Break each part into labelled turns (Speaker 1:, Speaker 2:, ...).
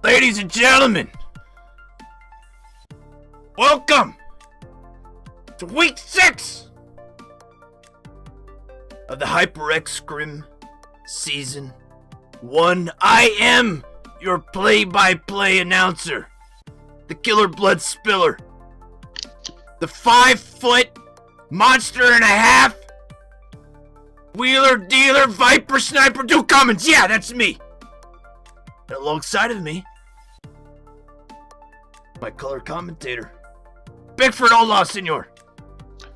Speaker 1: Ladies and gentlemen, welcome to week 6 of the HyperX Scrim season 1. I am your play-by-play announcer, the Killer Blood Spiller, the 5-foot monster and a half, wheeler dealer, Viper Sniper, DukeCummings. Yeah, that's me. And alongside of me, my color commentator, Pickford. Hola, senor.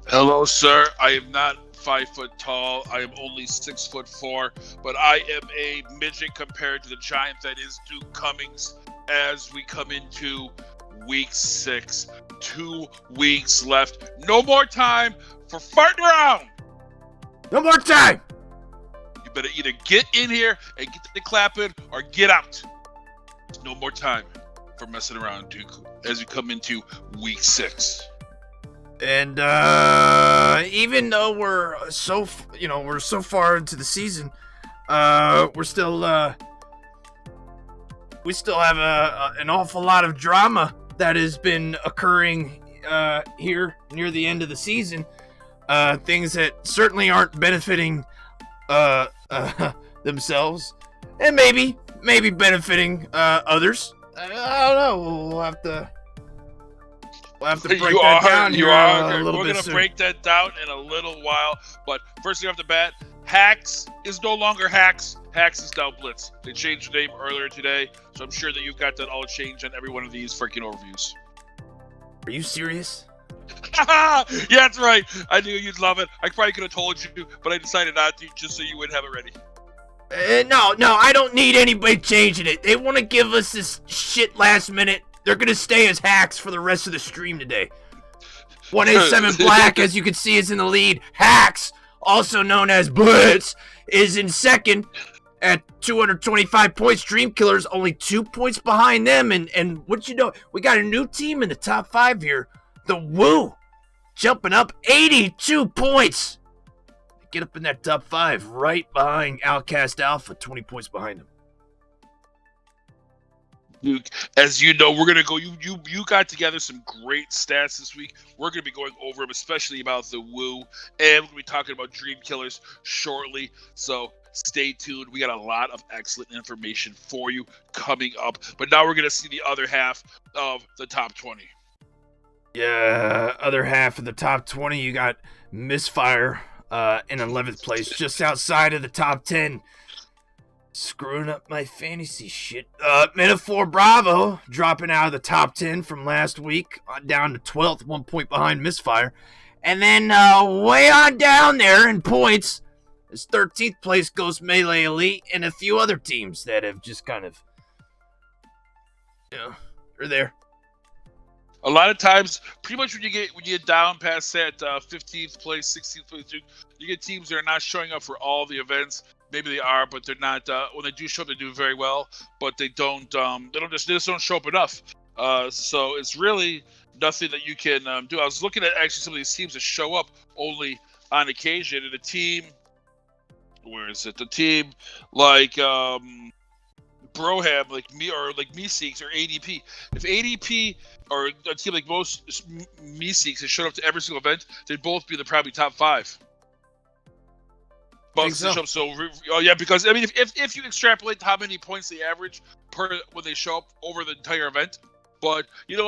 Speaker 2: Hello, sir. I am not 5 foot tall. I am only 6'4", but I am a midget compared to the giant that is DukeCummings as we come into week 6. 2 weeks left. No more time for farting around.
Speaker 1: No more time.
Speaker 2: You better either get in here and get the clapping or get out. There's no more time for messing around, Duke, as we come into week 6.
Speaker 1: And even though we're so far into the season, we still have an awful lot of drama that has been occurring here near the end of the season. Things that certainly aren't benefiting themselves, and maybe benefiting others. I don't know. We'll have to break that down here a little bit.
Speaker 2: We're gonna break that down in a little while. But first thing off the bat, Hacks is no longer Hacks. Hacks is now Blitz. They changed the name earlier today, so I'm sure that you've got that all changed on every one of these freaking overviews.
Speaker 1: Are you serious?
Speaker 2: Yeah, that's right. I knew you'd love it. I probably could have told you, but I decided not to, just so you wouldn't have it ready.
Speaker 1: No, I don't need anybody changing it. They want to give us this shit last minute. They're going to stay as Hacks for the rest of the stream today. 187 Black, as you can see, is in the lead. Hacks, also known as Blitz, is in second at 225 points. Dream Killers only 2 points behind them. And what you know, we got a new team in the top 5 here. The Woo, jumping up 82 points. Get up in that top 5, right behind OUTcast Alpha, 20 points behind him.
Speaker 2: Duke, as you know, we're gonna go. You got together some great stats this week. We're gonna be going over them, especially about the Woo, and we're gonna be talking about Dream Killers shortly. So stay tuned. We got a lot of excellent information for you coming up. But now we're gonna see the other half of the top 20.
Speaker 1: Yeah, other half of the top 20, you got Misfire in 11th place, just outside of the top 10. Screwing up my fantasy shit. Metaphor Bravo dropping out of the top 10 from last week down to 12th, 1 point behind Misfire. And then way on down there in points, is 13th place Ghost Melee Elite and a few other teams that have just kind of, they're there.
Speaker 2: A lot of times, pretty much when you get down past that 15th place, 16th place, you get teams that are not showing up for all the events. Maybe they are, but they're not. When they do show up, they do very well, but they don't. They just don't show up enough. So it's really nothing that you can do. I was looking at actually some of these teams that show up only on occasion, and a team. Where is it? The team like Broham, like me, or like Meeseeks or ADP. If ADP or a team like most Meeseeks that showed up to every single event, they'd both be in the probably top 5. But because I mean, if you extrapolate how many points they average per when they show up over the entire event, but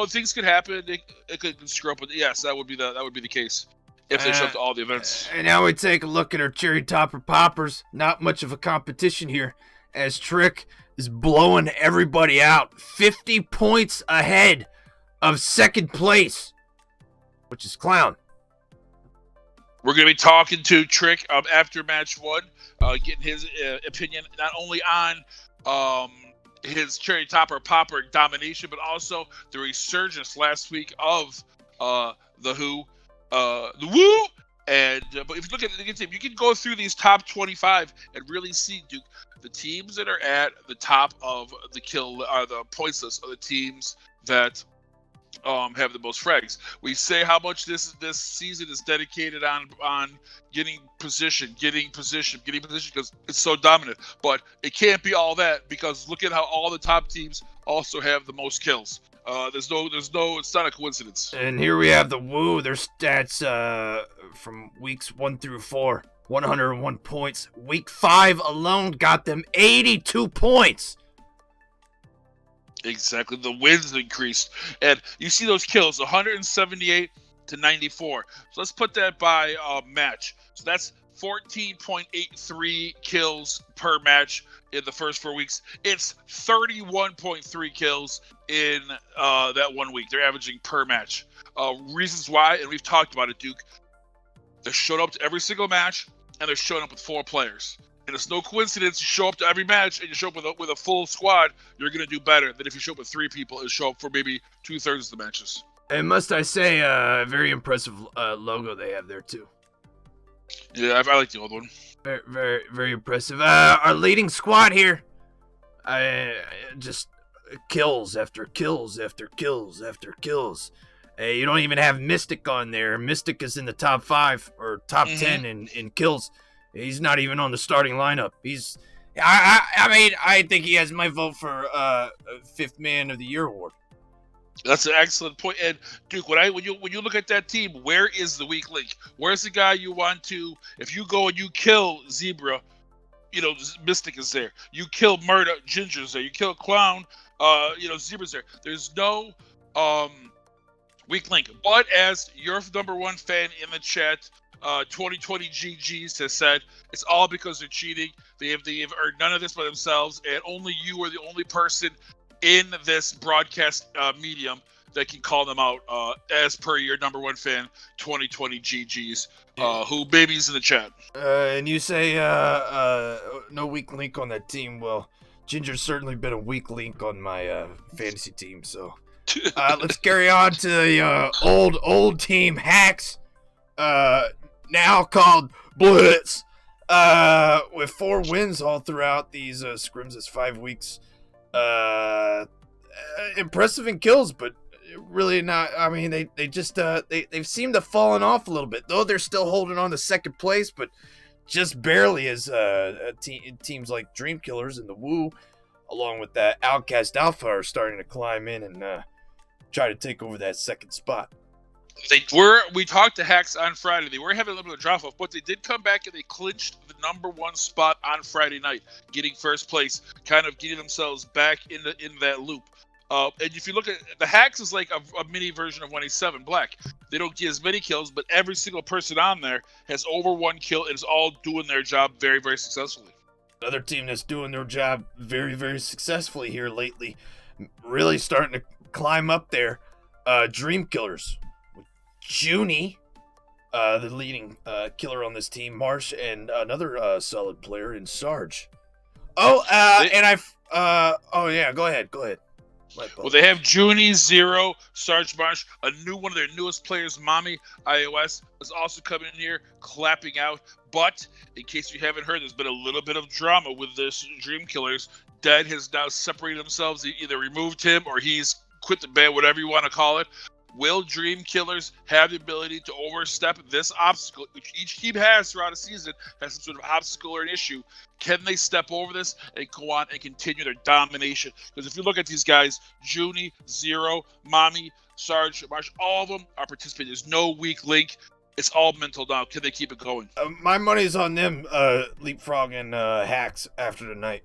Speaker 2: things could happen. It could screw up. But yes, that would be the case if they show up to all the events.
Speaker 1: And now we take a look at our cherry topper poppers. Not much of a competition here, as Trick is blowing everybody out. 50 points ahead of second place, which is Clown.
Speaker 2: We're going to be talking to Trick after match 1, getting his opinion not only on his cherry topper popper domination, but also the resurgence last week of the Woo. And but if you look at the team, you can go through these top 25 and really see, Duke, the teams that are at the top of the the points list are the teams that have the most frags. We say how much this season is dedicated on getting position because it's so dominant. But it can't be all that, because look at how all the top teams also have the most kills. It's not a coincidence.
Speaker 1: And here we have the Woo. Their stats from weeks 1 through 4, 101 points. Week 5 alone got them 82 points.
Speaker 2: Exactly. The wins increased. And you see those kills, 178 to 94. So let's put that by match. So that's 14.83 kills per match in the first 4 weeks. It's 31.3 kills in that 1 week. They're averaging per match. Reasons why, and we've talked about it, Duke. They're showing up to every single match, and they're showing up with 4 players. And it's no coincidence, you show up to every match and you show up with a full squad, you're going to do better than if you show up with 3 people and show up for maybe 2/3 of the matches.
Speaker 1: And must I say, very impressive logo they have there, too.
Speaker 2: Yeah, I like the old one.
Speaker 1: Very, very, very impressive. Our leading squad here, just kills after kills after kills after kills. You don't even have Mystic on there. Mystic is in the top 5 or top 10 in kills. He's not even on the starting lineup. I think he has my vote for 5th Man of the Year award.
Speaker 2: That's an excellent point. And Duke, when you look at that team, where is the weak link? Where's the guy you want to? If you go and you kill Zebra, Mystic is there. You kill Murder, Ginger's there. You kill Clown, Zebra's there. There's no weak link. But as your number 1 fan in the chat, 2020 GGs has said, it's all because they're cheating. They have earned none of this by themselves, and only you are the only person in this broadcast medium that can call them out, as per your number 1 fan, 2020 GGs, who baby's in the chat.
Speaker 1: And you say no weak link on that team. Well, Ginger's certainly been a weak link on my fantasy team, so let's carry on to the old team Hacks. Now called Blitz, with 4 wins all throughout these scrims. It's 5 weeks. Impressive in kills, but really not. I mean, they just they've seemed to have fallen off a little bit, though they're still holding on to second place, but just barely as teams like Dream Killers and the Woo along with that OUTcast Alpha, are starting to climb in and try to take over that second spot.
Speaker 2: We talked to Hacks on Friday. They were having a little bit of drop off, but they did come back and they clinched the #1 spot on Friday night, getting first place, kind of getting themselves back in that loop. And if you look at the Hacks, is like a mini version of 187 Black. They don't get as many kills, but every single person on there has over 1 kill and is all doing their job very, very successfuli.
Speaker 1: Another team that's doing their job very, very successfully here lately, really starting to climb up there. Dream Killers. Junie, the leading killer on this team, Marsh, and another solid player in Sarge. Oh, oh yeah, go ahead.
Speaker 2: Well, they have Junie, Zero, Sarge Marsh, a new one of their newest players, Mommy iOS, is also coming in here, clapping out. But in case you haven't heard, there's been a little bit of drama with this Dream Killers. Dead has now separated themselves, either removed him or he's quit the band, whatever you want to call it. Will Dream Killers have the ability to overstep this obstacle, which each team has throughout a season, has some sort of obstacle or an issue? Can they step over this and go on and continue their domination? Because if you look at these guys, Junie, Zero, Mommy, Sarge, Marsh, all of them are participating. There's no weak link. It's all mental now. Can they keep it going?
Speaker 1: My money's on them leapfrogging Hacks after tonight.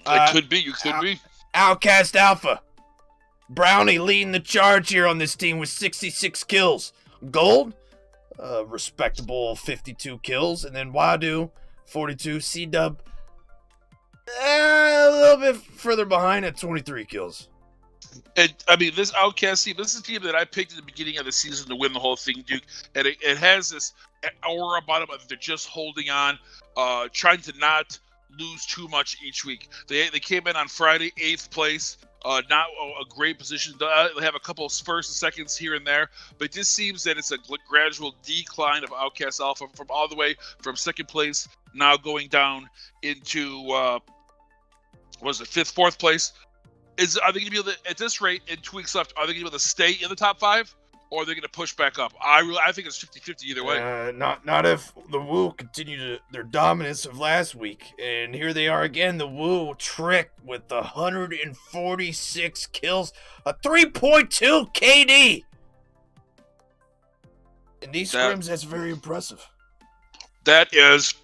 Speaker 2: It could be. You could be.
Speaker 1: OUTcast Alpha. Brownie leading the charge here on this team with 66 kills. Gold, respectable 52 kills. And then Wadu, 42. C-Dub, a little bit further behind at 23 kills.
Speaker 2: This OUTcast team, this is a team that I picked at the beginning of the season to win the whole thing, Duke. And it has this aura about them. They're just holding on, trying to not lose too much each week. They came in on Friday, 8th place. Not a great position. They have a couple of first and seconds here and there, but it just seems that it's a gradual decline of OUTcast Alpha from all the way from second place, now going down into fifth, fourth place. Are they going to be able to, at this rate, in 2 weeks left, are they going to be able to stay in the top 5? Or are they going to push back up? I think it's 50-50 either way.
Speaker 1: Not if the Woo continue their dominance of last week. And here they are again, the Woo Trick with 146 kills, a 3.2 KD. In these scrims, that's very impressive.
Speaker 2: That is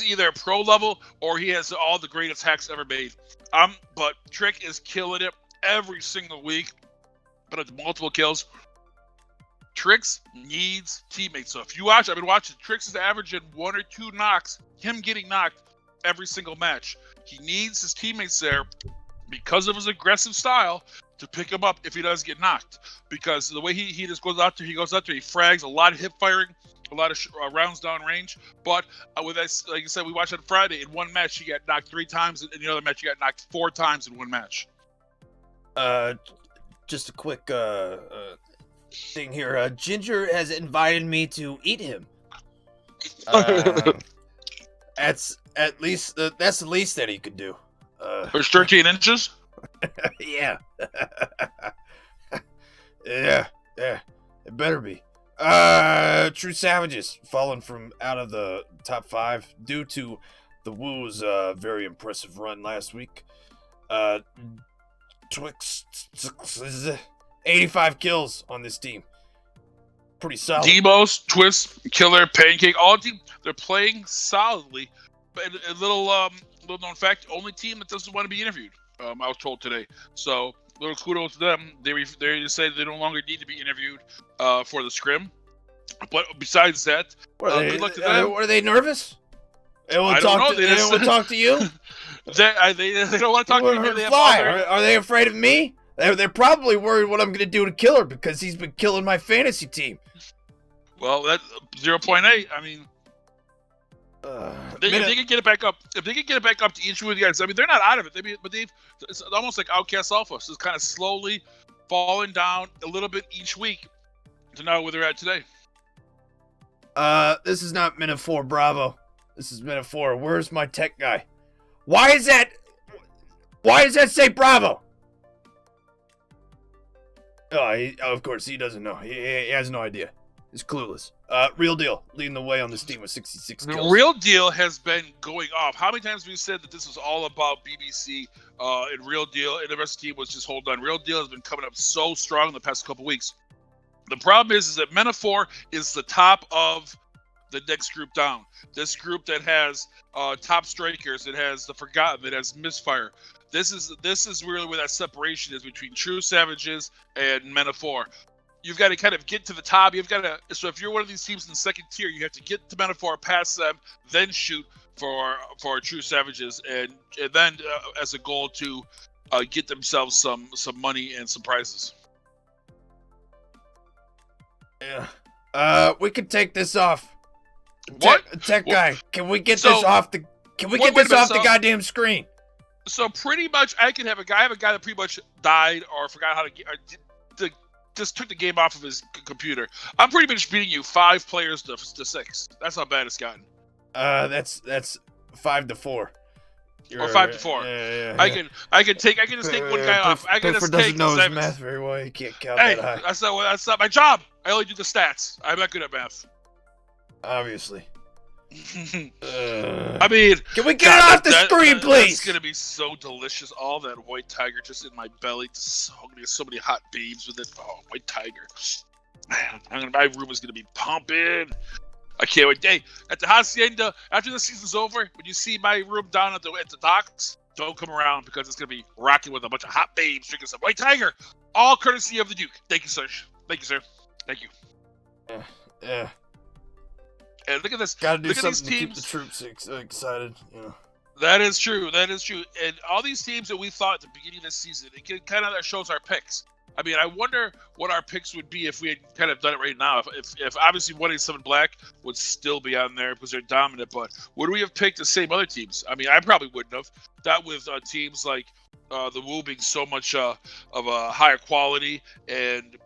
Speaker 2: either pro level or he has all the greatest hacks ever made. But Trick is killing it every single week. But it's multiple kills. Tricks needs teammates. So if you watch, I've been watching. Tricks is averaging 1 or 2 knocks. Him getting knocked every single match. He needs his teammates there because of his aggressive style to pick him up if he does get knocked. Because the way he just goes out there, he frags a lot of hip firing, a lot of rounds down range. But with that, like I said, we watched on Friday. In one match, he got knocked 3 times. In the other match, he got knocked 4 times in one match.
Speaker 1: Just a quick thing here. Ginger has invited me to eat him. That's the least that he could do.
Speaker 2: There's 13 inches?
Speaker 1: Yeah. yeah. It better be. True Savages fallen from out of the top 5 due to the Woo's very impressive run last week. Twix, 85 kills on this team. Pretty solid.
Speaker 2: Demos, Twist, Killer, Pancake, all team, they're playing solidly. But a little known fact, only team that doesn't want to be interviewed, I was told today. So, little kudos to them. They just say they no longer need to be interviewed for the scrim. But besides that, good luck to them.
Speaker 1: Are they nervous? They don't want to talk to you?
Speaker 2: They don't want to talk to you.
Speaker 1: Are they afraid of me? They're probably worried what I'm going to do to Killer because he's been killing my fantasy team.
Speaker 2: Well, that 0.8. I mean, if they can get it back up. If they can get it back up to each one of the guys, I mean, they're not out of it. It's almost like OUTcast Alpha. So it's kind of slowly falling down a little bit each week to now where they're at today.
Speaker 1: This is not Minute 4 Bravo. This is Minute 4. Where's my tech guy? Why does that say Bravo? Oh, of course, he doesn't know. He has no idea. is clueless. Real Deal leading the way on this team with 66
Speaker 2: The
Speaker 1: kills.
Speaker 2: Real Deal has been going off. How many times have we said that this was all about BBC and Real Deal, and the rest of the team was just hold on? Real Deal has been coming up so strong in the past couple weeks. The problem is that Metaphor is the top of the next group down. This group that has top strikers, it has the Forgotten, it has Misfire. This is really where that separation is between True Savages and Metaphor. You've got to kind of get to the top. So if you're one of these teams in the second tier, you have to get to Metaphor, pass them, then shoot for True Savages, and then as a goal to get themselves some money and some prizes.
Speaker 1: Yeah. We could take this off.
Speaker 2: What?
Speaker 1: Tech guy, can we get this off the? Can we get this off the goddamn screen?
Speaker 2: So pretty much, I have a guy that pretty much died or forgot how to just took the game off of his computer. I'm pretty much beating you 5 players to 6. That's how bad it's gotten.
Speaker 1: That's 5-4. Or
Speaker 2: 5-4.
Speaker 1: Yeah.
Speaker 2: I can just take one guy off. I can
Speaker 1: Pickford
Speaker 2: just take
Speaker 1: doesn't know his
Speaker 2: 7.
Speaker 1: math very well. He can't count
Speaker 2: Hey,
Speaker 1: that high.
Speaker 2: that's not my job. I only do the stats. I'm not good at math.
Speaker 1: Obviously.
Speaker 2: I mean,
Speaker 1: can we get it off the screen, please?
Speaker 2: It's gonna be so delicious. All that white tiger just in my belly. I'm gonna get so many hot babes with it. Oh, white tiger. Man, my room is gonna be pumping. I can't wait. Hey, at the Hacienda, after the season's over, when you see my room down at the docks, don't come around because it's gonna be rocking with a bunch of hot babes drinking some white tiger. All courtesy of the Duke. Thank you, sir. Thank you, sir. Thank you.
Speaker 1: Yeah.
Speaker 2: And look at this.
Speaker 1: Gotta do
Speaker 2: look
Speaker 1: something
Speaker 2: at these
Speaker 1: to
Speaker 2: teams.
Speaker 1: keep the troops excited. You know.
Speaker 2: That is true. And all these teams that we thought at the beginning of the season, it kind of shows our picks. I mean, I wonder what our picks would be if we had kind of done it right now. If obviously 187 Black would still be on there because they're dominant, but would we have picked the same other teams? I mean, I probably wouldn't have. That with teams like the Woo being so much of a higher quality, and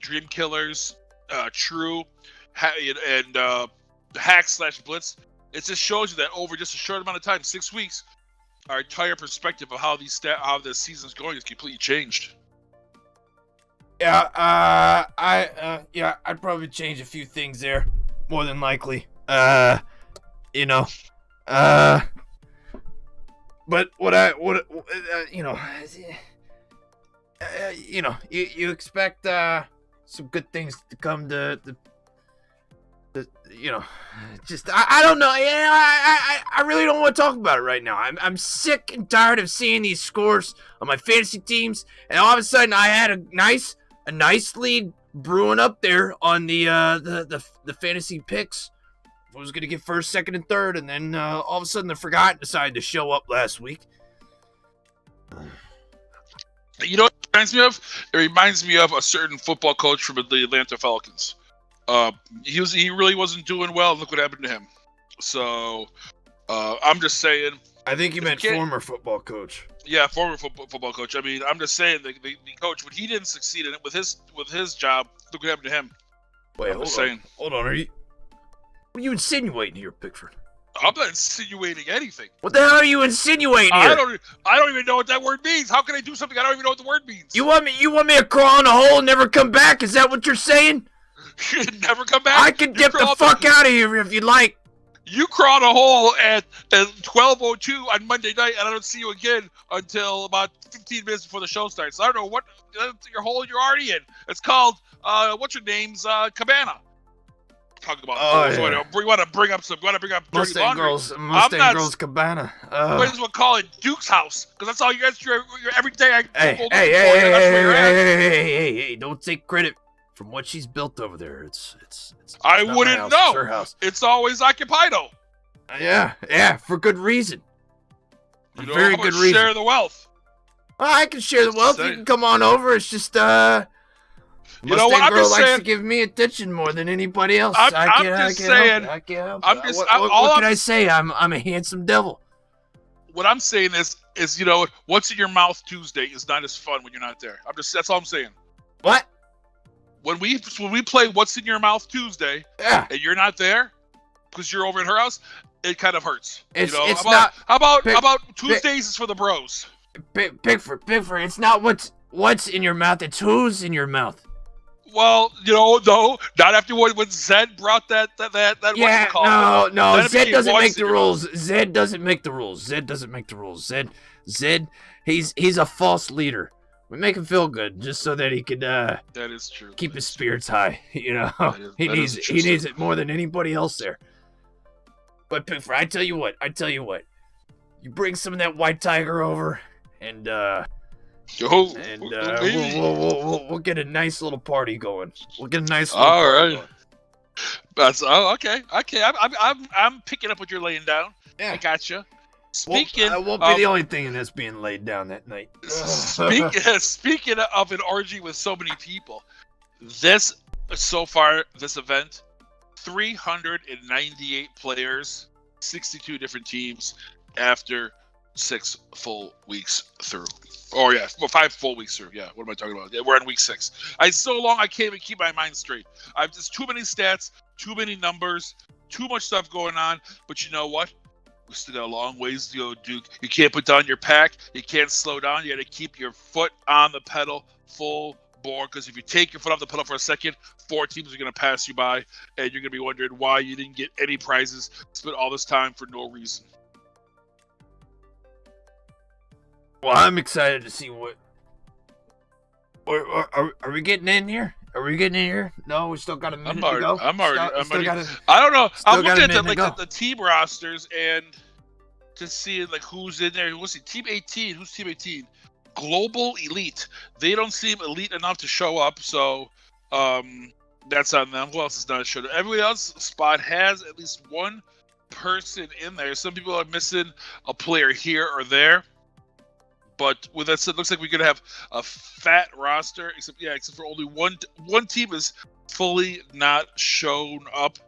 Speaker 2: Dream Killers, True, and Hack/Blitz. It just shows you that over just a short amount of time, 6 weeks, our entire perspective of how the season's going is completely changed.
Speaker 1: Yeah, I'd probably change a few things there, more than likely. But you expect some good things to come to just I don't know. Yeah, I really don't want to talk about it right now. I'm sick and tired of seeing these scores on my fantasy teams, and all of a sudden I had a nice lead brewing up there on the fantasy picks. I was gonna get first, second, and third, and then all of a sudden the Forgotten decided to show up last week.
Speaker 2: You know what it reminds me of? It reminds me of a certain football coach from the Atlanta Falcons. He really wasn't doing well. Look what happened to him. So I'm just saying.
Speaker 1: I think you meant former football coach.
Speaker 2: Yeah, former football coach. I mean, I'm just saying the coach, when he didn't succeed in it with his job, look what happened to him.
Speaker 1: Wait, hold on. What are you insinuating here, Pickford?
Speaker 2: I'm not insinuating anything.
Speaker 1: What the hell are you insinuating here?
Speaker 2: I don't even know what that word means. How can I do something I don't even know what the word means?
Speaker 1: You want me to crawl in a hole and never come back? Is that what you're saying?
Speaker 2: Never come back?
Speaker 1: I can dip the fuck out of here if you'd like.
Speaker 2: You crawl in a hole at 12:02 on Monday night, and I don't see you again until about 15 minutes before the show starts. I don't know what your hole you're already in. It's called what's your name's Cabana. Talking about we want to bring up dirty
Speaker 1: Mustang
Speaker 2: laundry.
Speaker 1: Mustang Girls Cabana.
Speaker 2: Might as well call it Duke's house, because that's all you guys. You're every day.
Speaker 1: Hey! Don't take credit from what she's built over there. It's
Speaker 2: I wouldn't know.
Speaker 1: It's her house.
Speaker 2: It's always occupied.
Speaker 1: Yeah, for good reason.
Speaker 2: Very good reason. Share the wealth.
Speaker 1: Well, I can share the wealth. You can come on over. It's just
Speaker 2: you know what? I'm
Speaker 1: Girl
Speaker 2: just
Speaker 1: likes
Speaker 2: saying.
Speaker 1: to give me attention more than anybody else.
Speaker 2: I'm just saying.
Speaker 1: I can't help
Speaker 2: I'm
Speaker 1: it.
Speaker 2: just.
Speaker 1: What can I say? I'm a handsome devil.
Speaker 2: What I'm saying is what's in your mouth Tuesday is not as fun when you're not there. That's all I'm saying.
Speaker 1: What?
Speaker 2: When we play What's in Your Mouth Tuesday, and you're not there because you're over at her house, it kind of hurts. How about Tuesdays is for the bros.
Speaker 1: Pickford, it's not what's in your mouth, it's who's in your mouth.
Speaker 2: Well, no, not after when Zed brought that
Speaker 1: Yeah,
Speaker 2: whatchamacallit.
Speaker 1: no.
Speaker 2: Then it
Speaker 1: Zed
Speaker 2: became
Speaker 1: doesn't make
Speaker 2: once
Speaker 1: the
Speaker 2: in your mouth.
Speaker 1: rules. Zed doesn't make the rules. Zed, he's a false leader. We make him feel good just so that he could
Speaker 2: That is true.
Speaker 1: keep
Speaker 2: That
Speaker 1: his
Speaker 2: is true.
Speaker 1: spirits high. He
Speaker 2: That is
Speaker 1: needs
Speaker 2: a true
Speaker 1: he needs
Speaker 2: statement.
Speaker 1: it more than anybody else there. But Pickford, I tell you what. You bring some of that white tiger over, and
Speaker 2: Maybe.
Speaker 1: we'll get a nice little party going. We'll get a nice little
Speaker 2: All
Speaker 1: party
Speaker 2: right.
Speaker 1: going.
Speaker 2: That's okay. I'm picking up what you're laying down.
Speaker 1: Yeah.
Speaker 2: I gotcha.
Speaker 1: Well,
Speaker 2: Speaking
Speaker 1: I won't be the only thing in this being laid down that night.
Speaker 2: speaking of an orgy with so many people, this event, 398 players, 62 different teams after 6 full weeks through. Oh yeah, well 5 full weeks through. Yeah, what am I talking about? Yeah, we're on week 6. So long I can't even keep my mind straight. I've just too many stats, too many numbers, too much stuff going on. But you know what? We still got a long ways to go, Duke. You can't put down your pack. You can't slow down. You got to keep your foot on the pedal full bore. Because if you take your foot off the pedal for a second, 4 teams are going to pass you by, and you're going to be wondering why you didn't get any prizes. Spent all this time for no reason.
Speaker 1: Well, I'm excited to see what. Are we getting in here? Are we getting in here? No, we still got a minute to go.
Speaker 2: I don't know.
Speaker 1: Still
Speaker 2: I'm
Speaker 1: got a
Speaker 2: looking at
Speaker 1: minute to go.
Speaker 2: the team rosters and just seeing who's in there. Let's see, Team 18. Who's Team 18? Global Elite. They don't seem elite enough to show up, so that's on them. Who else is not showing up? Everybody else's spot has at least one person in there. Some people are missing a player here or there. But with that said, looks like we're gonna have a fat roster, except for only one team is fully not shown up.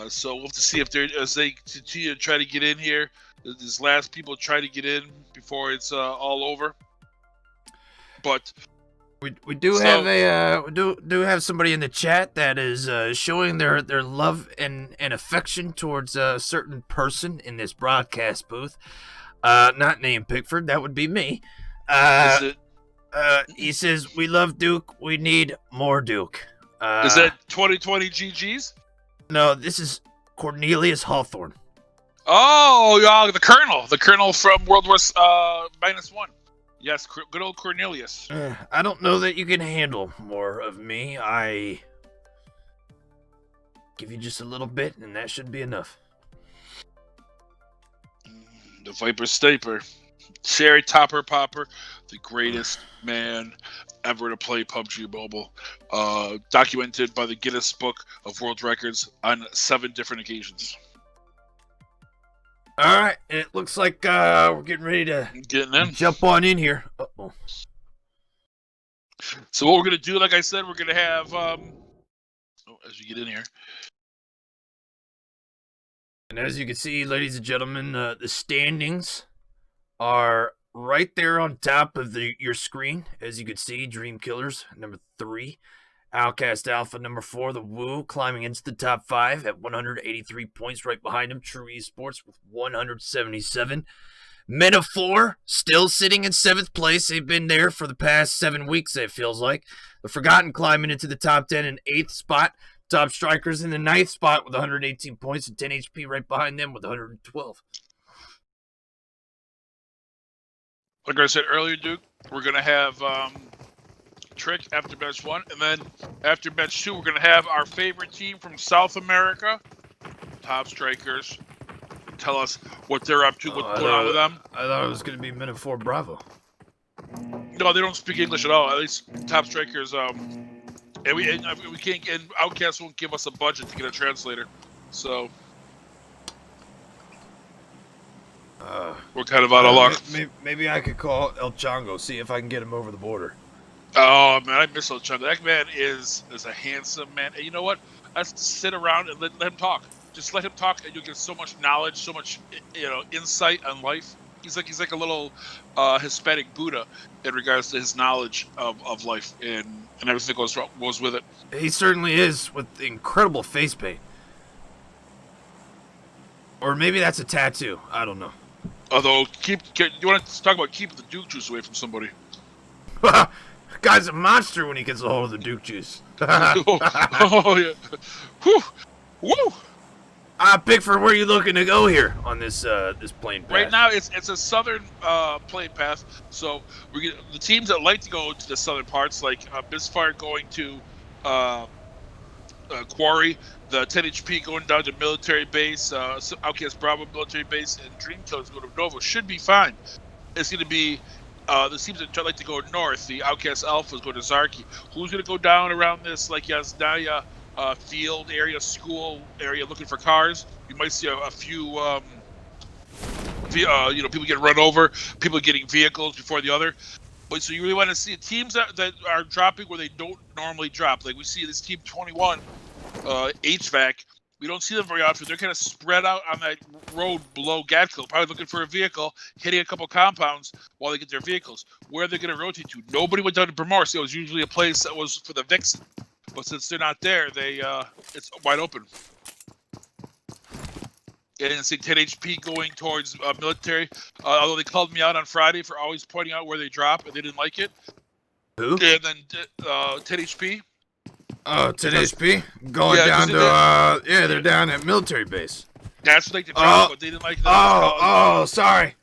Speaker 2: So we'll have to see if as they continue to try to get in here. These last people try to get in before it's all over. But
Speaker 1: we do have somebody in the chat that is showing their love and affection towards a certain person in this broadcast booth. Not named Pickford. That would be me.
Speaker 2: is it?
Speaker 1: He says, "We love Duke. We need more Duke."
Speaker 2: Is that 2020 GGs?
Speaker 1: No, this is Cornelius Hawthorne.
Speaker 2: Oh, yeah, the Colonel from World War -1. Yes, good old Cornelius.
Speaker 1: I don't know that you can handle more of me. I give you just a little bit, and that should be enough.
Speaker 2: The Viper Staper, Cherry Topper Popper, the greatest man ever to play PUBG Mobile, documented by the Guinness Book of World Records on 7 different occasions.
Speaker 1: All right, and it looks like we're getting ready to jump on in here. Uh-oh.
Speaker 2: So what we're gonna do, like I said, we're gonna have as you get in here.
Speaker 1: And as you can see, ladies and gentlemen, the standings are right there on top of your screen. As you can see, Dream Killers, number 3. Outcast Alpha, number 4. The Woo climbing into the top 5 at 183 points. Right behind him, True Esports with 177. Men of 4 still sitting in 7th place. They've been there for the past 7 weeks, it feels like. The Forgotten climbing into the top 10 in 8th spot. Top Strikers in the 9th spot with 118 points and 10 HP right behind them with 112.
Speaker 2: Like I said earlier, Duke, we're going to have Trick after match 1. And then after match 2, we're going to have our favorite team from South America, Top Strikers, tell us what they're up to, what's going on with them.
Speaker 1: I thought it was going to be Men of 4 Bravo.
Speaker 2: No, they don't speak English at all. At least Top Strikers... And we can't, and OUTcast won't give us a budget to get a translator, so we're kind of out of luck.
Speaker 1: Maybe I could call El Chongo, see if I can get him over the border.
Speaker 2: Oh man, I miss El Chongo. That man is a handsome man, and you know what? Let's sit around and let him talk. Just let him talk, and you'll get so much knowledge, so much insight on life. He's like a little Hispanic Buddha in regards to his knowledge of life and everything goes with it.
Speaker 1: He certainly is, with incredible face paint. Or maybe that's a tattoo. I don't know.
Speaker 2: Although, you want to talk about keeping the Duke juice away from somebody?
Speaker 1: Guy's a monster when he gets a hold of the Duke juice.
Speaker 2: Oh yeah. Whew. Woo.
Speaker 1: Pickford, where are you looking to go here on this plane path?
Speaker 2: Right now, it's a southern plane path. So the teams that like to go to the southern parts, like Misfire going to Quarry, the 10 HP going down to military base, OUTcast Bravo military base, and Dream Killers go to Nova should be fine. It's going to be the teams that like to go north. The OUTcast Alphas go to Zarki. Who's going to go down around this like Yasnaya field area, school area, looking for cars? You might see a few, people get run over, people getting vehicles before the other. But so you really want to see teams that are dropping where they don't normally drop. Like we see this team 21, HVAC. We don't see them very often. They're kind of spread out on that road below Gatkill, probably looking for a vehicle, hitting a couple compounds while they get their vehicles. Where are they going to rotate to? Nobody went down to Bromorsk. It was usually a place that was for the Vixen. But since they're not there, it's wide open. And see 10 HP going towards military. Although they called me out on Friday for always pointing out where they drop, and they didn't like it.
Speaker 1: Who?
Speaker 2: And then 10 HP.
Speaker 1: Oh, 10 HP? Going down to, they're down at military base.
Speaker 2: That's what they drop, but they didn't like
Speaker 1: that. Sorry.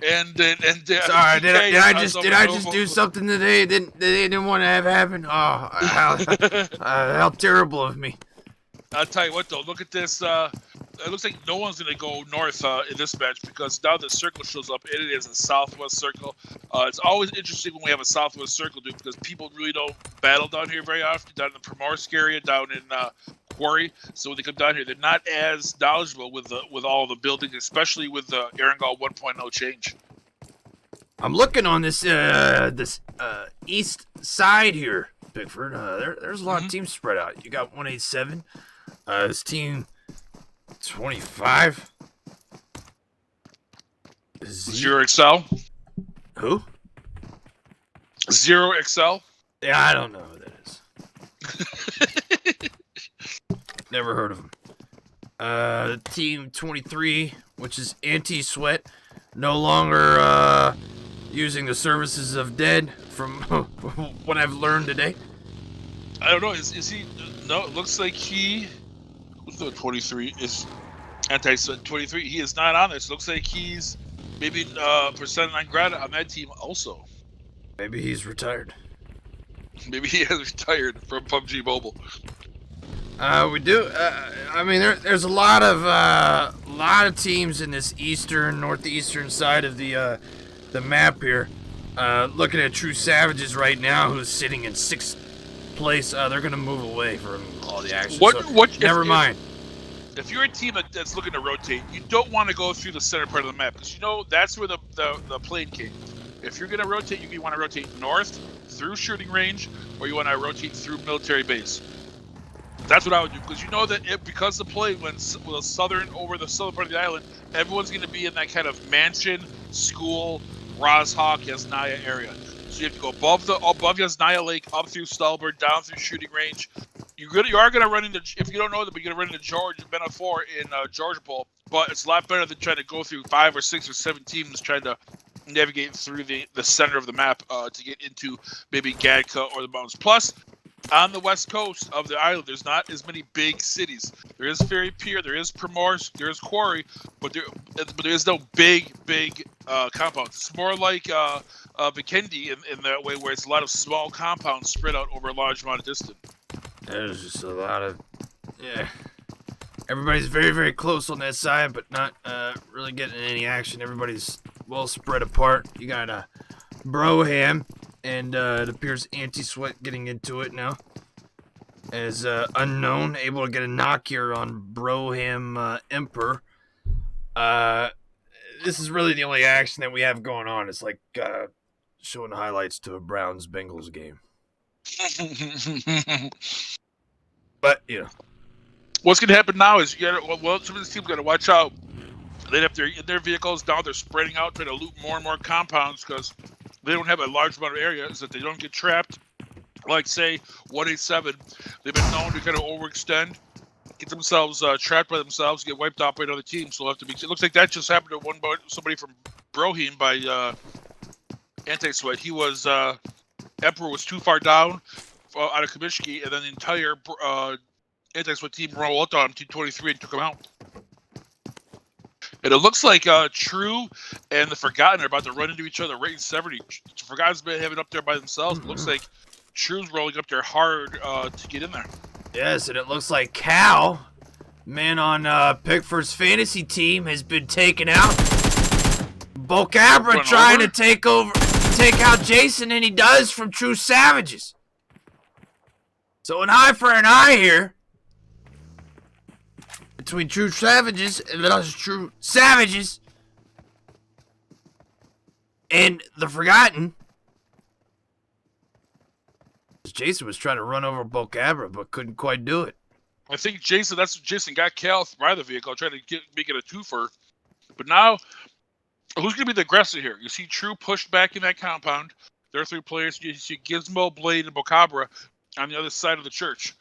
Speaker 2: And
Speaker 1: sorry, did I just do something that they didn't want to have happen? Oh, how terrible of me.
Speaker 2: I'll tell you what, though. Look at this. It looks like no one's going to go north in this match because now the circle shows up, and it is a southwest circle. It's always interesting when we have a southwest circle, dude, because people really don't battle down here very often, down in the Primorsk area, down in Quarry. So when they come down here, they're not as knowledgeable with all the buildings, especially with the Erangel 1.0 change.
Speaker 1: I'm looking on this east side here, Pickford. There's a lot of teams spread out. You got 187. This team 25.
Speaker 2: Zero XL.
Speaker 1: Who?
Speaker 2: Zero XL.
Speaker 1: Yeah, I don't know who that is. Never heard of him. Team 23, which is Anti-Sweat, no longer using the services of Dead from what I've learned today.
Speaker 2: I don't know. Is he? No, it looks like he. Who's the 23? Is Anti-Sweat 23? He is not on this. Looks like he's maybe percent non grata on that team also.
Speaker 1: Maybe he's retired.
Speaker 2: Maybe he has retired from PUBG Mobile.
Speaker 1: We do. I mean, there's a lot of teams in this northeastern side of the map here. Looking at True Savages right now, who's sitting in sixth place. They're gonna move away from all the action. Never mind.
Speaker 2: If you're a team that's looking to rotate, you don't want to go through the center part of the map because you know that's where the plane came. If you're gonna rotate, you want to rotate north through shooting range, or you want to rotate through military base. That's what I would do because you know that because the plane went over the southern part of the island, everyone's going to be in that kind of mansion, school, Rozhawk, Yasnaya area. So you have to go above Yasnaya Lake, up through Stalbert, down through shooting range. You are going to run into, if you don't know that, but you're going to run into George Bena 4 in Georgia Bowl. But it's a lot better than trying to go through 5 or 6 or 7 teams trying to navigate through the center of the map to get into maybe Gadka or the mountains. Plus, on the west coast of the island, there's not as many big cities. There is Ferry Pier, there is Primorsk, there is Quarry, but there is no big compounds. It's more like Vikendi in that way, where it's a lot of small compounds spread out over a large amount of distance.
Speaker 1: There's just a lot of, everybody's very, very close on that side, but not really getting any action. Everybody's well spread apart. You got Broham. And it appears Anti-Sweat getting into it now. As Unknown, able to get a knock here on Broham Emperor. This is really the only action that we have going on. It's like showing highlights to a Browns-Bengals game. But,
Speaker 2: what's going to happen now is some of these teams got to watch out. They have their vehicles now. They're spreading out, trying to loot more and more compounds because they don't have a large amount of areas that they don't get trapped. Like, say, 187, they've been known to kind of overextend, get themselves trapped by themselves, get wiped out by another team. So have to be. It looks like that just happened to somebody from Brohim by Anti-Sweat. He was Emperor was too far down out of Kamishki, and then the entire anti-SWAT team rolled out on Team 23 and took him out. And it looks like True and the Forgotten are about to run into each other right in 70. Forgotten's been having it up there by themselves. It looks like True's rolling up there hard to get in there.
Speaker 1: Yes, and it looks like Cal, man on Pickford's fantasy team, has been taken out. Bocabra trying to take out Jason, and he does from True Savages. So an eye for an eye here between True Savages and True Savages and the Forgotten. Jason was trying to run over Bocabra, but couldn't quite do it.
Speaker 2: I think Jason got Cal by the vehicle, trying to make it a twofer. But now, who's going to be the aggressor here? You see True pushed back in that compound. There are 3 players. You see Gizmo, Blade, and Bocabra on the other side of the church.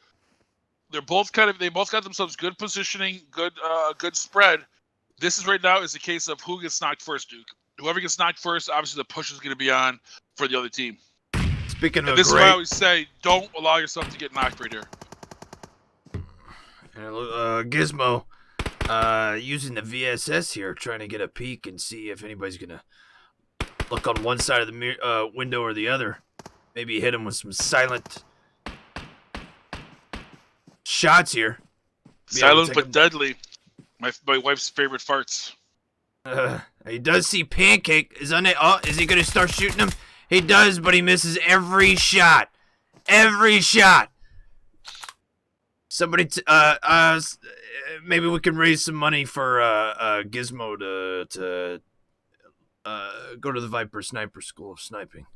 Speaker 2: They both got themselves good positioning, good spread. This is right now is the case of who gets knocked first, Duke. Whoever gets knocked first, obviously the push is going to be on for the other team.
Speaker 1: Speaking of
Speaker 2: this is why I always say, don't allow yourself to get knocked right here.
Speaker 1: Gizmo using the VSS here, trying to get a peek and see if anybody's going to look on one side of the window or the other. Maybe hit him with some silent shots here.
Speaker 2: Silent but deadly. My wife's favorite farts.
Speaker 1: He does see Pancake. Is he going to start shooting him? He does, but he misses every shot. Every shot. Somebody, maybe we can raise some money for Gizmo to go to the Viper Sniper School of Sniping.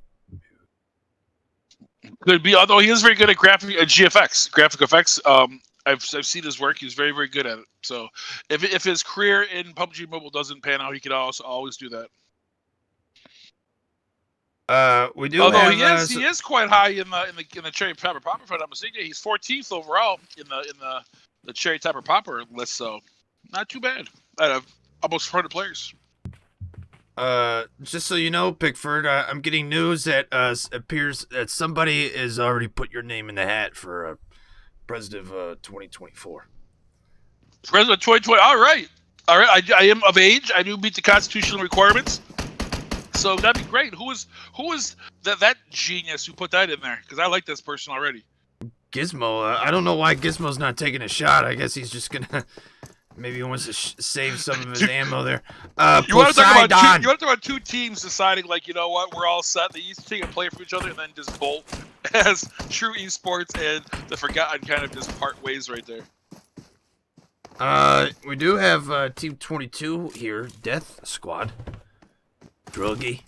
Speaker 2: Could be, although he is very good at graphic effects. I've seen his work. He's very, very good at it. So if his career in PUBG Mobile doesn't pan out, he could also always do that.
Speaker 1: We do.
Speaker 2: Although he is quite high in the Cherry Pepper Popper, if I'm not mistaken. He's 14th overall in the Cherry Pepper Popper list, so not too bad out of almost 400 players.
Speaker 1: Just so you know, Pickford, I'm getting news that appears that somebody has already put your name in the hat for President of 2024.
Speaker 2: President of 2020. All right. I am of age. I do meet the constitutional requirements. So that'd be great. Who is that genius who put that in there? Because I like this person already.
Speaker 1: Gizmo. I don't know why Gizmo's not taking a shot. I guess he's just gonna. Maybe he wants to save some of his ammo there.
Speaker 2: You want to talk about 2 teams deciding, like, you know what, we're all set. They each take a play from each other and then just bolt as True Esports and the Forgotten kind of just part ways right there.
Speaker 1: We do have Team 22 here, Death Squad. Druggy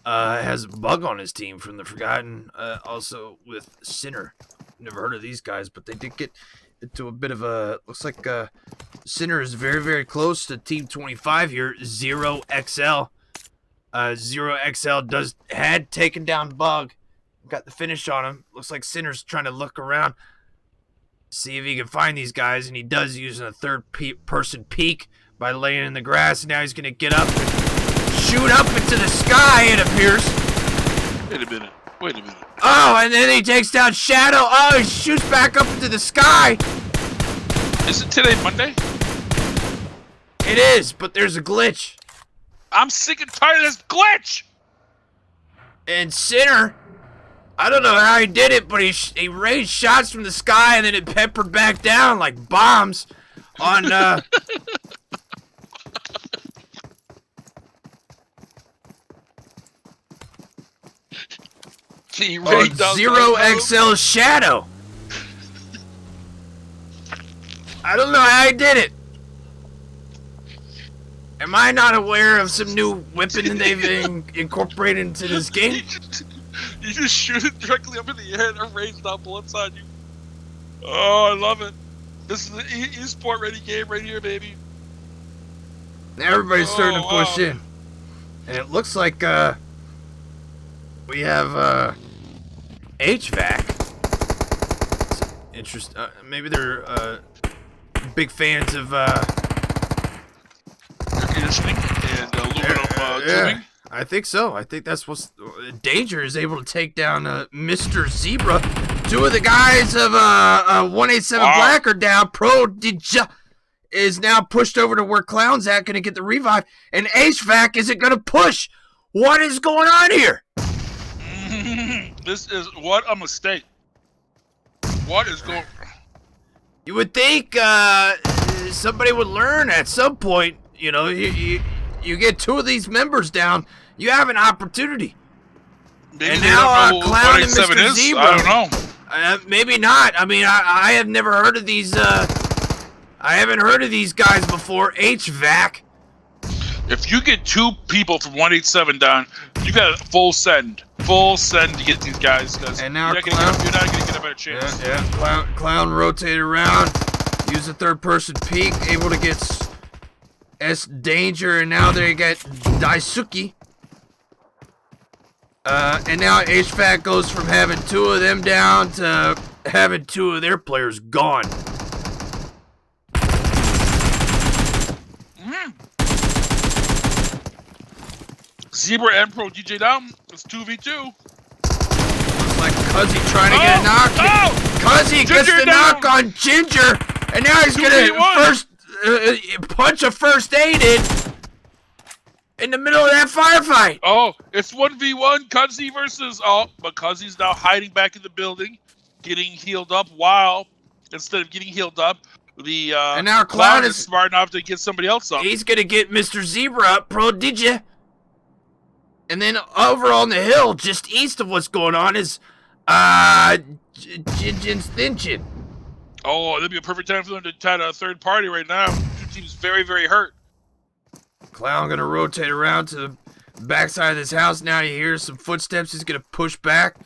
Speaker 1: has a bug on his team from the Forgotten, also with Sinner. Never heard of these guys, but they did get into a bit of a, looks like Sinner is very, very close to Team 25 here, 0XL. 0XL had taken down Bug, got the finish on him. Looks like Sinner's trying to look around, see if he can find these guys, and he does using a third-person peek by laying in the grass, and now he's going to get up and shoot up into the sky, it appears.
Speaker 2: Wait a minute.
Speaker 1: Oh, and then he takes down Shadow. Oh, he shoots back up into the sky.
Speaker 2: Isn't today Monday?
Speaker 1: It is, but there's a glitch.
Speaker 2: I'm sick and tired of this glitch.
Speaker 1: And Sinner, I don't know how he did it, but he raised shots from the sky and then it peppered back down like bombs on Zero XL Shadow. I don't know how he did it. Am I not aware of some new weapon they've incorporated into this game?
Speaker 2: You just shoot it directly up in the air and it rains down bullets on you. Oh, I love it. This is the e-sport ready game right here, baby.
Speaker 1: Everybody's starting to push in. And it looks like we have HVAC. Interesting. Maybe they're big fans of
Speaker 2: air conditioning and aluminum tubing.
Speaker 1: I think so. I think that's what's Danger is able to take down Mr. Zebra. Two of the guys of 187 Black are down. Prodigy is now pushed over to where Clown's at, going to get the revive. And HVAC isn't going to push. What is going on here?
Speaker 2: This is what a mistake. What is going?
Speaker 1: You would think somebody would learn at some point. You know, you get two of these members down, you have an opportunity.
Speaker 2: Maybe
Speaker 1: and now Clown and Mr.
Speaker 2: Is.
Speaker 1: Zebra.
Speaker 2: I don't know.
Speaker 1: Maybe not. I mean, I have never heard of these. I haven't heard of these guys before. HVAC.
Speaker 2: If you get two people from 187 down, you got a full send to get these guys.
Speaker 1: And now
Speaker 2: you're not going to get a better chance.
Speaker 1: Yeah. Clown rotated around, use a third-person peek, able to get Danger, and now they get Daisuke. And now HVAC goes from having two of them down to having two of their players gone.
Speaker 2: Zebra and Pro DJ down. It's 2v2.
Speaker 1: Looks like Cuzzy trying to get a knock. Cuzzy gets the knock on Ginger, and now he's gonna punch a first aid in the middle of that firefight.
Speaker 2: Oh, it's 1v1. Cuzzy versus but Cuzzy's now hiding back in the building, getting healed up. While instead of getting healed up, and now Clown is smart enough to get somebody else up.
Speaker 1: He's gonna get Mr. Zebra up. Prodigy. And then over on the hill, just east of what's going on, is Jinjin's Thinchin.
Speaker 2: Oh, that'd be a perfect time for them to tie a third party right now. Two teams very, very hurt.
Speaker 1: Clown gonna rotate around to the backside of this house. Now you hear some footsteps. He's gonna push back.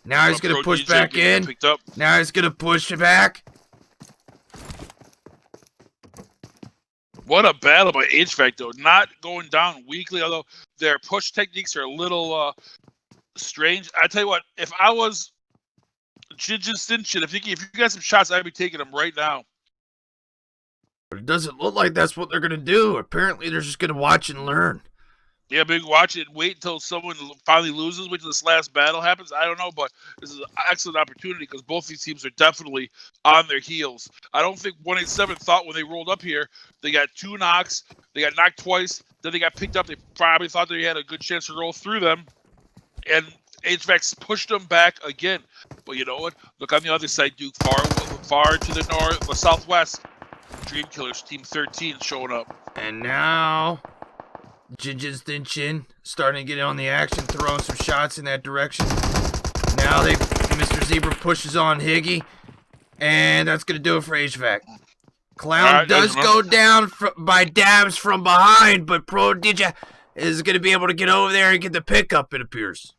Speaker 1: Now he's gonna push back in. Now he's gonna push back.
Speaker 2: What a battle by HVAC, though. Not going down weakly, although their push techniques are a little strange. I tell you what, if I was Jinjin Stinchin, if you got some shots, I'd be taking them right now.
Speaker 1: But it doesn't look like that's what they're going to do. Apparently, they're just going to watch and learn.
Speaker 2: Yeah, big watch it and wait until someone finally loses, which this last battle happens. I don't know, but this is an excellent opportunity because both these teams are definitely on their heels. I don't think 187 thought when they rolled up here, they got two knocks, they got knocked twice, then they got picked up. They probably thought they had a good chance to roll through them, and HVAC pushed them back again. But you know what? Look on the other side, Duke, far to the north, the southwest. Dream Killers, Team 13 showing up.
Speaker 1: And now Jinjin's Thinchin starting to get on the action, throwing some shots in that direction. Now Mr. Zebra pushes on Higgy, and that's going to do it for HVAC. Clown does go down by dabs from behind, but Prodigy is going to be able to get over there and get the pickup, it appears.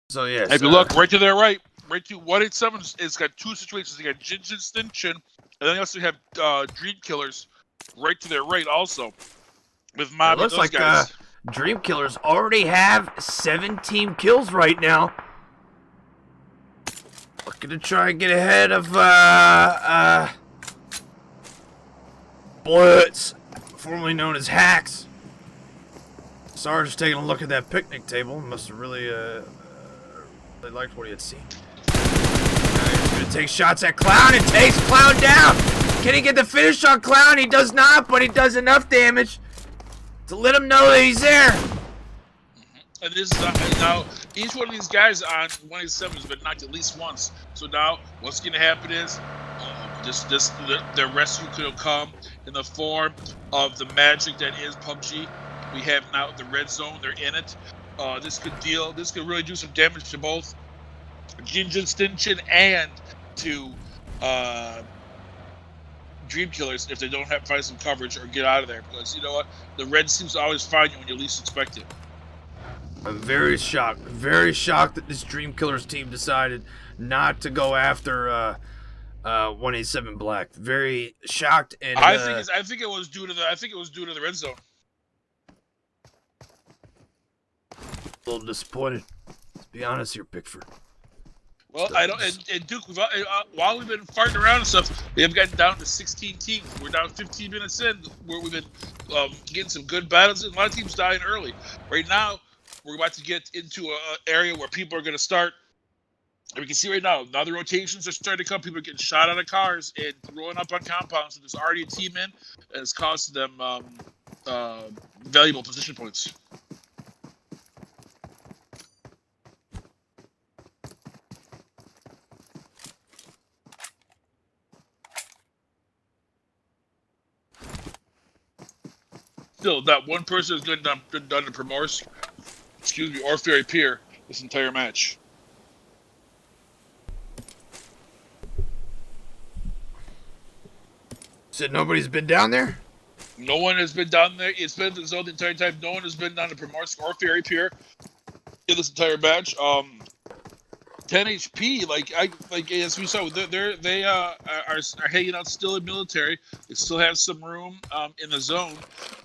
Speaker 1: So, yes.
Speaker 2: If you look right to their right to 187, it's got two situations. They got Jinjin Stinchin, and then they also have Dream Killers right to their right also. With Mob and those guys.
Speaker 1: Dream Killers already have 17 kills right now. Looking to try and get ahead of Blitz, formerly known as Hacks. Sarge taking a look at that picnic table. Must have really liked what he had seen. Now he's going to take shots at Clown and takes Clown down. Can he get the finish on Clown? He does not, but he does enough damage to let him know that he's there.
Speaker 2: And this is now each one of these guys on 187 has been knocked at least once. So now what's going to happen is the rescue could come in the form of the magic that is PUBG. We have now the red zone. They're in it. This could really do some damage to both Jinjin Stinchin and to Dream Killers if they don't find some coverage or get out of there. Because you know what, the red seems to always find you when you least expect it.
Speaker 1: I'm very shocked that this Dream Killers team decided not to go after 187 Black. Very shocked, and
Speaker 2: I think it was due to the red zone.
Speaker 1: A little disappointed. Let's be honest here, Pickford.
Speaker 2: Well, I don't. And Duke, while we've been farting around and stuff, we have gotten down to 16 teams. We're down 15 minutes in, where we've been getting some good battles, and a lot of teams dying early. Right now, we're about to get into an area where people are going to start. And we can see right now the rotations are starting to come. People are getting shot out of cars and throwing up on compounds. So there's already a team in, and it's costing them valuable position points. Still, not one person has been done to Primorsk, or Fairy Pier this entire match.
Speaker 1: Said nobody's been down there?
Speaker 2: No one has been down there. It's been the zone the entire time. No one has been down to Primorsk or Fairy Pier in this entire match. 10 HP, like as we saw, they are hanging out still in military. They still have some room in the zone.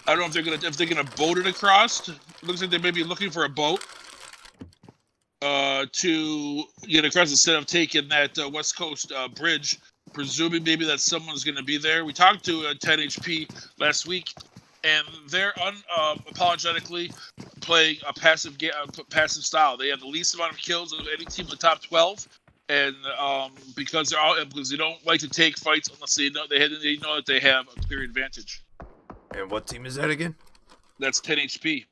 Speaker 2: I don't know if they're gonna boat it across. It looks like they may be looking for a boat to get across instead of taking that West Coast bridge. Presuming maybe that someone's going to be there. We talked to 10 HP last week, and they're unapologetically playing a passive passive style. They have the least amount of kills of any team in the top 12, and because they don't like to take fights unless they know that they have a clear advantage.
Speaker 1: And what team is that again?
Speaker 2: That's 10 HP.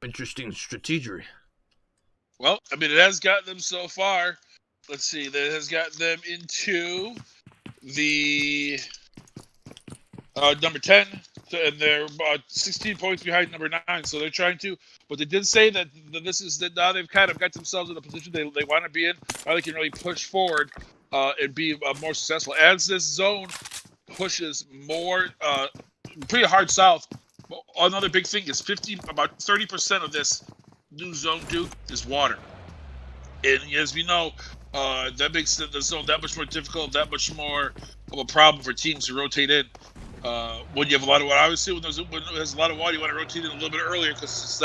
Speaker 1: Interesting strategy.
Speaker 2: Well, I mean, it has gotten them so far. Let's see. That has gotten them into the number 10, and they're about 16 points behind number 9. So they're trying to. But they did say that now they've kind of got themselves in a position they want to be in. Now they can really push forward and be more successful as this zone pushes more pretty hard south. Another big thing is about 30% of this new zone, Duke, is water. And as we know, that makes the zone that much more difficult, that much more of a problem for teams to rotate in. When you have a lot of water, obviously, when there's a lot of water, you want to rotate in a little bit earlier because it's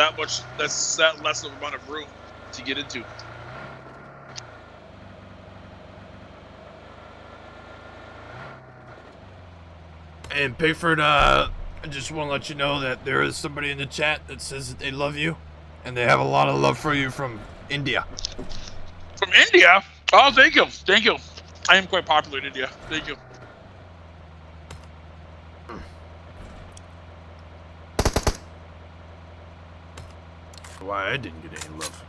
Speaker 2: that's that less of amount of room to get into.
Speaker 1: And Pickford, I just want to let you know that there is somebody in the chat that says that they love you, and they have a lot of love for you from India.
Speaker 2: From India? Oh, thank you. Thank you. I am quite popular in India. Thank you.
Speaker 1: Why I didn't get any love.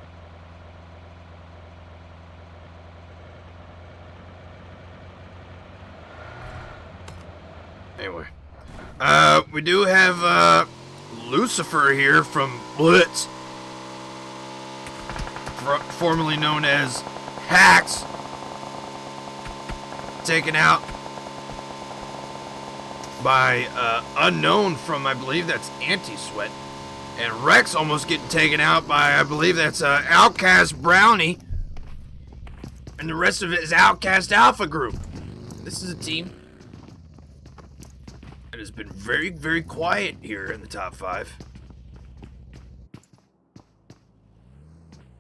Speaker 1: Anyway. We do have Lucifer here from Blitz, formerly known as Hacks, taken out by Unknown from, I believe that's Anti-Sweat, and Rex almost getting taken out by, I believe that's OUTcast Brownie, and the rest of it is OUTcast Alpha Group. This is a team that has been very, very quiet here in the top 5.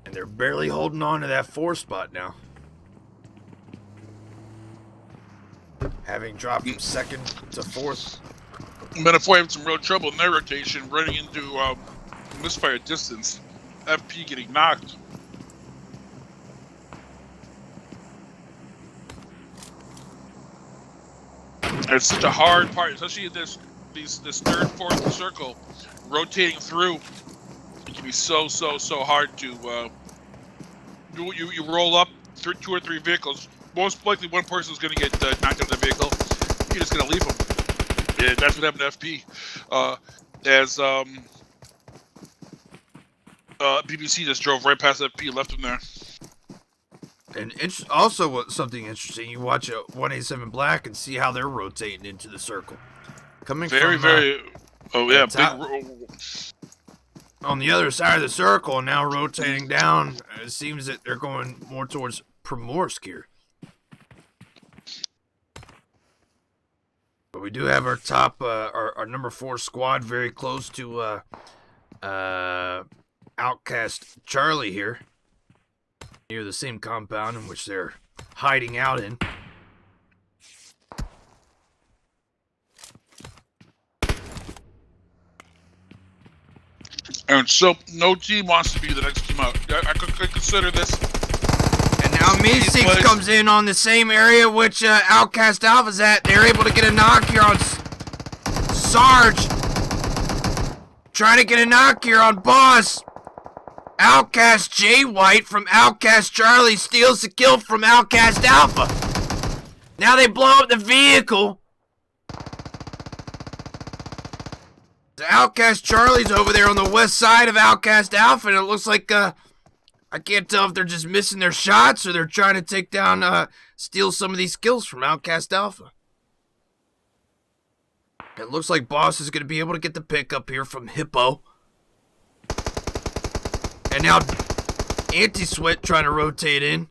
Speaker 1: And they're barely holding on to that 4 spot now. Having dropped from 2nd to 4th.
Speaker 2: Metaphor having some real trouble in their rotation, running into misfire distance. FP getting knocked. It's such a hard part, especially in this 3rd, 4th circle, rotating through. It can be so hard to you roll up 2 or 3 vehicles. Most likely, one person is going to get knocked out of the vehicle. You're just going to leave them. And that's what happened to FP. As BBC just drove right past FP, left him there.
Speaker 1: And also, something interesting, you watch a 187 Black and see how they're rotating into the circle. Coming
Speaker 2: very, oh yeah, big.
Speaker 1: On the other side of the circle, and now rotating down, it seems that they're going more towards Primorsk here. But we do have our top, our number 4 squad very close to OUTcast Charlie here, near the same compound in which they're hiding out in.
Speaker 2: And so, no team wants to be the next team out. I could consider this.
Speaker 1: And now Me6 comes in on the same area which OUTcast Alpha's at. They're able to get a knock here on Sarge. Trying to get a knock here on Boss. OUTcast J White from OUTcast Charlie steals the kill from OUTcast Alpha. Now they blow up the vehicle. The OUTcast Charlie's over there on the west side of OUTcast Alpha, and it looks like I can't tell if they're just missing their shots or they're trying to take down, steal some of these kills from OUTcast Alpha. It looks like Boss is going to be able to get the pick up here from Hippo. And now Anti-Sweat trying to rotate in.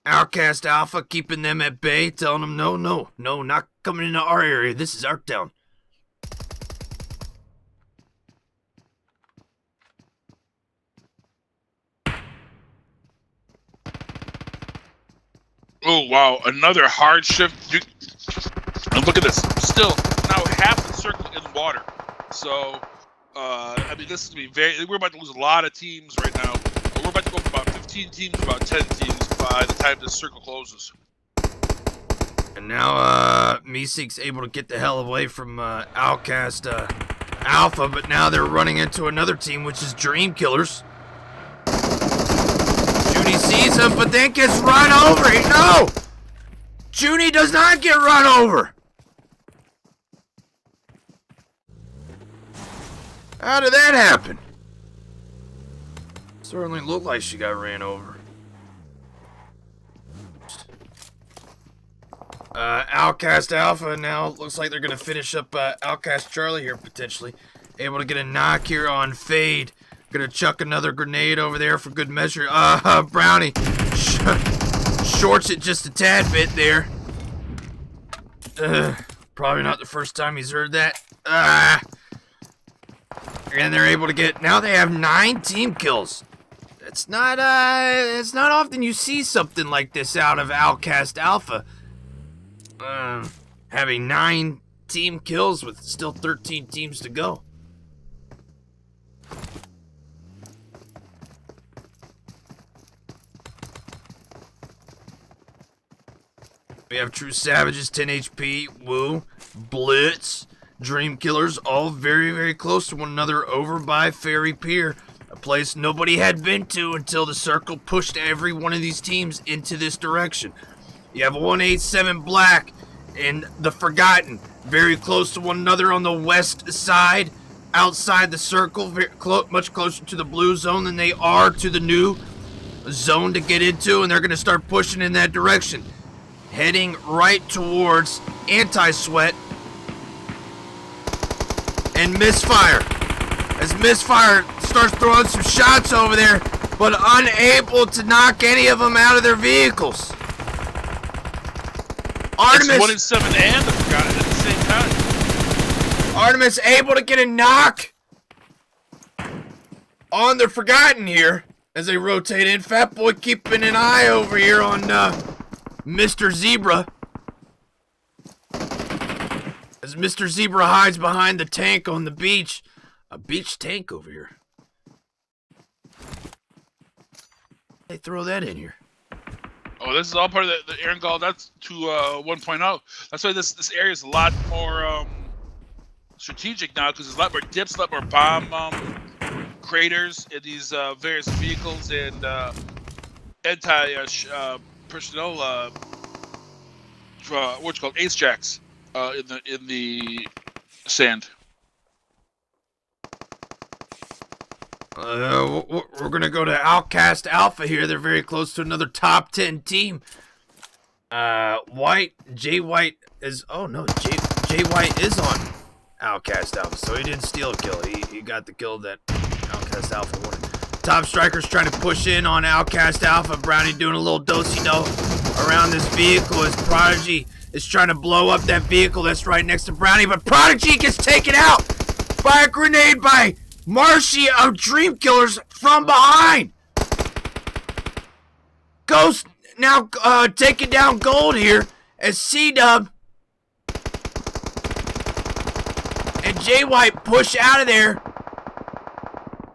Speaker 1: OUTcast Alpha keeping them at bay, telling them, no, not coming into our area. This is our town.
Speaker 2: Oh, wow. Another hard shift. And look at this. Still, now half the circle in water. So, I mean, this is going to be we're about to lose a lot of teams right now. We're about to go from about 15 teams to about 10 teams by the time this circle closes.
Speaker 1: And now, Me6's able to get the hell away from OUTcast Alpha, but now they're running into another team, which is Dream Killers. Junie sees him, but then gets run over. No! Junie does not get run over. How did that happen? Certainly looked like she got ran over. OUTcast Alpha now looks like they're going to finish up OUTcast Charlie here, potentially. Able to get a knock here on Fade. Gonna chuck another grenade over there for good measure. Brownie shorts it just a tad bit there. Probably not the first time he's heard that. And they're able to get, now they have 9 team kills. It's not often you see something like this out of OUTcast Alpha. Having 9 team kills with still 13 teams to go. We have True Savages, 10 HP, Woo, Blitz, Dream Killers, all very, very close to one another over by Ferry Pier, a place nobody had been to until the circle pushed every one of these teams into this direction. You have 187 Black and the Forgotten, very close to one another on the west side, outside the circle, much closer to the blue zone than they are to the new zone to get into, and they're going to start pushing in that direction. Heading right towards Anti-Sweat and Misfire. As Misfire starts throwing some shots over there, but unable to knock any of them out of their vehicles. Artemis,
Speaker 2: 1-7 and the Forgotten at the same time.
Speaker 1: Artemis able to get a knock on the Forgotten here as they rotate in. Fat Boy keeping an eye over here on Mr. Zebra. As Mr. Zebra hides behind the tank on the beach. A beach tank over here. They throw that in here.
Speaker 2: Oh, this is all part of the Aaron Gall. That's to 1.0. That's why this area is a lot more strategic now, because there's a lot more dips, a lot more bomb craters in these various vehicles and personnel, what's called ace jacks in the sand.
Speaker 1: We're gonna go to OUTcast Alpha here. They're very close to another top 10 team. Jay White is. Oh no, Jay White is on OUTcast Alpha, so he didn't steal a kill. He got the kill that OUTcast Alpha wanted. Top Striker's trying to push in on Outcast Alpha. Brownie doing a little do-si-do around this vehicle as Prodigy is trying to blow up that vehicle that's right next to Brownie. But Prodigy gets taken out by a grenade by Marshy of Dream Killers from behind. Ghost now taking down Gold here as C-Dub and J-White push out of there.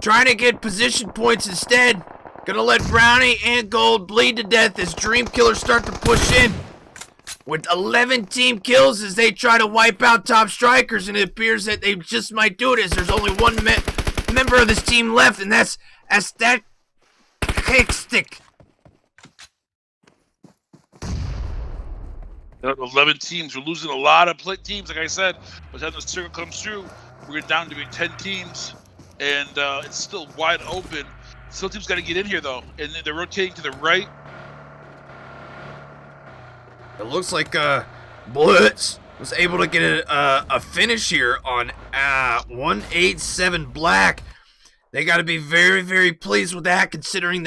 Speaker 1: Trying to get position points instead. Gonna let Brownie and Gold bleed to death as Dream Killers start to push in. With 11 team kills as they try to wipe out Top Strikers, and it appears that they just might do it as there's only one member of this team left, and that's that Kickstick.
Speaker 2: 11 teams. We're losing a lot of teams, like I said. By the time the circle comes through, we're down to be 10 teams. And it's still wide open. Still teams got to get in here, though. And they're rotating to the right.
Speaker 1: It looks like Blitz was able to get a finish here on 187 Black. They got to be very, very pleased with that, considering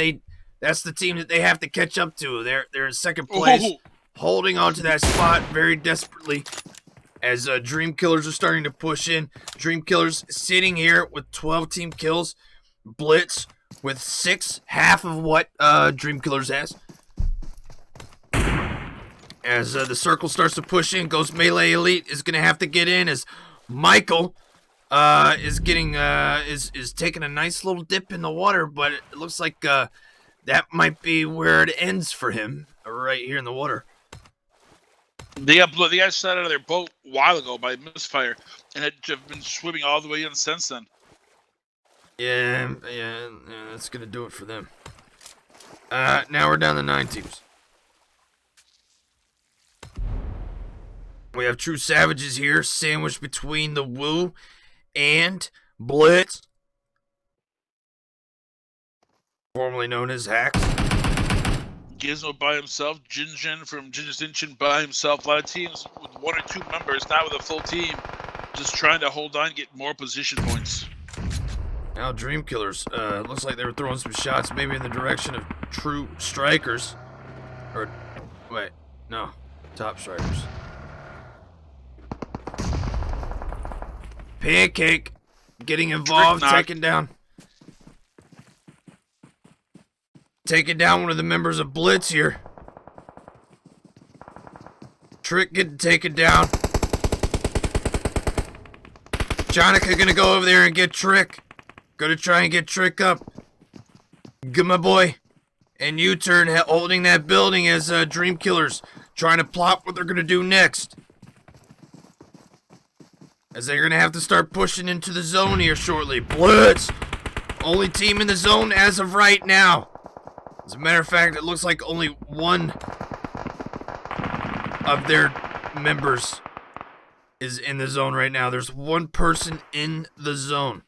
Speaker 1: that's the team that they have to catch up to. They're in second place, holding on to that spot very desperately. As Dream Killers are starting to push in. Dream Killers sitting here with 12 team kills. Blitz with 6, half of what Dream Killers has. As the circle starts to push in, Ghost Melee Elite is going to have to get in as Michael is getting is taking a nice little dip in the water, but it looks like that might be where it ends for him, right here in the water.
Speaker 2: They got shot out of their boat a while ago by misfire, and have been swimming all the way in since then.
Speaker 1: Yeah, that's gonna do it for them. Now we're down to 9 teams. We have True Savages here, sandwiched between the Woo and Blitz, formerly known as Hacks.
Speaker 2: Gizmo by himself, Jinjin from Jinjin by himself. A lot of teams with 1 or 2 members, not with a full team, just trying to hold on, get more position points.
Speaker 1: Now Dream Killers, looks like they were throwing some shots maybe in the direction of True Strikers. Or, wait, no, Top Strikers. Pancake getting involved, taking down one of the members of Blitz here. Trick getting taken down. Jonica gonna go over there and get Trick. Gonna try and get Trick up. Good, my boy. And U-turn holding that building as Dream Killers trying to plot what they're gonna do next. As they're gonna have to start pushing into the zone here shortly. Blitz! Only team in the zone as of right now. As a matter of fact, it looks like only one of their members is in the zone right now. There's one person in the zone.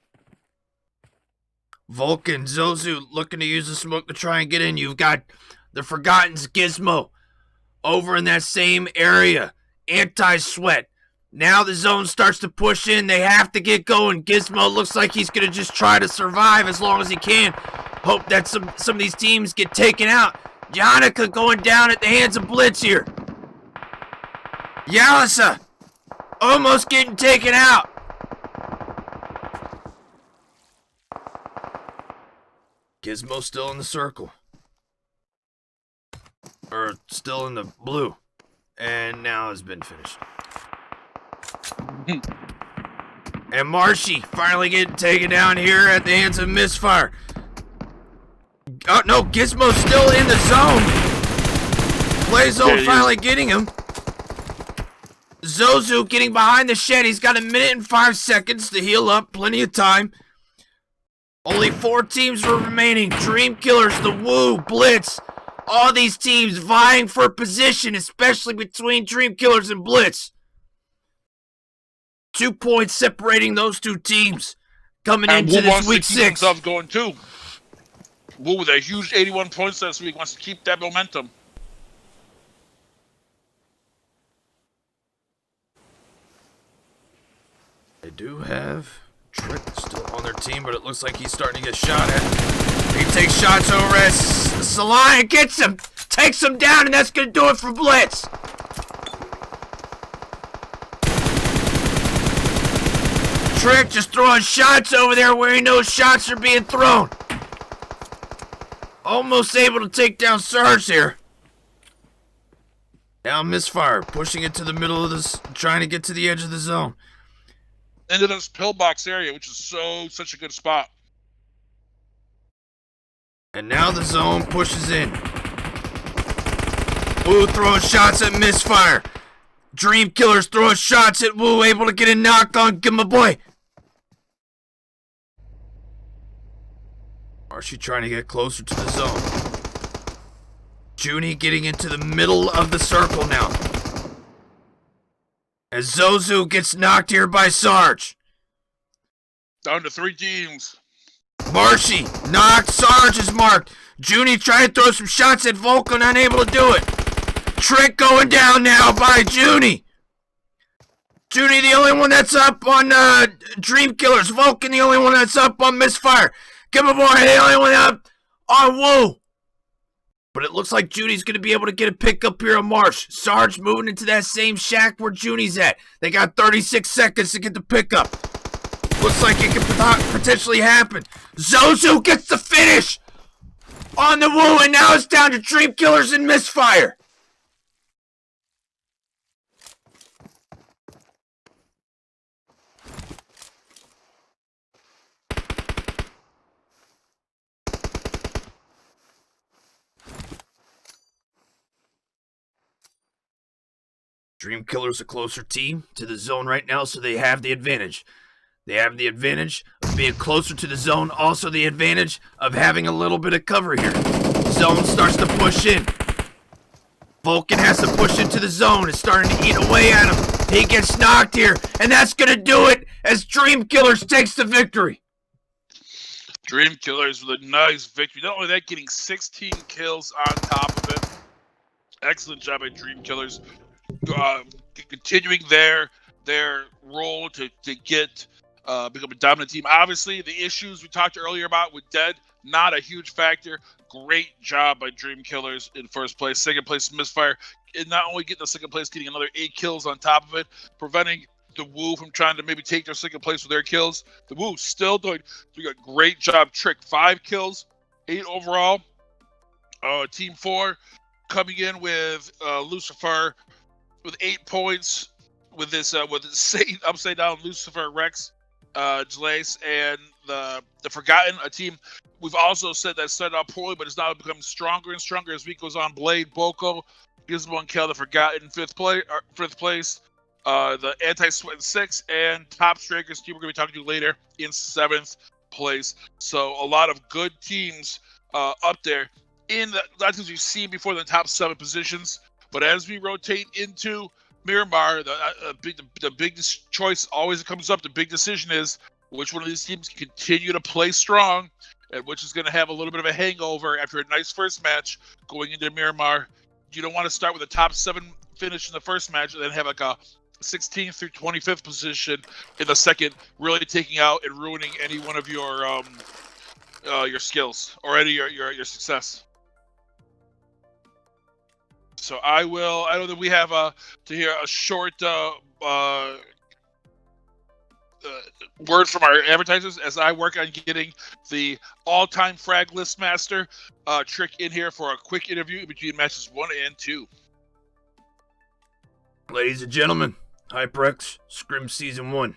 Speaker 1: Vulcan, Zozu looking to use the smoke to try and get in. You've got the Forgotten's Gizmo over in that same area. Anti-sweat. Now the zone starts to push in. They have to get going. Gizmo looks like he's going to just try to survive as long as he can. Hope that some of these teams get taken out. Jonica going down at the hands of Blitz here. Yalisa almost getting taken out. Gizmo still in the circle. Or still in the blue. And now has been finished. And Marshy finally getting taken down here at the hands of Misfire. Oh no, Gizmo's still in the zone. Playzone finally getting him. Zozu getting behind the shed. He's got 1 minute and 5 seconds to heal up. Plenty of time. Only 4 teams were remaining. Dream Killers, the Woo, Blitz. All these teams vying for position, especially between Dream Killers and Blitz. 2 points separating those 2 teams coming into this week 6.
Speaker 2: Going too. Woo with a huge 81 points this week wants to keep that momentum.
Speaker 1: They do have Trick still on their team, but it looks like he's starting to get shot at. He takes shots over as Salon gets him, takes him down, and that's going to do it for Blitz. Trick just throwing shots over there where he knows shots are being thrown. Almost able to take down Sarge here. Now Misfire, pushing it to the middle of this, trying to get to the edge of the zone.
Speaker 2: Into this pillbox area, which is such a good spot.
Speaker 1: And now the zone pushes in. Woo throwing shots at Misfire. Dream Killers throwing shots at Woo, able to get a knock on my boy. Marshy trying to get closer to the zone. Junie getting into the middle of the circle now. As Zozu gets knocked here by Sarge.
Speaker 2: Down to 3 teams.
Speaker 1: Marshy knocked. Sarge is marked. Junie trying to throw some shots at Vulcan, unable to do it. Trick going down now by Junie. Junie the only one that's up on Dream Killers. Vulcan the only one that's up on Misfire. Come on, boy, the only one up on Woo. But it looks like Junie's going to be able to get a pick up here on Marsh. Sarge moving into that same shack where Junie's at. They got 36 seconds to get the pickup. Looks like it could potentially happen. Zozu gets the finish on the Woo, and now it's down to Dream Killers and Misfire. Dream Killers a closer team to the zone right now, so they have the advantage. They have the advantage of being closer to the zone, also the advantage of having a little bit of cover here. Zone starts to push in. Vulcan has to push into the zone. It's starting to eat away at him. He gets knocked here, and that's going to do it as Dream Killers takes the victory.
Speaker 2: Dream Killers with a nice victory. Not only that, getting 16 kills on top of it. Excellent job by Dream Killers. Continuing their role to get become a dominant team. Obviously, the issues we talked earlier about with Dead, not a huge factor. Great job by Dream Killers in first place. Second place, Misfire. And not only getting the second place, getting another 8 kills on top of it, preventing the Woo from trying to maybe take their second place with their kills. The Woo still doing a great job. Trick 5 kills, 8 overall. Team 4 coming in with Lucifer with 8 points with this Satan upside down Lucifer Rex, Jalace, and the Forgotten, a team we've also said that started out poorly, but it's now becoming stronger and stronger as week goes on. Blade, Boko, Gizmo, Kel, the Forgotten, fifth place. The Anti-Sweat in 6th, and Top Strikers team we're going to be talking to later in 7th place. So a lot of good teams up there in the lot of teams we've seen before in the top 7 positions. But as we rotate into Miramar, the big choice always comes up. The big decision is which one of these teams can continue to play strong and which is going to have a little bit of a hangover after a nice first match going into Miramar. You don't want to start with a top 7 finish in the first match and then have like a 16th through 25th position in the second, really taking out and ruining any one of your skills or any your success. So I know that we have to hear a short word from our advertisers as I work on getting the all-time frag list master Trick in here for a quick interview between matches 1 and 2.
Speaker 1: Ladies and gentlemen, HyperX Scrim Season 1.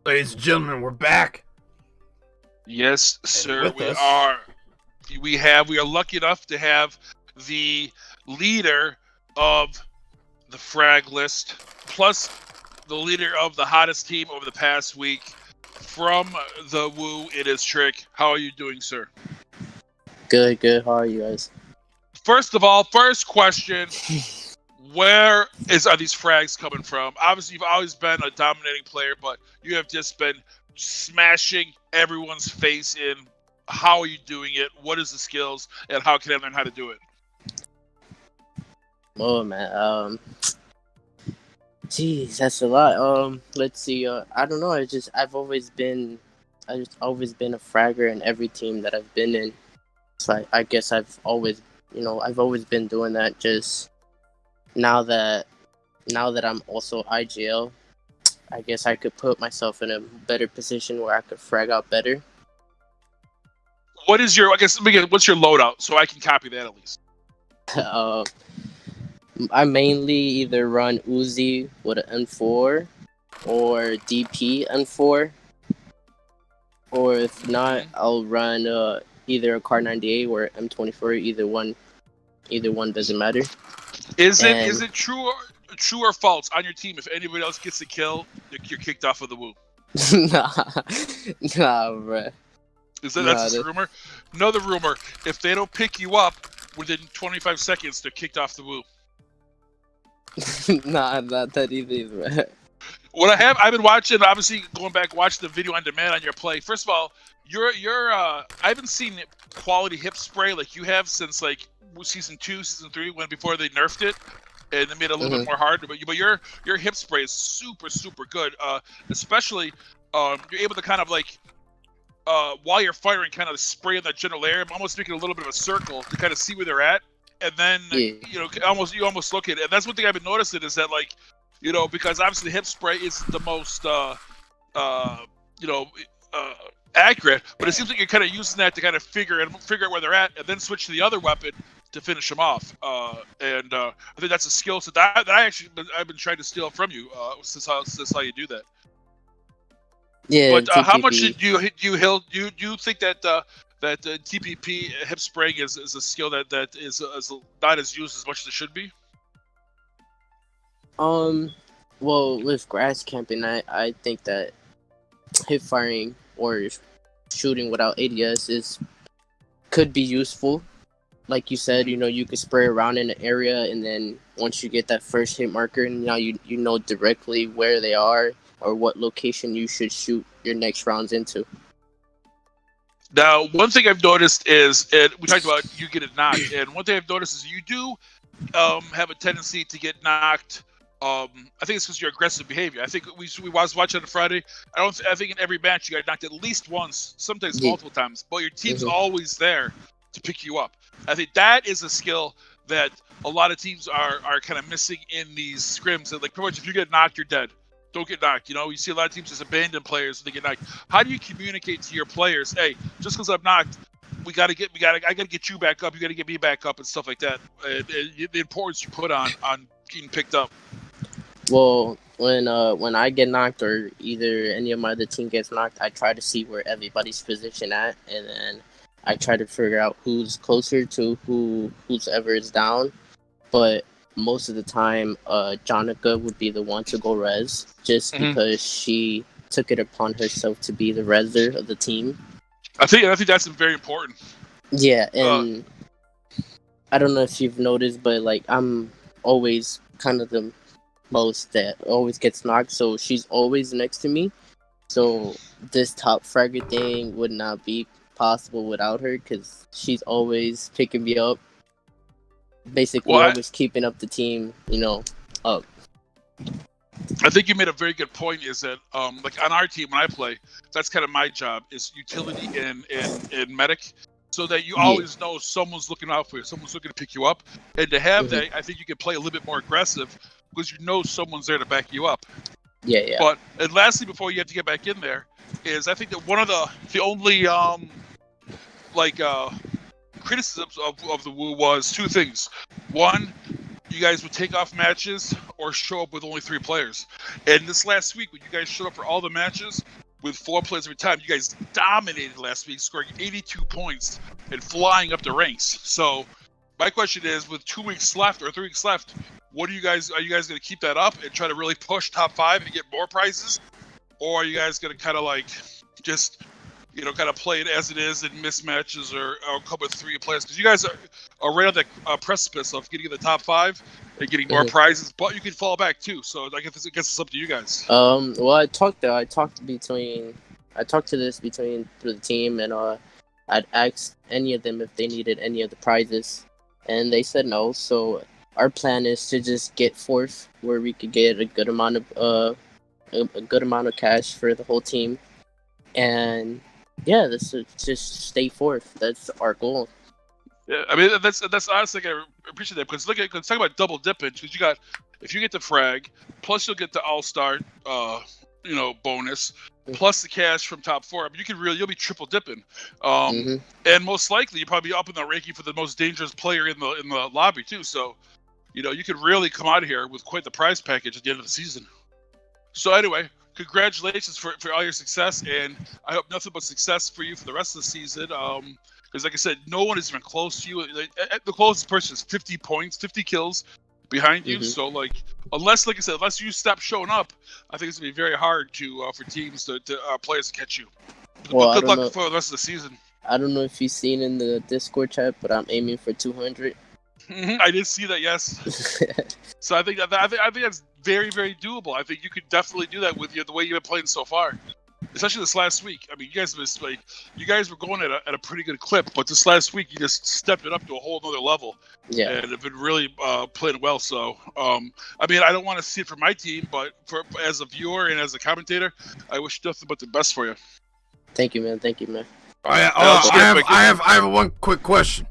Speaker 1: Ladies and gentlemen, we're back.
Speaker 2: Yes, sir,
Speaker 1: with
Speaker 2: we
Speaker 1: us,
Speaker 2: are. we are lucky enough to have the leader of the frag list, plus the leader of the hottest team over the past week from the Woo. It is Trick. How are you doing, sir?
Speaker 3: Good. How are you guys?
Speaker 2: First of all, first question: where are these frags coming from? Obviously, you've always been a dominating player, but you have just been smashing everyone's face in. How are you doing it? What is the skills, and how can I learn how to do it?
Speaker 3: Oh man, geez, that's a lot. Let's see. I don't know. I've always been a fragger in every team that I've been in. So I guess I've always been doing that. Just now that I'm also IGL, I guess I could put myself in a better position where I could frag out better.
Speaker 2: What's your loadout so I can copy that at least?
Speaker 3: I mainly either run Uzi with an N4 or DP N4, or if not, I'll run either a Car 98 or M24. Either one doesn't matter.
Speaker 2: Is it true or false on your team? If anybody else gets a kill, you're kicked off of the Woo.
Speaker 3: nah, bruh.
Speaker 2: That's a rumor? Another rumor: if they don't pick you up within 25 seconds, they're kicked off the Woo.
Speaker 3: Nah, not that either, bruh.
Speaker 2: What I've been watching, obviously going back watching the video on demand on your play. First of all, you're I haven't seen quality hip spray like you have since like season 2, season 3, when before they nerfed it and they made it a little bit more hard. But your hip spray is super good. Especially you're able to kind of like while you're firing, kind of spray in that general area, almost making a little bit of a circle to kind of see where they're at, and then you almost look at it. And that's one thing I've been noticing is that like, because obviously the hip spray is the most accurate, but it seems like you're kind of using that to kind of figure out where they're at, and then switch to the other weapon to finish them off. And I think that's a skill set that I've been trying to steal from you since how you do that.
Speaker 3: Yeah,
Speaker 2: but how much do you think that that TPP hip spraying is a skill that is not as used as much as it should be?
Speaker 3: Well, with grass camping, I think that hip firing or shooting without ADS could be useful. Like you said, you could spray around in the area, and then once you get that first hit marker, and now you know directly where they are or what location you should shoot your next rounds into.
Speaker 2: Now, one thing I've noticed is, and we talked about you getting knocked, and one thing I've noticed is you do have a tendency to get knocked. I think it's because of your aggressive behavior. I think we was watching on Friday. I think in every match you got knocked at least once, sometimes multiple times. But your team's always there to pick you up. I think that is a skill that a lot of teams are kind of missing in these scrims. That, like, pretty much if you get knocked, you're dead. Don't get knocked. You see a lot of teams just abandon players when they get knocked. How do you communicate to your players, hey, just because I'm knocked, I gotta get you back up. You gotta get me back up and stuff like that. The importance you put on getting picked up.
Speaker 3: Well, when I get knocked or either any of my other team gets knocked, I try to see where everybody's position at, and then I try to figure out who's closer to who's ever is down. But most of the time, Jonica would be the one to go res, just because she took it upon herself to be the reser of the team.
Speaker 2: I think that's very important.
Speaker 3: Yeah, and I don't know if you've noticed, but like I'm always kind of the most that always gets knocked, so she's always next to me. So this top fragger thing would not be possible without her, because she's always picking me up. Basically, always keeping up the team, up.
Speaker 2: I think you made a very good point. Is that like on our team when I play, that's kind of my job is utility and medic, so that you always know someone's looking out for you, someone's looking to pick you up, and to have that, I think you can play a little bit more aggressive because you know someone's there to back you up.
Speaker 3: Yeah.
Speaker 2: But and lastly, before you have to get back in there, is I think that one of the only criticisms of the Woo was two things. One, you guys would take off matches or show up with only 3 players. And this last week, when you guys showed up for all the matches, with 4 plays every time. You guys dominated last week, scoring 82 points and flying up the ranks. So my question is, with 2 weeks left or 3 weeks left, are you guys going to keep that up and try to really push top 5 and get more prizes? Or are you guys going to kind of like just, kind of play it as it is in mismatches or come with 3 players? Because you guys are right on that precipice of getting in the top 5 and getting more prizes, but you can fall back too. So I guess it's up to you guys.
Speaker 3: Well, I talked to this between the team, and I'd asked any of them if they needed any of the prizes, and they said no. So our plan is to just get 4th, where we could get a good amount of cash for the whole team, and yeah, this is just stay 4th. That's our goal.
Speaker 2: Yeah, I mean that's honestly, I appreciate that, because let's talk about double dipping, because if you get the frag, plus you'll get the all-star bonus, plus the cash from top 4. I mean, you'll be triple dipping, and most likely you'll probably be up in the ranking for the most dangerous player in the lobby too. So you could really come out of here with quite the prize package at the end of the season. So anyway, congratulations for all your success, and I hope nothing but success for you for the rest of the season. Because like I said, no one is even close to you. The closest person is 50 points, 50 kills behind you. So unless you stop showing up, I think it's gonna be very hard for teams to players to catch you. Well, good luck for the rest of the season.
Speaker 3: I don't know if you've seen in the Discord chat, but I'm aiming for 200.
Speaker 2: I did see that, yes. So I think that's very, very doable. I think you could definitely do that with the way you've been playing so far, especially this last week. I mean, you guys were going at a pretty good clip, but this last week you just stepped it up to a whole other level. Yeah, and have been really playing well. So, I mean, I don't want to see it for my team, but as a viewer and as a commentator, I wish nothing but the best for you.
Speaker 3: Thank you, man.
Speaker 1: I have one quick question.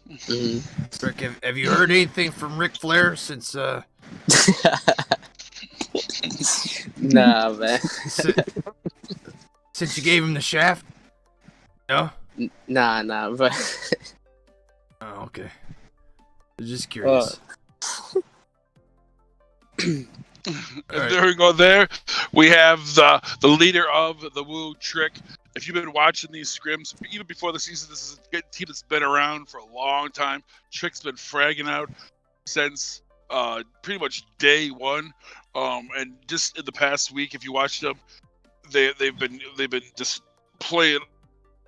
Speaker 3: Mm-hmm.
Speaker 1: Rick, have you heard anything from Ric Flair since?
Speaker 3: Nah, man.
Speaker 1: Since you gave him the shaft? No.
Speaker 3: Nah, but.
Speaker 1: Oh, okay. I'm just curious.
Speaker 2: Right. There we go. There we have the leader of the Woo, Trick. If you've been watching these scrims, even before the season, this is a team that's been around for a long time. Trick's been fragging out since pretty much day one, and just in the past week, if you watched them, they've been just playing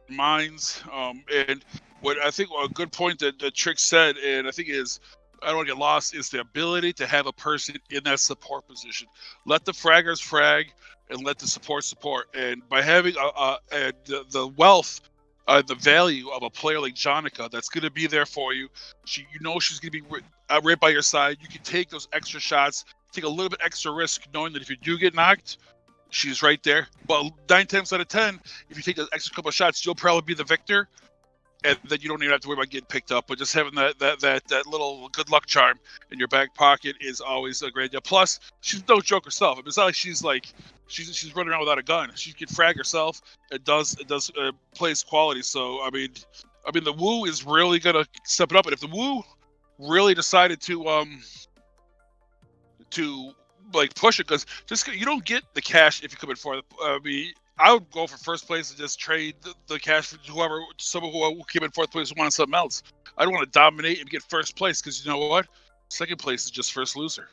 Speaker 2: minds. And what I think a good point that Trick said, and I think I don't want to get lost, is the ability to have a person in that support position. Let the fraggers frag and let the support. And by having the wealth, the value of a player like Jonica that's going to be there for you, she's going to be right by your side. You can take those extra shots, take a little bit extra risk, knowing that if you do get knocked, she's right there. But 9 times out of 10, if you take those extra couple of shots, you'll probably be the victor. And then you don't even have to worry about getting picked up. But just having that little good luck charm in your back pocket is always a great deal. Plus, she's no joke herself. I mean, it's not like she's running around without a gun. She can frag herself. It does plays quality. So I mean, the Woo is really gonna step it up. And if the Woo really decided to push it, because you don't get the cash if you come in fourth. I mean, I would go for first place and just trade the cash for someone who came in fourth place who wanted something else. I don't want to dominate and get first place, because you know what? Second place is just first loser.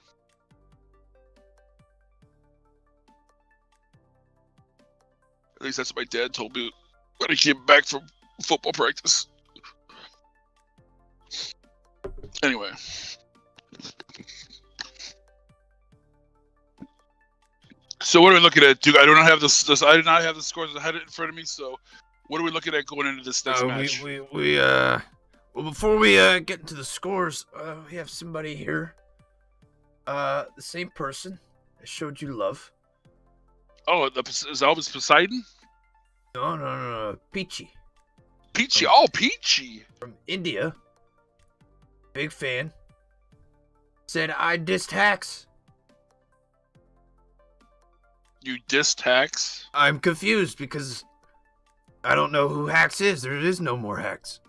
Speaker 2: At least that's what my dad told me when I came back from football practice. Anyway. So what are we looking at, Duke? I do not have this. I did not have the scores ahead in front of me. So, what are we looking at going into this next match?
Speaker 1: Well, before we get into the scores, we have somebody here. The same person that showed you love.
Speaker 2: Oh, is Elvis Poseidon?
Speaker 1: No. Peachy.
Speaker 2: Peachy. Peachy.
Speaker 1: From India. Big fan. Said I dissed hacks.
Speaker 2: You dissed hacks?
Speaker 1: I'm confused because I don't know who Hacks is. There is no more Hacks.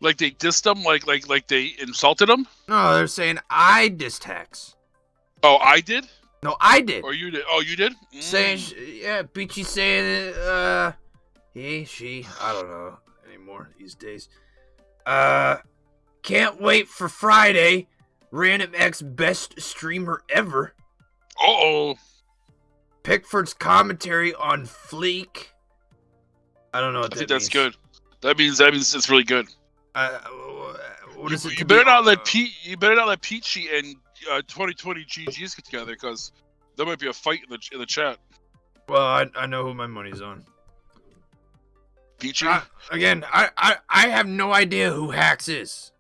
Speaker 2: Like they dissed them? Like they insulted them?
Speaker 1: No, they're saying I dissed Hacks.
Speaker 2: Oh, I did?
Speaker 1: No, I did.
Speaker 2: Or you did? Oh, you did?
Speaker 1: Saying, Peachy saying, he, she, I don't know anymore these days. Can't wait for Friday. Random X best streamer ever.
Speaker 2: Uh-oh.
Speaker 1: Pickford's commentary on Fleek. I don't know what that means.
Speaker 2: I think that's good. That means it's really good.
Speaker 1: What is it?
Speaker 2: You better not let Peachy and 2020 GGs get together, because there might be a fight in the chat.
Speaker 1: Well, I know who my money's on.
Speaker 2: Peachy?
Speaker 1: Again, I have no idea who Hacks is.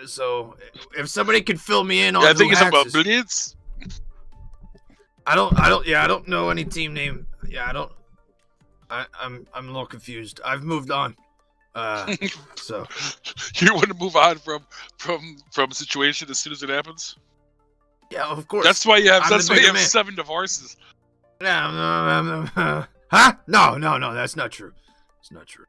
Speaker 1: So if somebody could fill me in on
Speaker 2: I think
Speaker 1: who
Speaker 2: it's
Speaker 1: Hacks
Speaker 2: about
Speaker 1: is.
Speaker 2: Blitz.
Speaker 1: I don't know any team name. I'm a little confused. I've moved on. So
Speaker 2: You want to move on from a situation as soon as it happens?
Speaker 1: yeah, of course.
Speaker 2: That's why you have
Speaker 1: 7
Speaker 2: 7 divorces.
Speaker 1: Yeah, huh? No, that's not true. It's not true.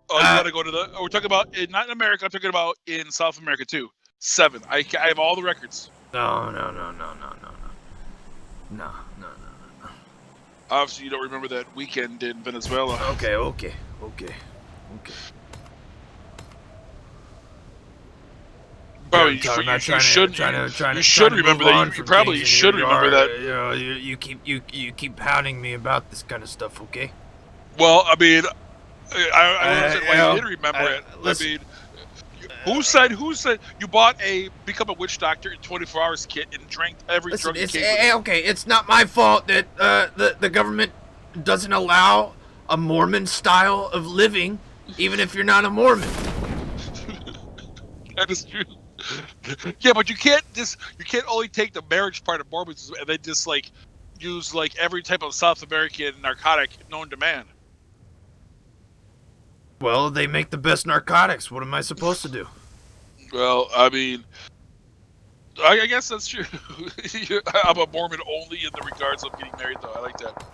Speaker 2: Oh, you gotta go to the. Oh, we're talking about not in America. I'm talking about in South America too. 7. I have all the records.
Speaker 1: No.
Speaker 2: Obviously, you don't remember that weekend in Venezuela.
Speaker 1: Okay.
Speaker 2: Probably
Speaker 1: Yeah, I'm not
Speaker 2: you should remember
Speaker 1: move on
Speaker 2: that. You
Speaker 1: from
Speaker 2: probably
Speaker 1: things,
Speaker 2: should
Speaker 1: and
Speaker 2: remember that.
Speaker 1: You know, you keep hounding me about this kind of stuff, okay?
Speaker 2: Well, I mean, I don't understand why you didn't remember it.
Speaker 1: Listen,
Speaker 2: I mean, who said you bought a Become a Witch Doctor in 24 hours kit and drank every drug you came with?
Speaker 1: Okay, it's not my fault that the government doesn't allow a Mormon style of living, even if you're not a Mormon.
Speaker 2: That is true. Yeah, but you can't only take the marriage part of Mormonism and then just like use like every type of South American narcotic known to man.
Speaker 1: Well, they make the best narcotics. What am I supposed to do?
Speaker 2: Well, I mean, I guess that's true. I'm a Mormon only in the regards of getting married, though. I like that.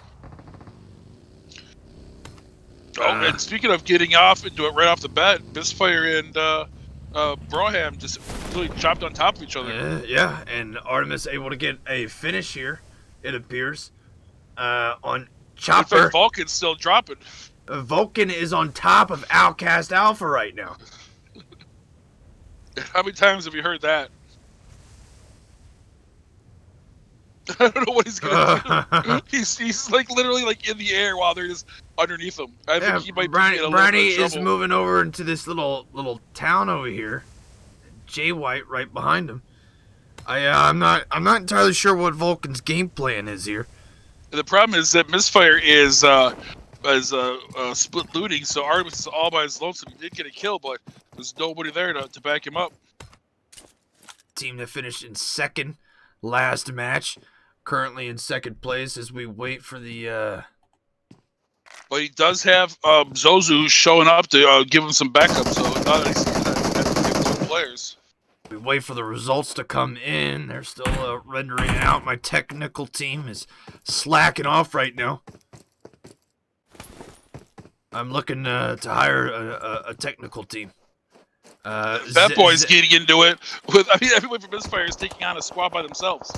Speaker 2: And speaking of getting off and do it right off the bat, Misfire and Broham just really chopped on top of each other.
Speaker 1: Yeah, and Artemis able to get a finish here, it appears, on Chopper.
Speaker 2: Looks like Vulcan's still dropping.
Speaker 1: Vulcan is on top of OUTcast Alpha right now.
Speaker 2: How many times have you heard that? I don't know what he's gonna do. He's like literally like in the air while they're just underneath him. I think he might be in a little bit of
Speaker 1: is
Speaker 2: trouble.
Speaker 1: moving over into this little town over here. Jay White right behind him. I'm not entirely sure what Vulcan's game plan is here.
Speaker 2: The problem is that Misfire is split looting, so Artemis is all by his lonesome. He did get a kill, but there's nobody there to back him up.
Speaker 1: Team that finished in second last match, currently in second place as we wait for the.
Speaker 2: But he does have Zozu showing up to give him some backup, so not that players.
Speaker 1: We wait for the results to come in. They're still rendering it out. My technical team is slacking off right now. I'm looking to hire a technical team.
Speaker 2: That boy's getting into it. Everyone from Misfire is taking on a squad by themselves.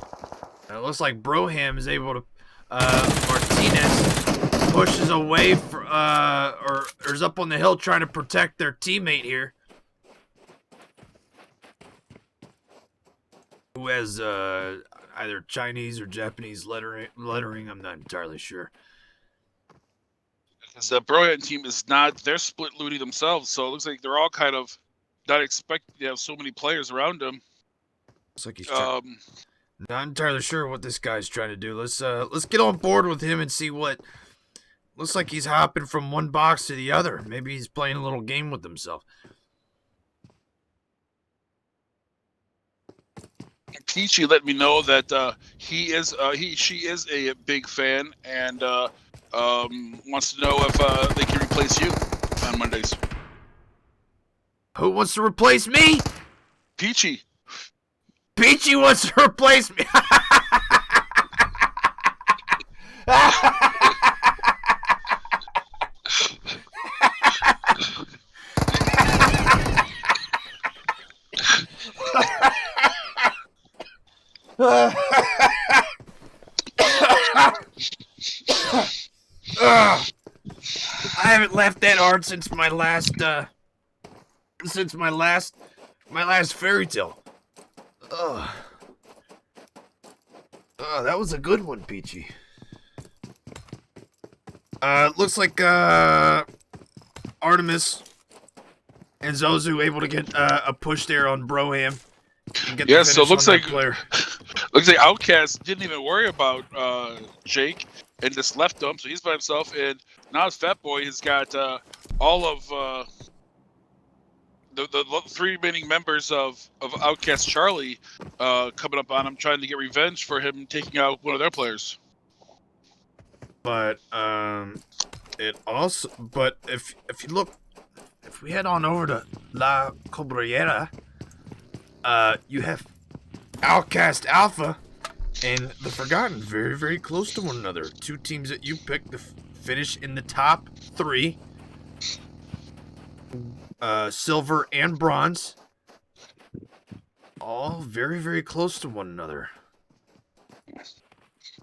Speaker 1: It looks like Broham is able to. Martinez pushes away or is up on the hill trying to protect their teammate here. Who has either Chinese or Japanese lettering. I'm not entirely sure.
Speaker 2: The Brilliant team is not, they're split looting themselves, so it looks like they're all kind of not expecting to have so many players around them.
Speaker 1: Looks like he's not entirely sure what this guy's trying to do. Let's get on board with him and see what. Looks like he's hopping from one box to the other. Maybe he's playing a little game with himself.
Speaker 2: Peachy let me know that she is a big fan and wants to know if they can replace you on Mondays.
Speaker 1: Who wants to replace me?
Speaker 2: Peachy.
Speaker 1: Peachy wants to replace me. laughed that hard since my last fairy tale. Oh, that was a good one, Peachy. Looks like Artemis and Zozu able to get a push there on Broham.
Speaker 2: Yeah, so looks like OUTcast didn't even worry about Jake and just left him, so he's by himself. And now his Fat Boy has got all of the three remaining members of OUTcast Charlie coming up on him, trying to get revenge for him taking out one of their players.
Speaker 1: But if you look, if we head on over to La Cabrera, you have OUTcast Alpha and the Forgotten very, very close to one another. Two teams that you picked to finish in the top 3. Silver and bronze. All very, very close to one another.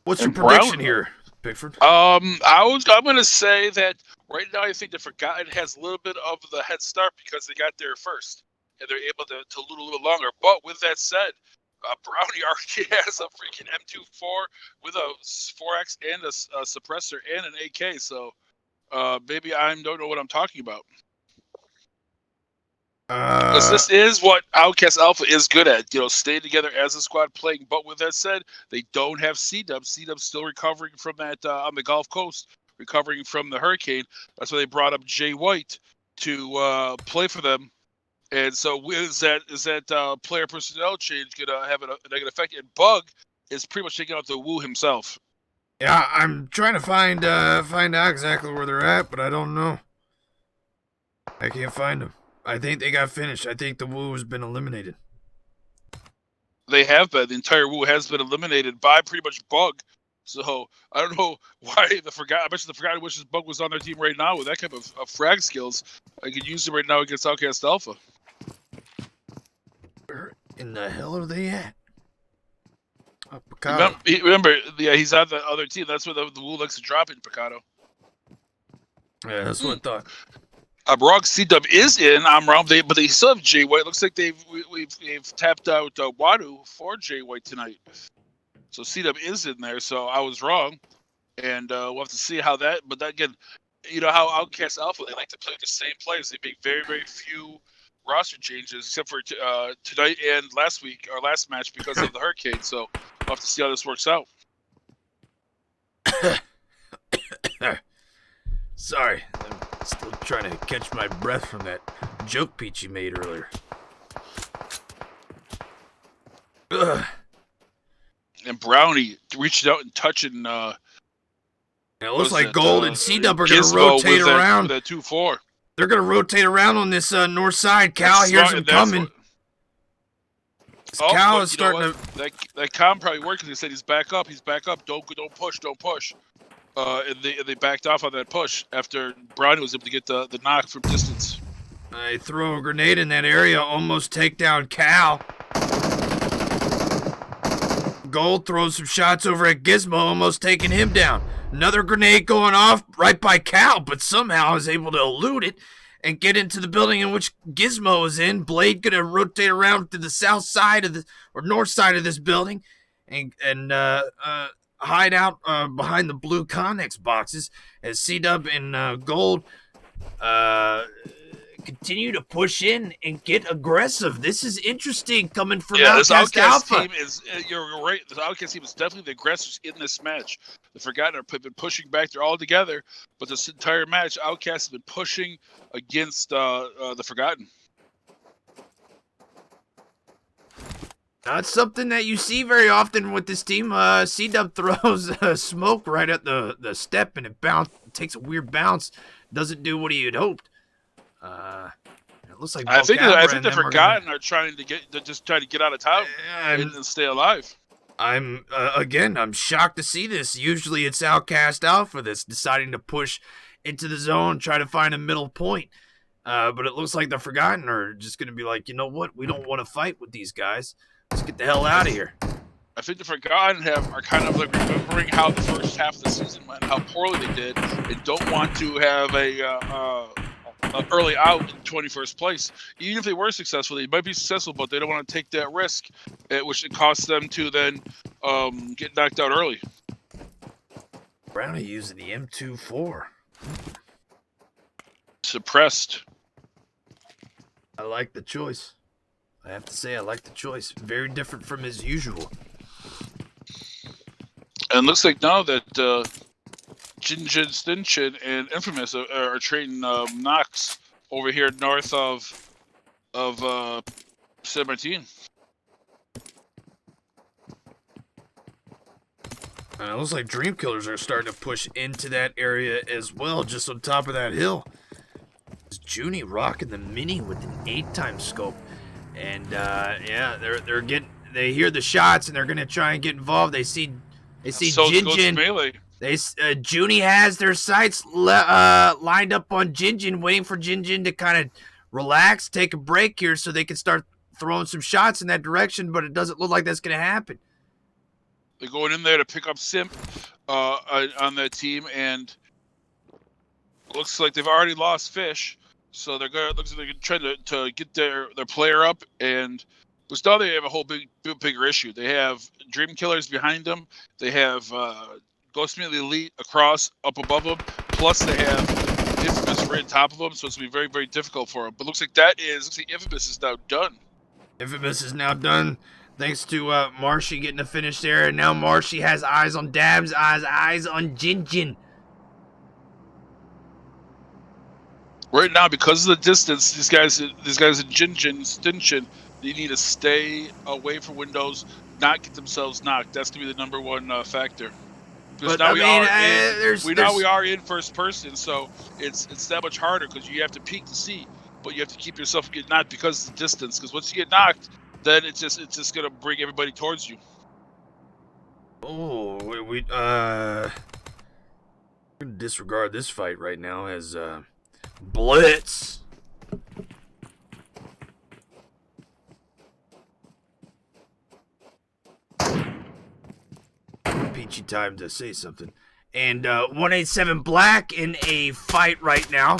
Speaker 1: What's your prediction here, Pickford?
Speaker 2: I'm gonna say that right now I think the Forgotten has a little bit of the head start because they got there first. And they're able to loot a little longer. But with that said, Brownie already has a freaking M24 with a 4X and a suppressor and an AK. So maybe I don't know what I'm talking about. Because this is what OUTcast Alpha is good at. Staying together as a squad playing. But with that said, they don't have C-Dub. C-Dub's still recovering from that on the Gulf Coast, recovering from the hurricane. That's why they brought up Jay White to play for them. And so is that player personnel change going to have a negative effect? And Bug is pretty much taking out the Woo himself.
Speaker 1: Yeah, I'm trying to find out exactly where they're at, but I don't know. I can't find them. I think they got finished. I think the Woo has been eliminated.
Speaker 2: They have been. The entire Woo has been eliminated by pretty much Bug. So I don't know why the Forgotten. I bet you the Forgotten wishes Bug was on their team right now with that kind of frag skills. I could use him right now against OUTcast Alpha.
Speaker 1: Where in the hell are they at?
Speaker 2: Remember, he's on the other team. That's where the Woo likes to drop in Picado.
Speaker 1: Yeah, that's what I thought.
Speaker 2: Wrong. C-Dub is in. I'm wrong. But they still have Jay White. Looks like they've tapped out Wadu for Jay White tonight. So C-Dub is in there. So I was wrong, and we'll have to see how that. But that, again, you know how OUTcast Alpha, they like to play the same players. They make very, very few roster changes, except for tonight and last week or last match because of the hurricane. So we'll have to see how this works out.
Speaker 1: Sorry, I'm still trying to catch my breath from that joke Peachy made earlier. Ugh.
Speaker 2: And Brownie reaching out and touching.
Speaker 1: It looks like Gold and C-Dub are going to rotate around.
Speaker 2: That 2-4.
Speaker 1: They're going to rotate around on this north side. Cal hears them coming. Cal is starting to...
Speaker 2: That comm probably worked because he said he's back up. He's back up. Don't push. Don't push. And they backed off on that push after Brownie was able to get the knock from distance.
Speaker 1: I throw a grenade in that area, almost take down Cal. Gold throws some shots over at Gizmo, almost taking him down. Another grenade going off right by Cal, but somehow is able to elude it and get into the building in which Gizmo is in. Blade gonna rotate around to the south side of or north side of this building and hide out behind the blue Connex boxes as C-Dub and Gold continue to push in and get aggressive. This is interesting coming from OUTcast Alpha.
Speaker 2: Team is, you're right, the OUTcast team is definitely the aggressors in this match. The Forgotten have been pushing back. They're all together, but this entire match, OUTcast has been pushing against the Forgotten.
Speaker 1: Not something that you see very often with this team. C-Dub throws smoke right at the step, and it takes a weird bounce. Doesn't do what he had hoped. It looks like
Speaker 2: I think the Forgotten are trying to get out of town and stay alive.
Speaker 1: I'm shocked to see this. Usually it's OUTcast Alpha that's deciding to push into the zone, try to find a middle point. But it looks like the Forgotten are just going to be like, you know what? We don't want to fight with these guys. Let's get the hell out of here.
Speaker 2: I think the Forgotten are kind of like remembering how the first half of the season went, how poorly they did, and don't want to have a early out in 21st place. Even if they were successful, they might be successful, but they don't want to take that risk, which it costs them to then get knocked out early.
Speaker 1: Brownie using the M24.
Speaker 2: Suppressed.
Speaker 1: I like the choice. I have to say, I like the choice. Very different from his usual.
Speaker 2: And it looks like now that Jinjin, Stinchin, and Infamous are trading knocks over here north of San Martin.
Speaker 1: It looks like Dream Killers are starting to push into that area as well, just on top of that hill. It's Junie rocking the Mini with an 8x scope. And yeah, they hear the shots and they're gonna try and get involved. They see Jinjin. Junie has their sights lined up on Jinjin, waiting for Jinjin to kind of relax, take a break here, so they can start throwing some shots in that direction. But it doesn't look like that's gonna happen.
Speaker 2: They're going in there to pick up Simp on their team, and looks like they've already lost Fish. So looks like they're trying to get their player up, and but now they have a whole bigger issue. They have Dream Killers behind them. They have Ghostman the Elite up above them. Plus they have Infamous right on top of them. So it's gonna be very, very difficult for them. But looks like Infamous is now done.
Speaker 1: Infamous is now done, thanks to Marshy getting the finish there, and now Marshy has eyes on Dabs, eyes on Jinjin.
Speaker 2: Right now, because of the distance, these guys in Jinjin, Stinchin, they need to stay away from windows, not get themselves knocked. That's going to be the number one factor. Because now we are in first person, so it's that much harder because you have to peek to see, but you have to keep yourself from getting knocked because of the distance. Because once you get knocked, then it's just going to bring everybody towards you.
Speaker 1: Oh, we're going to disregard this fight right now as Blitz. Peachy time to say something. And 187 Black in a fight right now.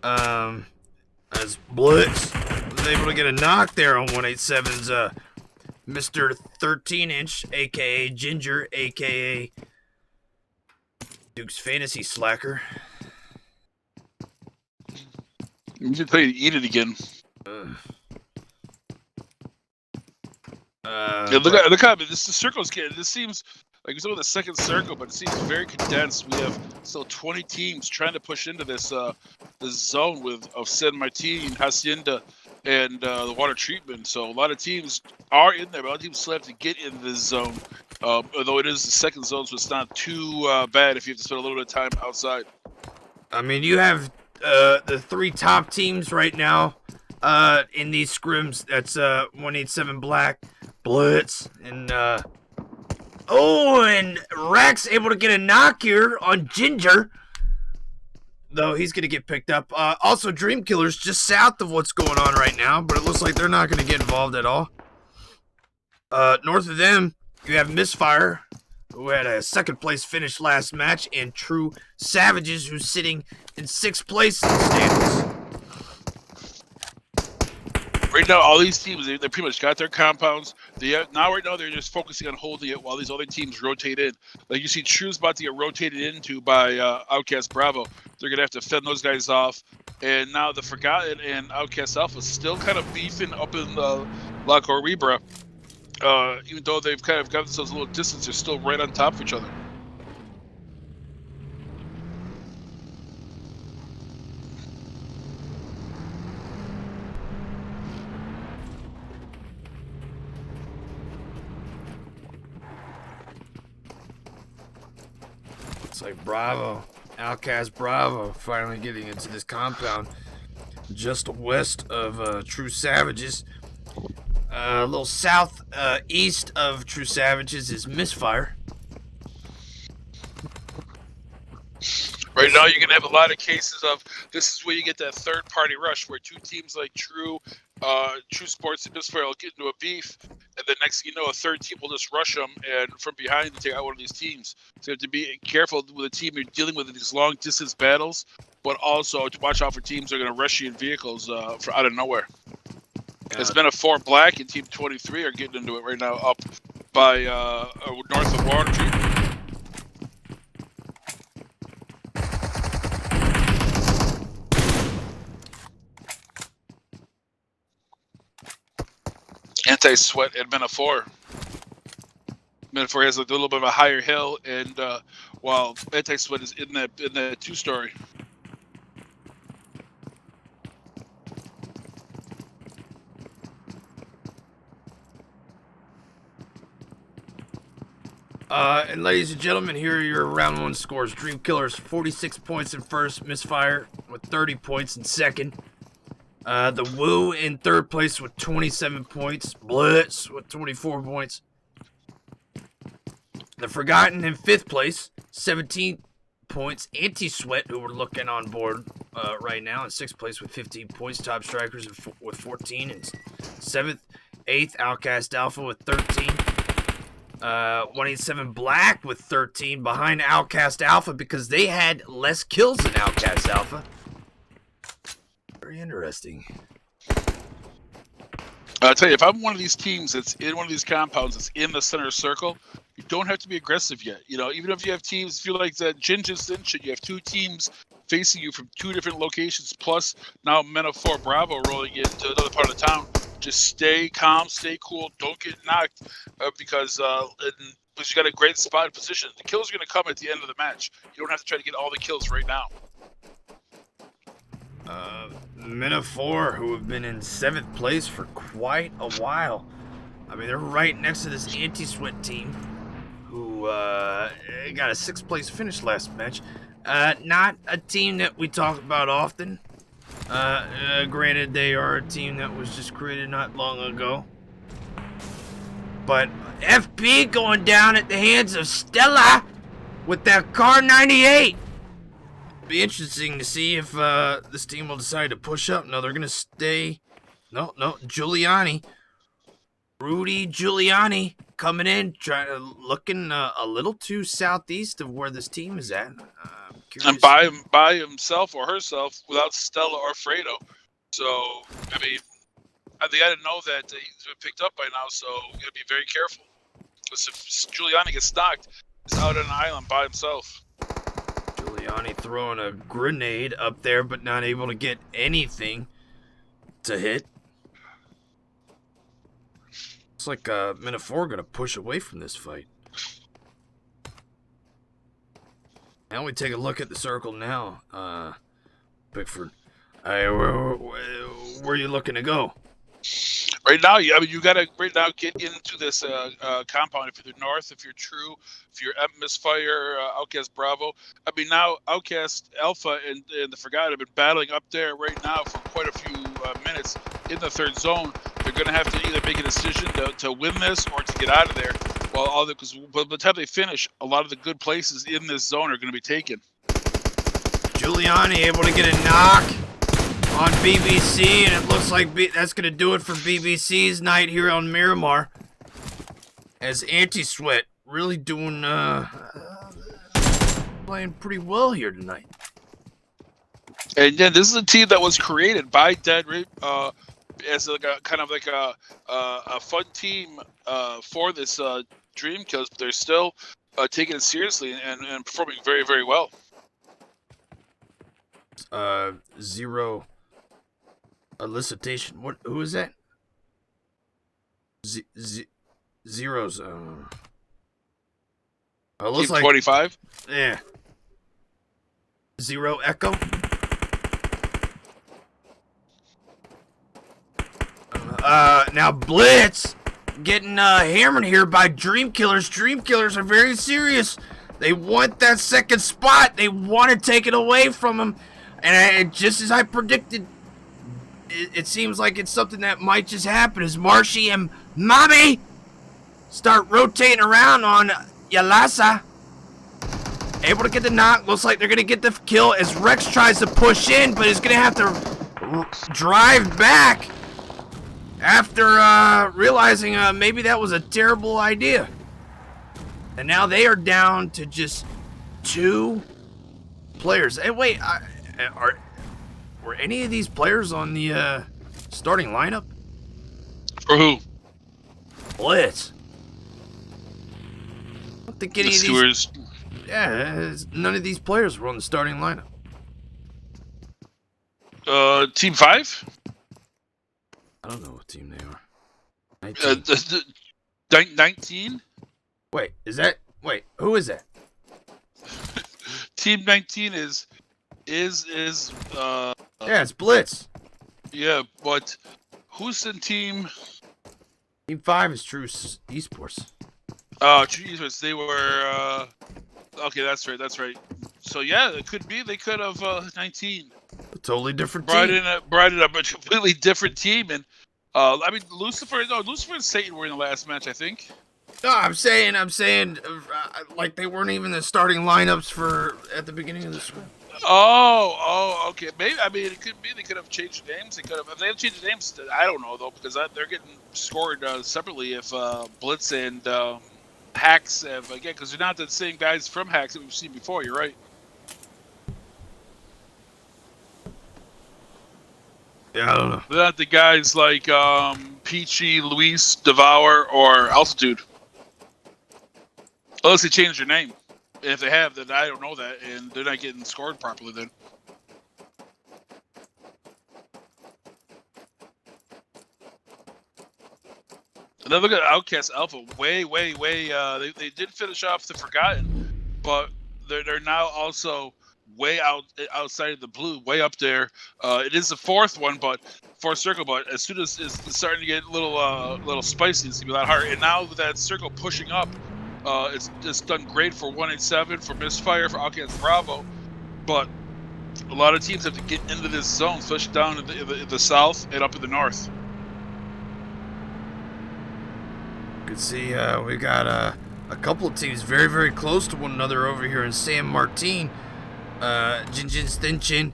Speaker 1: As Blitz was able to get a knock there on 187's Mr. 13-inch, aka Ginger, aka Duke's Fantasy Slacker.
Speaker 2: You should tell you to eat it again. Look how the circle's getting. This seems like it's only the second circle, but it seems very condensed. We have still 20 teams trying to push into this zone of San Martin, Hacienda, and the water treatment. So a lot of teams are in there, but a lot of teams still have to get in this zone. Although it is the second zone, so it's not too bad if you have to spend a little bit of time outside.
Speaker 1: I mean, you have the three top teams right now in these scrims. That's 187 Black, Blitz, and and Rex able to get a knock here on Ginger, though he's gonna get picked up. Also, Dream Killers just south of what's going on right now, but it looks like they're not gonna get involved at all. North of them, you have Misfire, who had a second place finish last match, and True Savages, who's sitting in 6th place in the standings.
Speaker 2: Right now, all these teams, they pretty much got their compounds. Right now, they're just focusing on holding it while these other teams rotate in. Like you see, True's about to get rotated into by OUTcast Bravo. They're going to have to fend those guys off. And now the Forgotten and OUTcast Alpha still kind of beefing up in the La Corribra. Even though they've kind of got themselves a little distance, they're still right on top of each other.
Speaker 1: It's like Bravo, OUTcast Bravo, finally getting into this compound just west of True Savages. A little south east of True Savages is Misfire.
Speaker 2: Right now, you're going to have a lot of cases of this is where you get that third-party rush, where two teams like True True Sports and Misfire will get into a beef, and the next thing you know, a third team will just rush them and from behind to take out one of these teams. So you have to be careful with the team you're dealing with in these long distance battles, but also to watch out for teams that are going to rush you in vehicles for out of nowhere. It's been a 4 black, and Team 23 are getting into it right now up by north of Water Tree. Anti-Sweat at Metaphor. Metaphor has a little bit of a higher hill, and while Anti-Sweat is in the 2-story.
Speaker 1: And ladies and gentlemen, here are your round 1 scores. Dream Killers 46 points in first, Misfire with 30 points in second. The Woo in third place with 27 points. Blitz with 24 points. The Forgotten in fifth place, 17 points. Anti-Sweat, who we're looking on board right now, in sixth place with 15 points. Top Strikers with 14. And seventh, eighth, OUTcast Alpha with 13. 187 Black with 13 behind OUTcast Alpha because they had less kills than OUTcast Alpha. Very interesting.
Speaker 2: I'll tell you, if I'm one of these teams that's in one of these compounds that's in the center circle, you don't have to be aggressive yet. You know, even if you have teams, feel like that Jin just mentioned, you have 2 teams facing you from 2 different locations, plus now Men of 4 Bravo rolling into another part of the town. Just stay calm, stay cool, don't get knocked because you got a great spot position. The kills are going to come at the end of the match. You don't have to try to get all the kills right now.
Speaker 1: Men of 4, who have been in 7th place for quite a while. I mean, they're right next to this Anti-Sweat team, who got a 6th place finish last match. Not a team that we talk about often. Granted, they are a team that was just created not long ago. But FP going down at the hands of Stella with that Car 98. Be interesting to see if this team will decide to push up. No, they're gonna stay. No, Giuliani, Rudy Giuliani coming in, looking a little too southeast of where this team is at.
Speaker 2: And by himself or herself without Stella or Fredo. So I mean, they got to know that he's been picked up by now. So you got to be very careful. Because if Giuliani gets knocked, he's out on an island by himself.
Speaker 1: Giuliani throwing a grenade up there, but not able to get anything to hit. It's like Men of 4 gonna push away from this fight. Now we take a look at the circle now, Pickford. Where are you looking to go?
Speaker 2: Right now, you gotta right now get into this compound. If you're the North, if you're True, if you're Misfire, OUTcast Bravo. I mean, now OUTcast Alpha and the Forgotten have been battling up there right now for quite a few minutes in the 3rd zone. They're gonna have to either make a decision to win this or to get out of there. Because by the time they finish, a lot of the good places in this zone are going to be taken.
Speaker 1: Giuliani able to get a knock on BBC, and it looks like that's going to do it for BBC's night here on Miramar. As Anti-Sweat really doing, playing pretty well here tonight.
Speaker 2: And yeah, this is a team that was created by Dead as like a kind of like a fun team for this Dream Kills, but they're still taking it seriously and performing very, very well.
Speaker 1: Zero elicitation. Who is that? Zeros. Looks
Speaker 2: Team
Speaker 1: like
Speaker 2: 25.
Speaker 1: Yeah. Zero Echo. Now Blitz getting hammered here by Dream Killers. Dream Killers are very serious. They want that 2nd spot. They want to take it away from them. And just as I predicted, it seems like it's something that might just happen as Marshy and Mommy start rotating around on Yalasa. Able to get the knock. Looks like they're going to get the kill as Rex tries to push in, but he's going to have to drive back. after realizing maybe that was a terrible idea. And now they are down to just 2 players. Hey, wait, were any of these players on the starting lineup?
Speaker 2: For who?
Speaker 1: Blitz. I don't think any
Speaker 2: The
Speaker 1: of
Speaker 2: Stewards.
Speaker 1: these. Yeah, none of these players were on the starting lineup.
Speaker 2: Team 5?
Speaker 1: I don't know what team they are. 19.
Speaker 2: 19?
Speaker 1: Wait, who is that?
Speaker 2: Team 19 is
Speaker 1: Yeah, it's Blitz.
Speaker 2: yeah, but who's in team?
Speaker 1: Team 5 is True Esports.
Speaker 2: Oh, Jesus, they were okay, that's right. So yeah, it could be they could have 19.
Speaker 1: A totally different
Speaker 2: Brought
Speaker 1: team.
Speaker 2: in a completely different team, and I mean Lucifer and Satan were in the last match, I think.
Speaker 1: No, I'm saying, like they weren't even the starting lineups for at the beginning of the scrim.
Speaker 2: Oh, okay. Maybe it could be they could have changed names. If they have changed names, I don't know though, because they're getting scored separately if Blitz and Hacks have again, because they're not the same guys from Hacks that we've seen before. You're right.
Speaker 1: Yeah, I don't know.
Speaker 2: They're not the guys like Peachy, Luis, Devour, or Altitude. Unless they changed their name. And if they have, then I don't know that, and they're not getting scored properly then. And then look at OUTcast Alpha. Way. They did finish off the Forgotten, but they're now also way outside of the blue, way up there. It is the fourth circle, but as soon as it's starting to get a little spicy, it's gonna be a lot harder. And now with that circle pushing up, it's done great for 187, for Misfire, for OUTcast Bravo, but a lot of teams have to get into this zone, especially down in the south and up in the north.
Speaker 1: You can see we got a couple of teams very, very close to one another over here in San Martin. Jinjin Stinchin,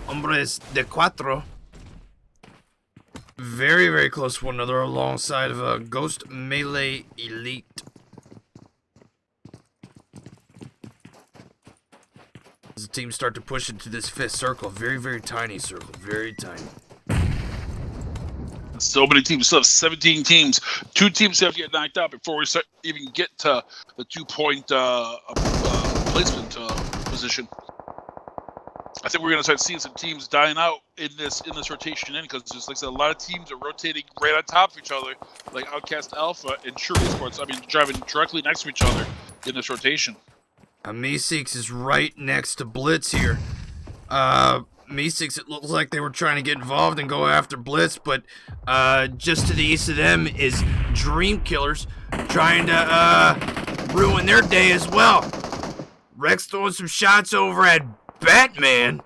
Speaker 1: Hombres de Cuatro. Very, very close to one another alongside of Ghost Melee Elite. As the teams start to push into this 5th circle, very, very tiny circle, very tiny.
Speaker 2: So many teams, still have 17 teams. 2 teams have to get knocked out before we even get to the 2-point placement position. I think we're going to start seeing some teams dying out in this rotation because there's like I said, a lot of teams are rotating right on top of each other, like OUTcast Alpha and True Esports. I mean, driving directly next to each other in this rotation.
Speaker 1: Meeseeks is right next to Blitz here. Meeseeks, it looks like they were trying to get involved and go after Blitz, but just to the east of them is Dream Killers trying to ruin their day as well. Rex throwing some shots over at Batman.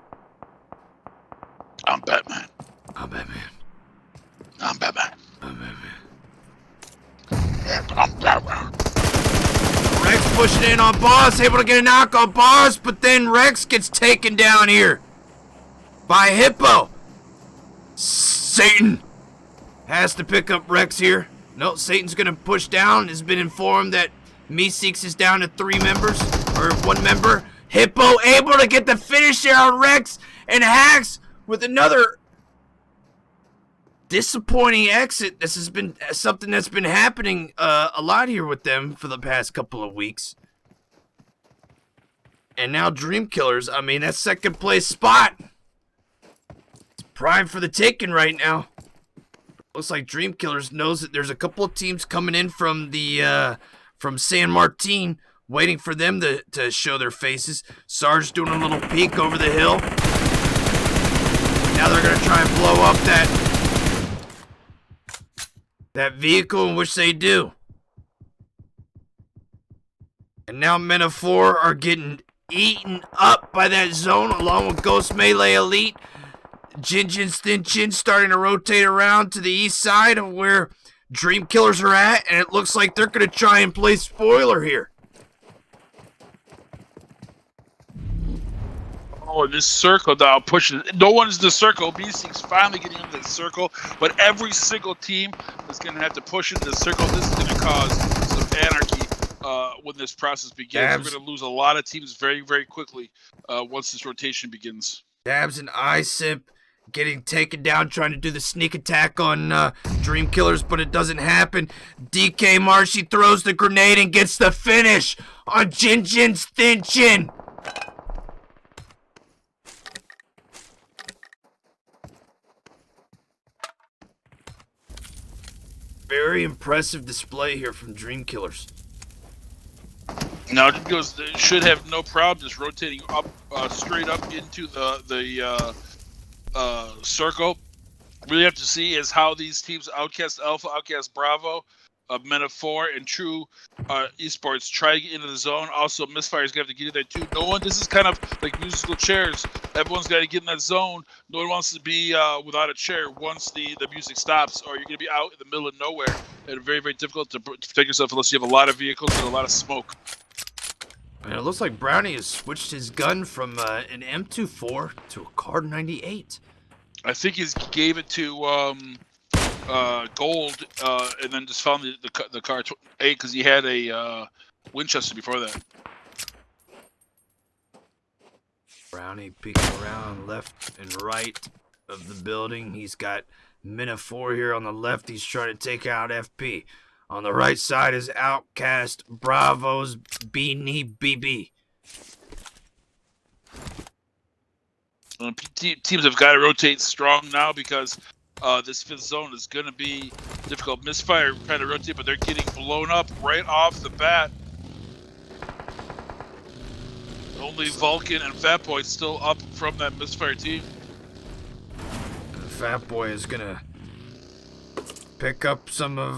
Speaker 2: I'm Batman.
Speaker 1: I'm Batman.
Speaker 2: I'm Batman.
Speaker 1: I'm Batman.
Speaker 2: I'm Batman.
Speaker 1: Rex pushing in on Boss, able to get a knock on Boss, but then Rex gets taken down here by Hippo. Satan has to pick up Rex here. No, Satan's gonna push down. Has been informed that Meeseeks is down to 3 members, or 1 member. Hippo able to get the finish there on Rex, and Hacks with another disappointing exit. This has been something that's been happening a lot here with them for the past couple of weeks. And now Dream Killers, I mean, that 2nd place spot, it's prime for the taking right now. Looks like Dream Killers knows that there's a couple of teams coming in from the from San Martin, waiting for them to show their faces. Sarge doing a little peek over the hill. Now they're gonna try and blow up that vehicle, in which they do. And now Men of 4 are getting eaten up by that zone, along with Ghost Melee Elite. Jinjin Stinchin starting to rotate around to the east side of where Dream Killers are at, and it looks like they're gonna try and play spoiler here.
Speaker 2: Oh, this circle now pushing. No one's in the circle. BC's finally getting into the circle, but every single team is going to have to push into the circle. This is going to cause some anarchy when this process begins. We're going to lose a lot of teams very, very quickly once this rotation begins.
Speaker 1: Dabs and ISIP getting taken down, trying to do the sneak attack on Dream Killers, but it doesn't happen. DK Marshy throws the grenade and gets the finish on Jin Jin's Thin Chin. Very impressive display here from Dream Killers.
Speaker 2: Now it should have no problem just rotating up, straight up into the circle. Really have to see is how these teams, OUTcast Alpha, OUTcast Bravo, Meta 4, and True Esports try to get into the zone. Also, Misfire's got to get in there too. No one. This is kind of like musical chairs. Everyone's got to get in that zone. No one wants to be without a chair once the music stops, or you're going to be out in the middle of nowhere and very, very difficult to protect yourself unless you have a lot of vehicles and a lot of smoke.
Speaker 1: And it looks like Brownie has switched his gun from an M24 to a Card 98.
Speaker 2: I think he gave it to Gold, and then just found the car 8 because he had a Winchester before that.
Speaker 1: Brownie peeking around left and right of the building. He's got Mina 4 here on the left. He's trying to take out FP. On the right side is OUTcast Bravo's Beanie BB.
Speaker 2: Teams have got to rotate strong now because this fifth zone is going to be difficult. Misfire trying to rotate, but they're getting blown up right off the bat. Only Vulcan and Fatboy still up from that Misfire team.
Speaker 1: Fatboy is going to pick up some of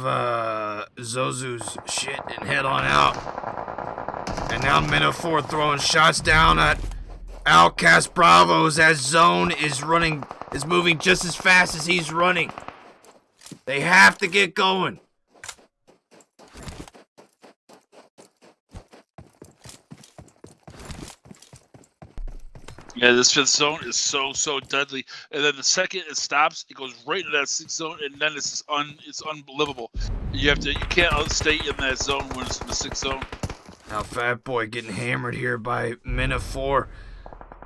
Speaker 1: Zozu's shit and head on out. And now Mina 4 throwing shots down at OUTcast Bravos as Zone is moving just as fast as he's running. They have to get going.
Speaker 2: Yeah, this fifth zone is so deadly. And then the second it stops, it goes right into that sixth zone, and then it's unbelievable. You can't stay in that zone when it's in the sixth zone.
Speaker 1: Now Fatboy getting hammered here by Mina 4,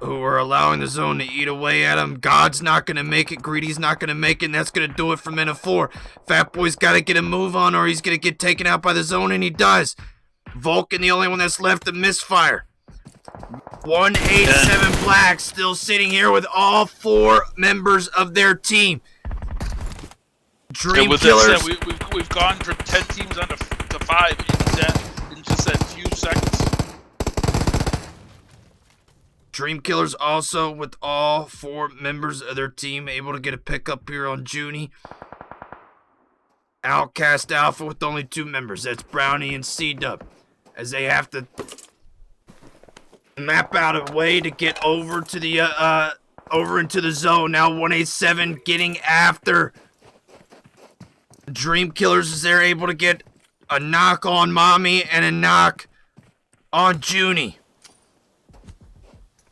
Speaker 1: who are allowing the zone to eat away at him. God's not going to make it. Greedy's not going to make it, and that's going to do it for Mina 4. Fatboy's got to get a move on or he's going to get taken out by the zone, and he does. Vulcan, the only one that's left to misfire. 187 Black still sitting here with all 4 members of their team. Dream Killers.
Speaker 2: That said, we've gone from 10 teams on to 5 in just that few seconds.
Speaker 1: Dream Killers also with all 4 members of their team able to get a pickup here on Junie. OUTcast Alpha with only 2 members. That's Brownie and C-Dub. As they have to map out a way to get over to the over into the zone. Now 187 getting after Dream Killers as they're able to get a knock on Mommy and a knock on Junie.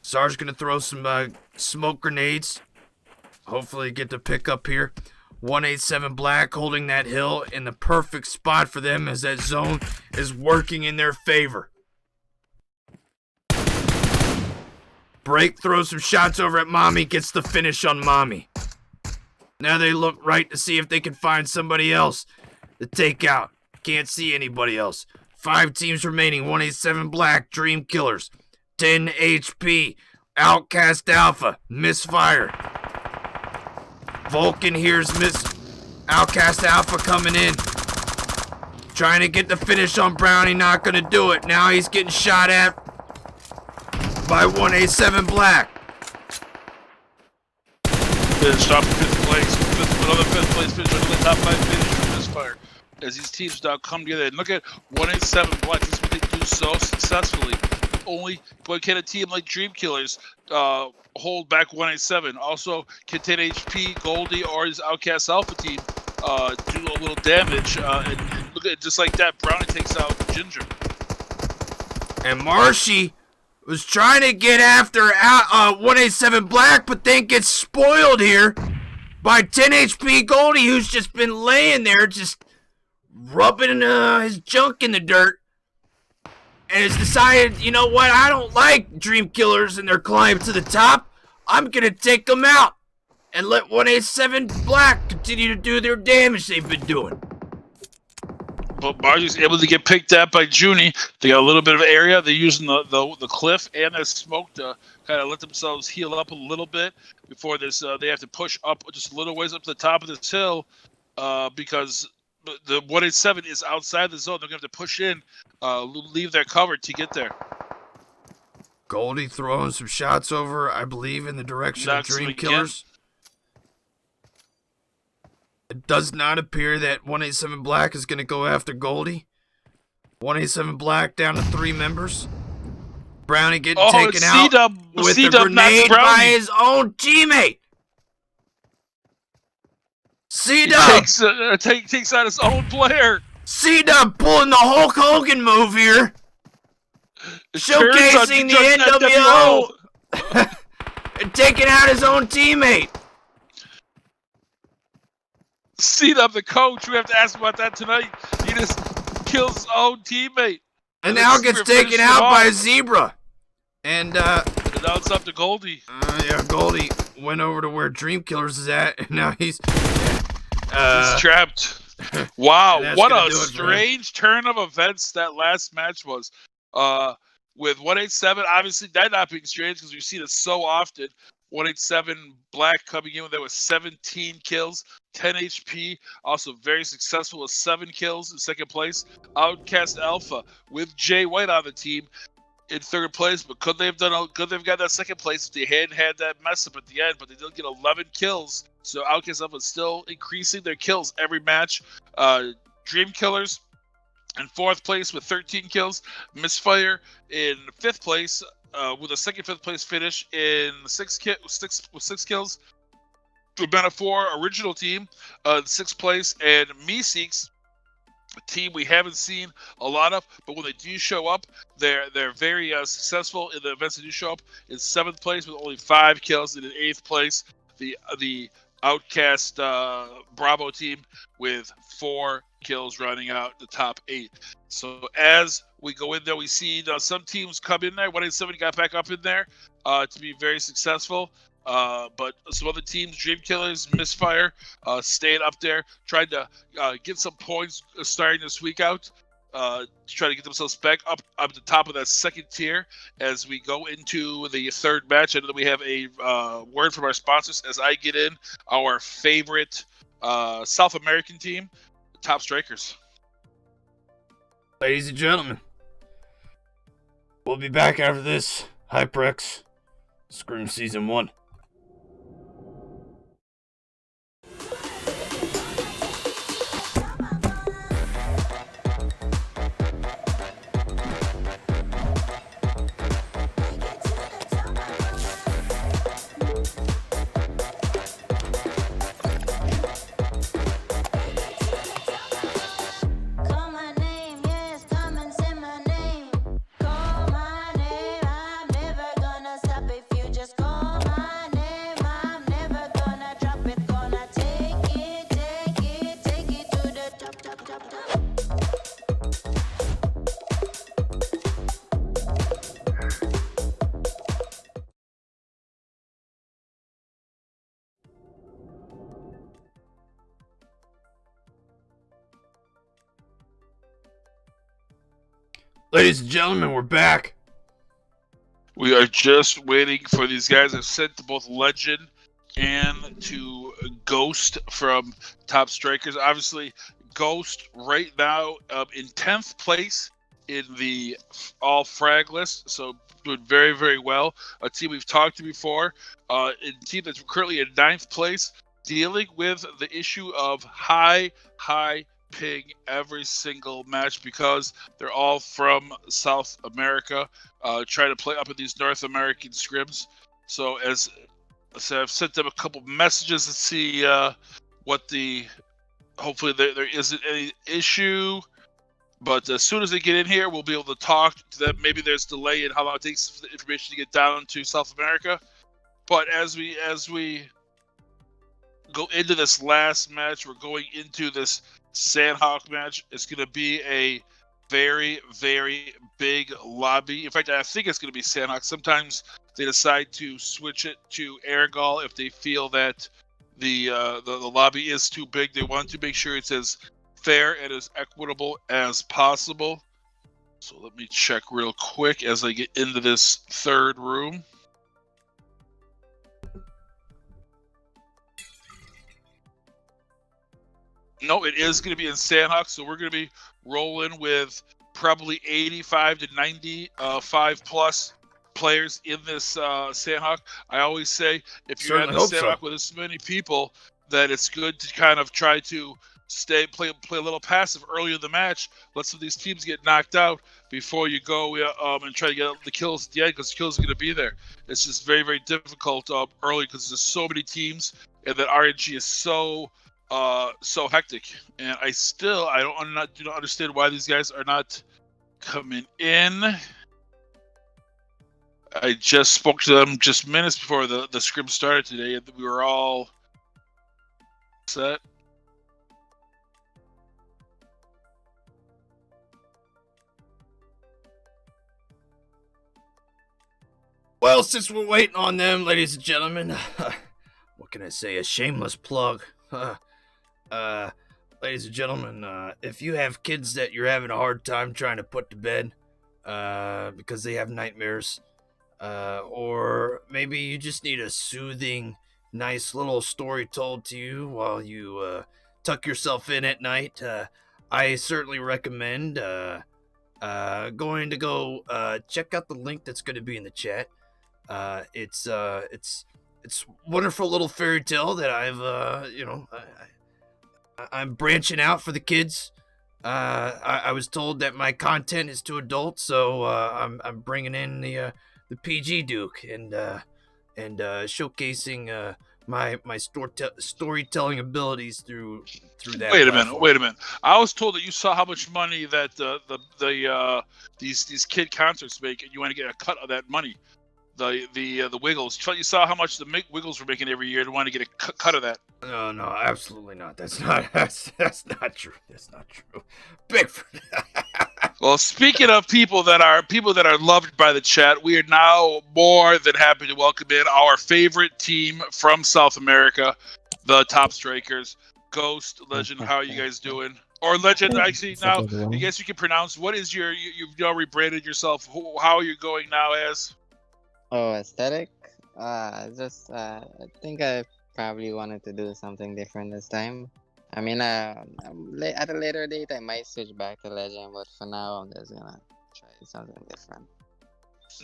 Speaker 1: Sarge gonna throw some smoke grenades. Hopefully get the pick up here. 187 Black holding that hill in the perfect spot for them as that zone is working in their favor. Break throws some shots over at Mommy, gets the finish on Mommy. Now they look right to see if they can find somebody else to take out. Can't see anybody else. 5 teams remaining. 187 Black, Dream Killers. 10 HP. OUTcast Alpha, Misfire. Vulcan hears OUTcast Alpha coming in. Trying to get the finish on Brownie, not gonna do it. Now he's getting shot at by 187 Black.
Speaker 2: Stop in 5th place. Another 5th place finish, another top 5 finish from Misfire. As these teams now come together and look at 187 Black. This is what they do so successfully. Only but can a team like Dream Killers hold back 187? Also, can 10 HP, Goldie, or his OUTcast Alpha team do a little damage? And look at just like that, Brownie takes out Ginger.
Speaker 1: And Marshy Was trying to get after 187 Black, but then gets spoiled here by 10 HP Goldie, who's just been laying there, just rubbing his junk in the dirt. And has decided, you know what, I don't like Dream Killers and their climb to the top. I'm gonna take them out and let 187 Black continue to do their damage they've been doing.
Speaker 2: But Margie's able to get picked up by Junie. They got a little bit of area. They're using the cliff and the smoke to kind of let themselves heal up a little bit before this. They have to push up just a little ways up to the top of this hill because the 187 is outside the zone. They're going to have to push in, leave their cover to get there.
Speaker 1: Goldie throwing some shots over, I believe, in the direction of Dream Killers. It does not appear that 187 Black is going to go after Goldie. 187 Black down to 3 members. Brownie getting taken out with a grenade by his own teammate. C-Dub
Speaker 2: takes out his own player.
Speaker 1: C-Dub pulling the Hulk Hogan move here. Showcasing the NWO. And taking out his own teammate.
Speaker 2: C-Dub, the coach, we have to ask about that tonight. He just kills his own teammate.
Speaker 1: And now gets taken out by a Zebra. And
Speaker 2: now it's up to Goldie.
Speaker 1: Yeah, Goldie went over to where Dream Killers is at, and now he's
Speaker 2: trapped. Wow, what a strange turn of events that last match was. With 187, obviously that not being strange because we've seen it so often. 187 Black coming in there with 17 kills, 10 HP, also very successful with 7 kills in second place. OUTcast Alpha with Jay White on the team in third place, but could they've got that second place if they hadn't had that mess up at the end, but they did get 11 kills. So OUTcast Alpha is still increasing their kills every match. Dream Killers in fourth place with 13 kills. Misfire in fifth place with a second fifth place finish in 6 kills. Urbana 4 original team sixth place, and Meeseeks, a team we haven't seen a lot of, but when they do show up, they're very successful in the events that do show up. In 7th place with only 5 kills, and in 8th place the OUTcast Bravo team with 4 kills, running out the top 8. So as we go in there, we see some teams come in there. 187 got back up in there to be very successful. But some other teams, Dream Killers, Misfire, staying up there, trying to get some points starting this week out, to try to get themselves back up the top of that second tier as we go into the third match. I know that we have a word from our sponsors as I get in our favorite South American team, Top Strikers.
Speaker 1: Ladies and gentlemen, we'll be back after this. HyperX, Scrim Season 1. Ladies and gentlemen, we're back.
Speaker 2: We are just waiting for these guys. I've sent to both Legend and to Ghost from Top Strikers. Obviously, Ghost right now in 10th place in the all frag list, so doing very, very well. A team we've talked to before. A team that's currently in 9th place, dealing with the issue of high ping every single match because they're all from South America, trying to play up in these North American scrims. So as I said, I've sent them a couple messages to see what hopefully there isn't any issue But as soon as they get in here, we'll be able to talk to them. Maybe there's delay in how long it takes for the information to get down to South America. But as we go into this last match, we're going into this Sandhawk match. It's going to be a very, very big lobby. In fact, I think it's going to be Sandhawk. Sometimes they decide to switch it to Airgal if they feel that the lobby is too big. They want to make sure it's as fair and as equitable as possible. So let me check real quick as I get into this third room. No, it is going to be in Sandhawk, so we're going to be rolling with probably 85 to 95 plus players in this Sandhawk. I always say if you're at the Sandhawk with this many people, that it's good to kind of try to play a little passive early in the match. Let some of these teams get knocked out before you go and try to get the kills at the end, because the kills are going to be there. It's just very, very difficult early because there's so many teams, and that RNG is so hectic. And I do not understand why these guys are not coming in. I just spoke to them just minutes before the scrim started today, and we were all set.
Speaker 1: Well, since we're waiting on them, ladies and gentlemen, what can I say? A shameless plug. Ladies and gentlemen, if you have kids that you're having a hard time trying to put to bed because they have nightmares, or maybe you just need a soothing, nice little story told to you while you tuck yourself in at night, I certainly recommend going to go check out the link that's going to be in the chat. It's wonderful little fairy tale that I'm branching out for the kids. I was told that my content is to adults, so I'm bringing in the PG Duke and showcasing my storytelling abilities through that.
Speaker 2: Wait a minute. I was told that you saw how much money that these kid concerts make, and you want to get a cut of that money. The Wiggles. You saw how much the Wiggles were making every year, and wanted to get a cut of that.
Speaker 1: No, absolutely not. That's not true. That's not true. Pickford.
Speaker 2: Well, speaking of people that are loved by the chat, we are now more than happy to welcome in our favorite team from South America, the Top Strikers. Ghost, Legend, how are you guys doing? Or Legend, actually, now, I guess you can pronounce, what is you've now rebranded yourself. How are you going now as?
Speaker 4: Oh, aesthetic? I think I probably wanted to do something different this time. I mean, at a later date, I might switch back to Legend, but for now, I'm just gonna try something different.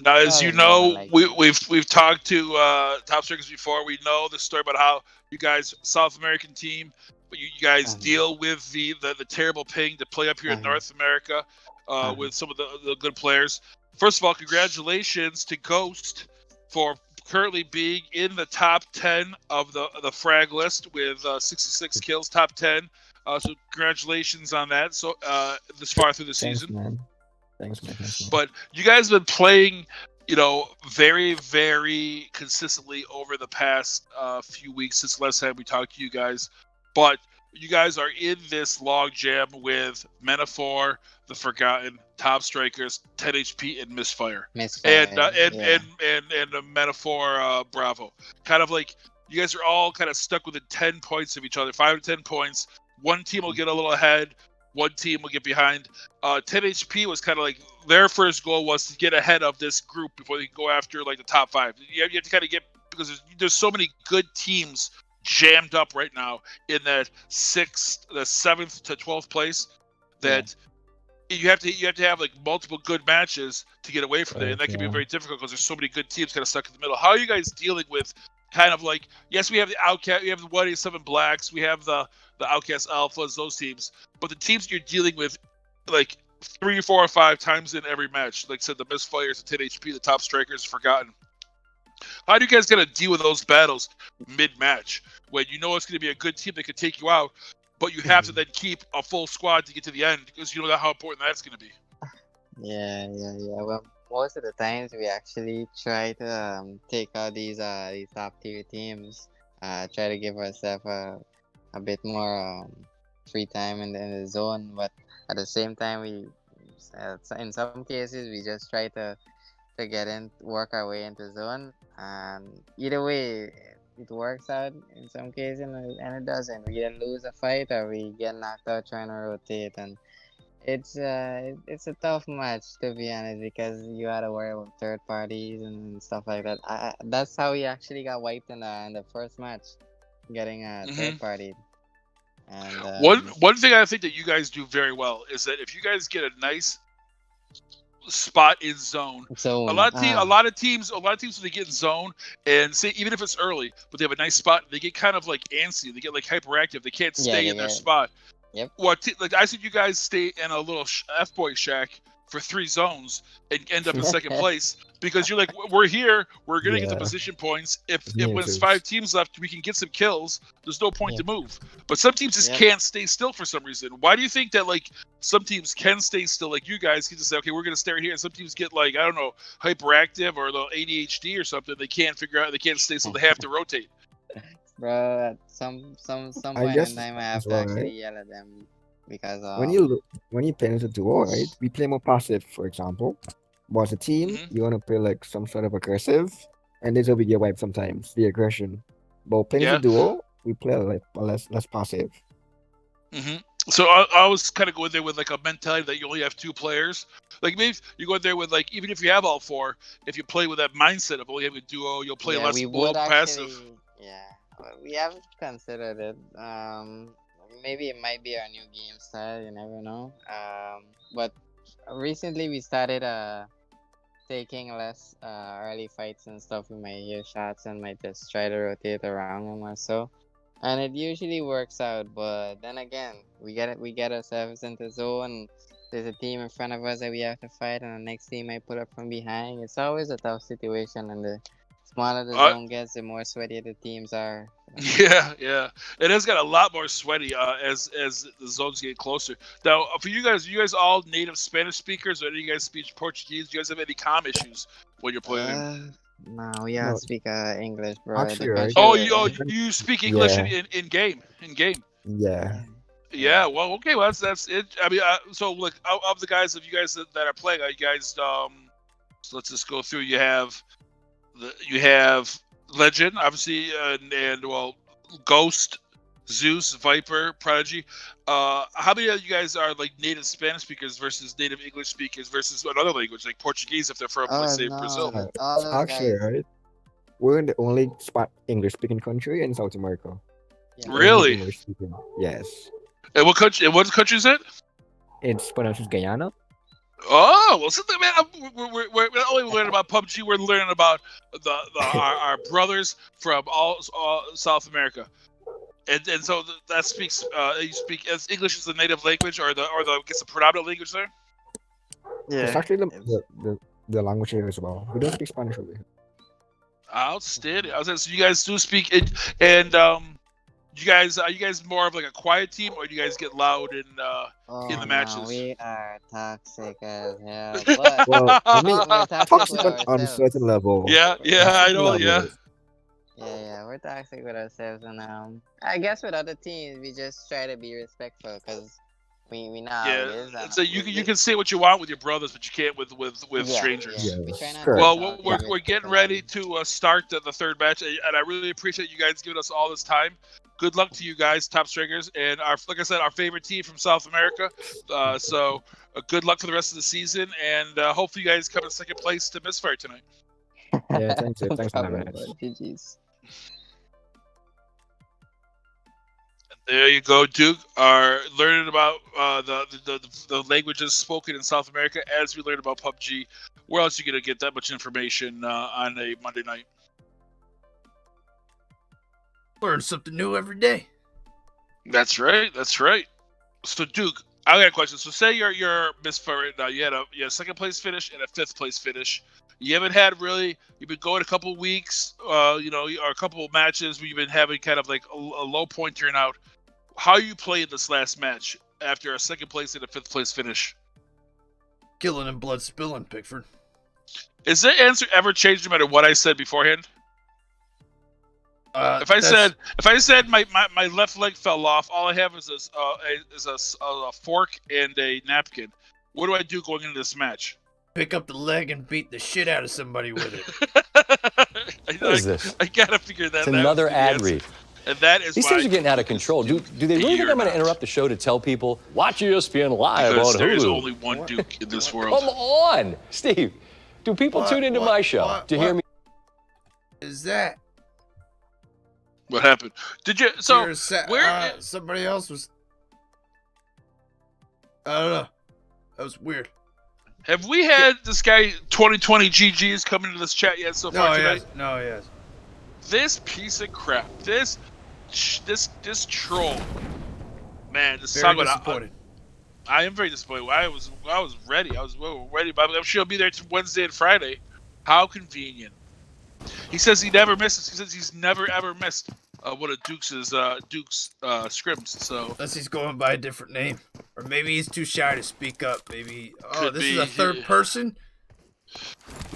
Speaker 2: Now, as you know, we've talked to Top Strikers before. We know the story about how you guys, South American team, but you guys deal with the terrible ping to play up here in North America with some of the good players. First of all, congratulations to Ghost for currently being in the top 10 of the frag list with 66 kills, top 10. So congratulations on that. So this far through the season.
Speaker 5: Man. Thanks, man.
Speaker 2: But you guys have been playing, very, very consistently over the past few weeks since the last time we talked to you guys. But you guys are in this log jam with Metaphor, the Forgotten, Top Strikers, 10 HP, and Misfire. And a Metaphor Bravo. Kind of like you guys are all kind of stuck within 10 points of each other, 5 to 10 points. One team will get a little ahead, one team will get behind. 10 HP was kind of like their first goal was to get ahead of this group before they go after like the top 5. You have to kind of get, because there's so many good teams jammed up right now in that 7th to 12th place that you have to have like multiple good matches to get away from there, and that can be very difficult because there's so many good teams kind of stuck in the middle. How are you guys dealing with kind of like, yes, we have the OUTcast, we have the 187 Blacks, we have the OUTcast Alphas, those teams, but the teams you're dealing with like 3, 4, or 5 times in every match, like I said, the Misfires, the 10 HP, the Top Strikers, Forgotten. How do you guys gonna deal with those battles mid-match when you know it's gonna be a good team that could take you out, but you have to then keep a full squad to get to the end because you know how important that's going to be.
Speaker 4: Yeah. Well, most of the times we actually try to take out these top tier teams. Try to give ourselves a bit more free time in the zone, but at the same time in some cases we just try to work our way into zone, and either way it works out in some cases and it doesn't. We either lose a fight or we get knocked out trying to rotate, and it's a tough match to be honest because you gotta worry about third parties and stuff like that. That's how we actually got wiped in the first match, getting a third party. And
Speaker 2: One thing I think that you guys do very well is that if you guys get a nice spot in zone, a lot of teams when they get in zone and say even if it's early, but they have a nice spot, they get kind of like antsy, they get like hyperactive, they can't stay in their spot.
Speaker 4: Yep.
Speaker 2: Like I said, you guys stay in a little F-boy shack for 3 zones and end up in second place because you're like, we're here, we're gonna get the position points. If when it's 5 teams left, we can get some kills. There's no point to move. But some teams just can't stay still for some reason. Why do you think that like some teams can stay still, like you guys can just say, okay, we're gonna stay here, and some teams get like, I don't know, hyperactive or the ADHD or something. They can't figure out, they can't stay, so they have to rotate.
Speaker 4: Bro, at some point in time I have to actually yell at them because
Speaker 5: when you play as a duo, right? We play more passive, for example. But as a team, you want to play like some sort of aggressive, and this will be get wiped sometimes, the aggression. But playing as a duo, we play like less passive.
Speaker 2: So I always kind of go in there with like a mentality that you only have 2 players. Like maybe you go in there with like, even if you have all 4, if you play with that mindset of only having a duo, you'll play less passive.
Speaker 4: We haven't considered it. Maybe it might be our new game style. You never know. But recently we started taking less early fights and stuff. We might hear shots and might just try to rotate around them or so, and it usually works out. But then again, we get ourselves into zone. There's a team in front of us that we have to fight, and the next team might put up from behind. It's always a tough situation, and the smaller the zone gets, the more sweaty the teams are.
Speaker 2: Yeah. It has got a lot more sweaty as the zones get closer. Now, for you guys, are you guys all native Spanish speakers, or do you guys speak Portuguese? Do you guys have any issues when you're playing?
Speaker 4: No, we all speak English, bro.
Speaker 5: Actually, right?
Speaker 2: You speak English in game. Yeah. Well, okay. Well, that's it. I mean, so like of the guys, of you guys that are playing, you guys. So let's just go through. You have Legend, obviously, and Ghost, Zeus, Viper, Prodigy. How many of you guys are like native Spanish speakers versus native English speakers versus another language like Portuguese if they're from, let's say, Brazil?
Speaker 5: Actually, right? We're the only English-speaking country in South America.
Speaker 2: Yeah. Really?
Speaker 5: English-speaking. Yes.
Speaker 2: And what country? And what country is it?
Speaker 5: It's pronounced as Guyana.
Speaker 2: Oh, well, something, man. We're not only learning about PUBG, we're learning about our brothers from all South America, and so that speaks. You speak as English is the native language, or I guess the predominant language there.
Speaker 5: Yeah, it's actually the language here as well. We don't speak Spanish over here.
Speaker 2: Outstanding. I was saying, so you guys do speak it, and are you guys more of like a quiet team, or do you guys get loud in the matches?
Speaker 4: No, we are toxic as hell. But
Speaker 5: we're toxic on a certain level.
Speaker 2: Yeah, I know.
Speaker 4: Yeah, we're toxic with ourselves, and I guess with other teams we just try to be respectful because we know how it is.
Speaker 2: So you can say what you want with your brothers, but you can't with strangers.
Speaker 4: Yeah. We try not
Speaker 2: well, we're getting ready to start the third match, and I really appreciate you guys giving us all this time. Good luck to you guys, top stringers, and like I said, our favorite team from South America. So good luck for the rest of the season, and hopefully you guys come in second place to Misfire tonight.
Speaker 5: Yeah, thanks for having us.
Speaker 4: GG's.
Speaker 2: There you go, Duke. Are learning about the languages spoken in South America as we learn about PUBG. Where else are you gonna get that much information on a Monday night?
Speaker 1: Learn something new every day.
Speaker 2: That's right. So Duke, I got a question. So say you're Misfire right now. You had a second place finish and a fifth place finish. You haven't had really. You've been going a couple weeks, or a couple of matches where you've been having kind of like a low point turnout. how you played this last match after a second place and a fifth place finish?
Speaker 1: Killing and blood spilling, Pickford.
Speaker 2: Is the answer ever changed no matter what I said beforehand? If I said my left leg fell off, all I have is a fork and a napkin. What do I do going into this match?
Speaker 1: Pick up the leg and beat the shit out of somebody with it.
Speaker 6: What is this?
Speaker 2: I gotta figure that out.
Speaker 6: It's another ad read.
Speaker 2: And that is
Speaker 6: These things are getting out of control. Do they really think I'm going to interrupt the show to tell people, watch ESPN Live
Speaker 2: because
Speaker 6: on
Speaker 2: there
Speaker 6: Hulu?
Speaker 2: is only one Duke in this world.
Speaker 6: Come on, Steve. Do people tune into my show to hear me?
Speaker 1: Is that?
Speaker 2: What happened? Did you? So where?
Speaker 1: Somebody else was. I don't know. That was weird.
Speaker 2: Have we had this guy 2020 GGs come into this chat yet so far tonight?
Speaker 1: No, yes.
Speaker 2: This piece of crap. This troll. Man, this
Speaker 1: Very disappointed.
Speaker 2: I am very disappointed. I was ready. I was ready, but I'm sure he'll be there Wednesday and Friday. How convenient. He says he never misses. He says he's never ever missed one of Duke's scrims. So
Speaker 1: unless he's going by a different name, or maybe he's too shy to speak up. Maybe this is a
Speaker 2: be.
Speaker 1: third person.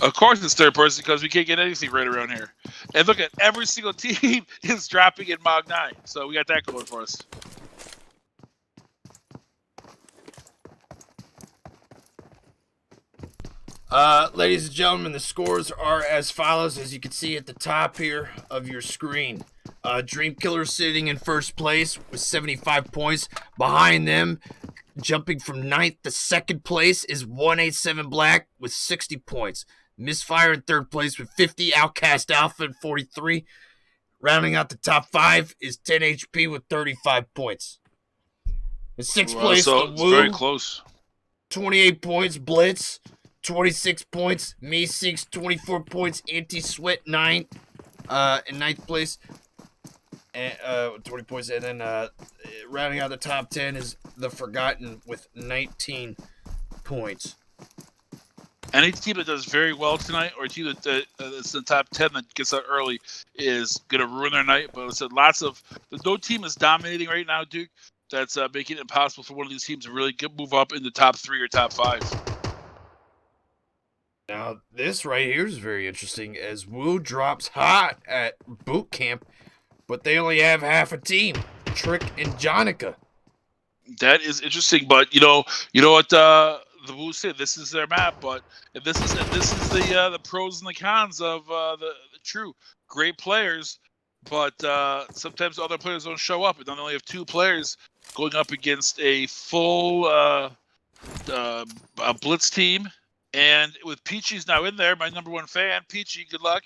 Speaker 2: Of course it's third person because we can't get anything right around here. And look at every single team is dropping in Mog 9. So we got that going for us.
Speaker 1: Ladies and gentlemen, the scores are as follows, as you can see at the top here of your screen. Dream Killer sitting in first place with 75 points. Behind them, jumping from 9th to 2nd place, is 187 Black with 60 points. Misfire in 3rd place with 50. Outcast Alpha at 43. Rounding out the top 5 is 10 HP with 35 points. In 6th place,
Speaker 2: so
Speaker 1: the
Speaker 2: it's
Speaker 1: Woo,
Speaker 2: very close.
Speaker 1: 28 points. Blitz, 26 points. Me 6, 24 points. Anti-Sweat 9 in 9th place. And 20 points. And then rounding out the top 10 is the Forgotten with 19 points.
Speaker 2: Any team that does very well tonight, or a team that's in the top 10 that gets out early, is going to ruin their night. But it's no team is dominating right now, Duke. That's making it impossible for one of these teams to really move up in the top 3 or top 5.
Speaker 1: Now, this right here is very interesting, as Woo drops hot at boot camp, but they only have half a team, Trick and Jonica.
Speaker 2: That is interesting, but you know what the Woo said. This is their map, but this is the pros and the cons of the true great players, but sometimes other players don't show up, and then they only have 2 players going up against a full blitz team. And with Peachy's now in there, my number 1 fan, Peachy, good luck.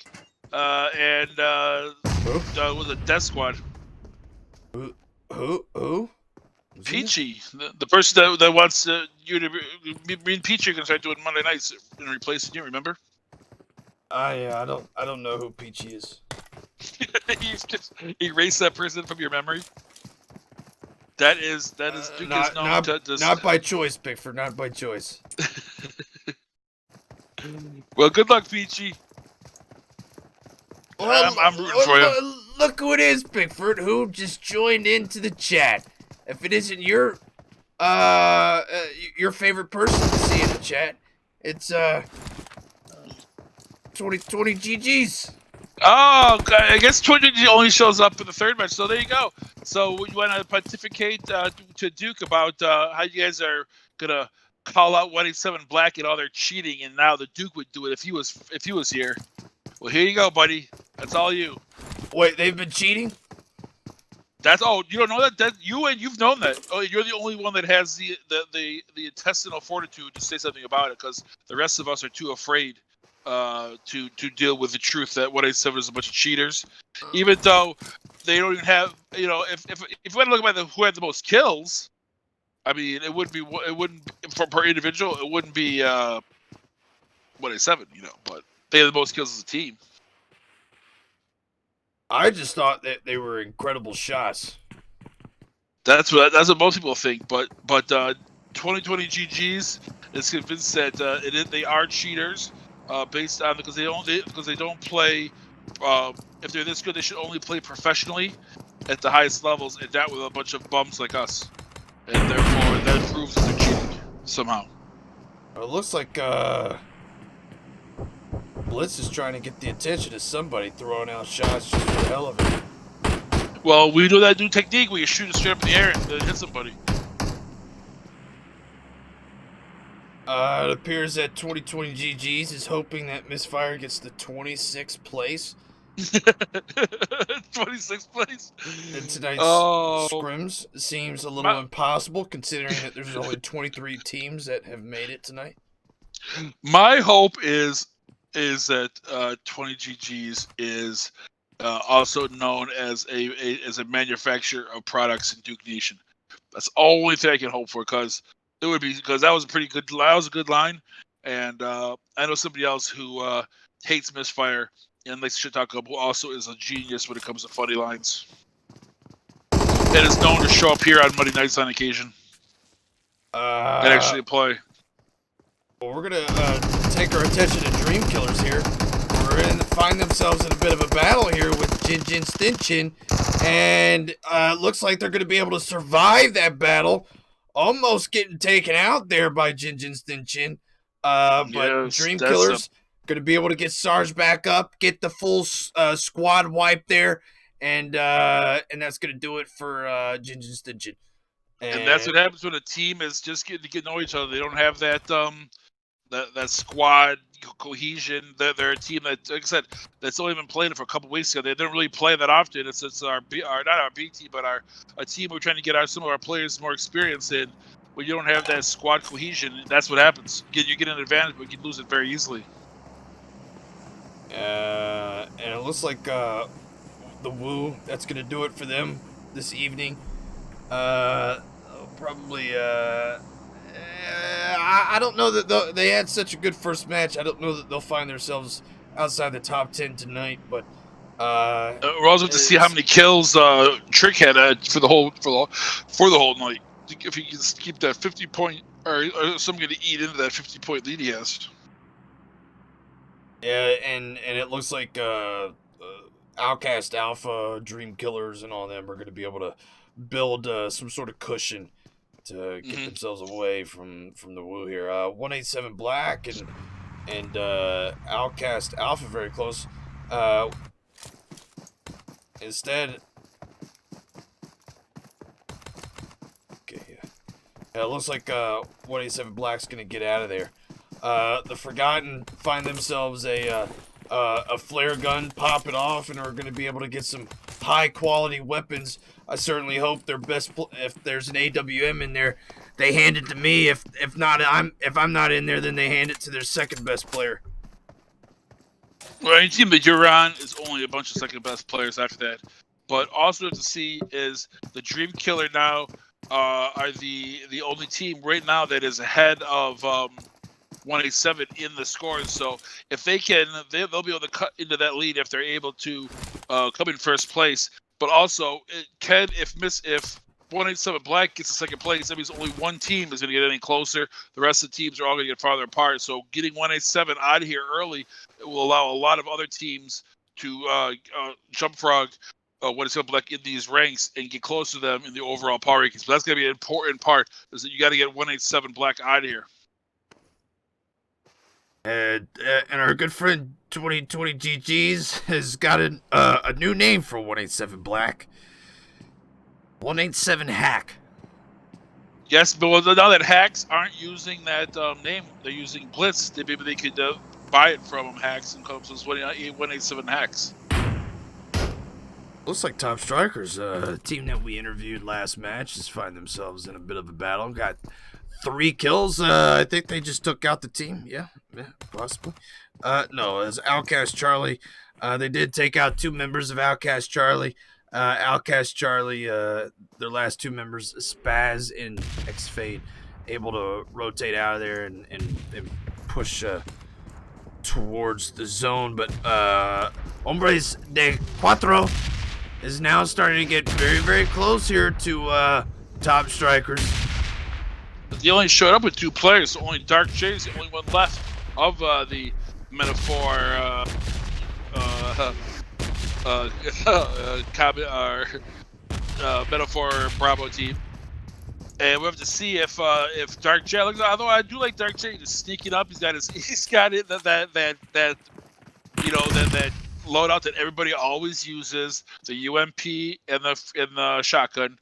Speaker 2: And with a Death Squad.
Speaker 1: Who?
Speaker 2: Peachy, the person that wants you to me and Peachy are gonna start doing Monday nights and replacing you. Remember?
Speaker 1: I don't know who Peachy is.
Speaker 2: He's just erase that person from your memory. That is Duke is known to
Speaker 1: not by choice, Pickford. Not by choice.
Speaker 2: Well, good luck, Peachy. I'm rooting for you.
Speaker 1: Look who it is, Pickford, who just joined into the chat. If it isn't your favorite person to see in the chat, it's 2020 GGs.
Speaker 2: Oh, I guess 2020 only shows up in the 3rd match. So there you go. So you want to pontificate to Duke about how you guys are gonna call out 187 Black and all their cheating, and now the Duke would do it if he was here. Well, here you go, buddy. That's all you.
Speaker 1: Wait, they've been cheating?
Speaker 2: You don't know that? You've known that. Oh, you're the only one that has the intestinal fortitude to say something about it, because the rest of us are too afraid to deal with the truth that 187 is a bunch of cheaters. Even though they don't even have, if you want to look at who had the most kills, I mean, it wouldn't for per individual, it wouldn't be 187, but they had the most kills as a team.
Speaker 1: I just thought that they were incredible shots.
Speaker 2: That's what most people think, but 2020 GGs is convinced that they are cheaters based on because they don't play. If they're this good, they should only play professionally. at the highest levels, and that with a bunch of bums like us. And therefore, that proves that they're cheating somehow.
Speaker 1: It looks like Blitz is trying to get the attention of somebody, throwing out shots just for the hell of it.
Speaker 2: Well, we know that new technique where you shoot it straight up in the air and then hit somebody.
Speaker 1: It appears that 2020 GGs is hoping that Misfire gets the 26th place
Speaker 2: 26th place.
Speaker 1: in tonight's
Speaker 2: Oh,
Speaker 1: scrims. Seems a little impossible considering that there's only 23 teams that have made it tonight.
Speaker 2: my hope is that 20 GGs is also known as a manufacturer of products in Duke Nation. That's the only thing I can hope for, because that was a pretty good. That was a good line, and I know somebody else who hates Misfire and likes shit talk up, who also is a genius when it comes to funny lines, and is known to show up here on Monday nights on occasion and actually play.
Speaker 1: Well, we're gonna take our attention to Dream Killers here. We're gonna find themselves in a bit of a battle here with Jin Jin Stinchin, and looks like they're gonna be able to survive that battle. Almost getting taken out there by Jin Jin Stinchin, but
Speaker 2: Yes,
Speaker 1: Dream
Speaker 2: that's
Speaker 1: Killers gonna be able to get Sarge back up, get the full squad wipe there, and that's gonna do it for Jin Jin Stinchin.
Speaker 2: And that's what happens when a team is just getting to get to know each other. They don't have that that squad cohesion. They're a team that, like I said, that's only been playing for a couple weeks ago. They didn't really play that often. It's not our B team, but a team we're trying to get some of our players more experience in. When you don't have that squad cohesion, that's what happens. You get an advantage, but you lose it very easily.
Speaker 1: And it looks like the Woo, that's gonna do it for them this evening. Probably I don't know that they had such a good first match. I don't know that they'll find themselves outside the top 10 tonight, but
Speaker 2: we're also to see how many kills Trick had for the whole night. If he can keep that 50-point, or something to eat into that 50-point lead he has.
Speaker 1: Yeah, and it looks like Outcast Alpha, Dream Killers, and all them are going to be able to build some sort of cushion to get themselves away from the Woo here. 187 Black and Outcast Alpha very close. Instead, okay, yeah, it looks like 187 Black's gonna get out of there. The Forgotten find themselves a flare gun, pop it off, and are gonna be able to get some high quality weapons. I certainly hope their best. If there's an AWM in there, they hand it to me. If I'm not in there, then they hand it to their second best player.
Speaker 2: Well, any team that you're on is only a bunch of second best players after that. But also to see is the Dream Killer now are the only team right now that is ahead of 187 in the scores. So if they can, they'll be able to cut into that lead if they're able to come in first place. But also, if 187 Black gets the second place, that means only one team is going to get any closer. The rest of the teams are all going to get farther apart. So getting 187 out of here early will allow a lot of other teams to jump frog 187 Black in these ranks and get close to them in the overall power rankings. But that's going to be an important part, is that you got to get 187 Black out of here.
Speaker 1: And our good friend 2020 GGs has got a new name for 187 Black. 187 Hack.
Speaker 2: Yes, but now that Hacks aren't using that name, they're using Blitz. Maybe they could buy it from them, Hacks, and come to 187 Hacks.
Speaker 1: Looks like Top Strikers, a team that we interviewed last match, just find themselves in a bit of a battle. Got 3 kills. I think they just took out the team. Yeah, possibly. No, it was Outcast Charlie. They did take out 2 members of Outcast Charlie. Outcast Charlie, their last 2 members, Spaz and X-Fade, able to rotate out of there and push towards the zone. But Hombres de Cuatro is now starting to get very, very close here to Top Strikers.
Speaker 2: They only showed up with 2 players, so only Dark J's the only one left of the metaphor Metaphor Bravo team. And we have to see if Dark J. Although I do like Dark J, just sneaking up. He's got it that loadout that everybody always uses, the UMP and the shotgun.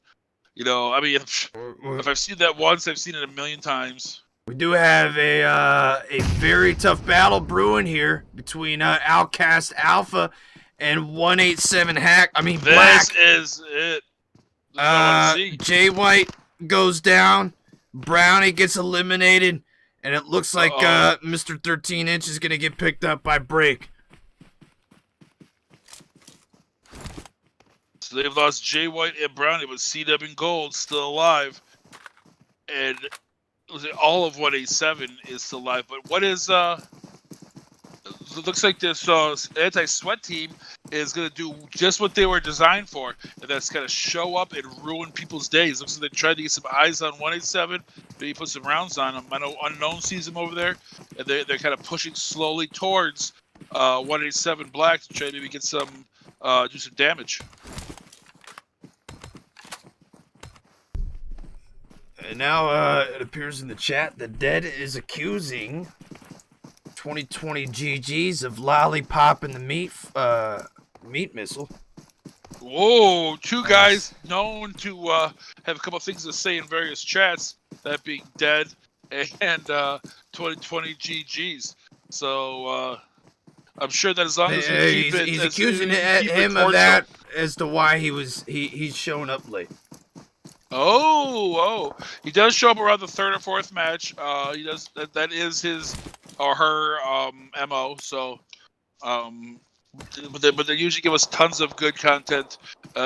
Speaker 2: I mean, if I've seen that once, I've seen it a million times.
Speaker 1: We do have a very tough battle brewing here between OUTcast Alpha and 187 Hack. I mean, Black.
Speaker 2: This is it. This is what I want to see.
Speaker 1: Jay White goes down. Brownie gets eliminated. And it looks like Mr. 13 Inch is going to get picked up by Break.
Speaker 2: So they've lost Jay White and Brownie, but C-Dub and Gold still alive. And all of 187 is still alive. But what is... It looks like this anti-sweat team is going to do just what they were designed for, and that's kind of show up and ruin people's days. Looks like they tried to get some eyes on 187, maybe put some rounds on them. I know Unknown sees them over there, and they're kind of pushing slowly towards 187 Black to try to maybe get some do some damage.
Speaker 1: And now it appears in the chat that Dead is accusing 2020 GGs of lollipopping the meat missile.
Speaker 2: Whoa, two guys known to have a couple things to say in various chats, that being Dead and 2020 GGs. So I'm sure that as long as we keep it...
Speaker 1: He's accusing him of that as to why he's showing up late.
Speaker 2: Oh, he does show up around the third or fourth match. He does. That is his or her MO. So, but they usually give us tons of good content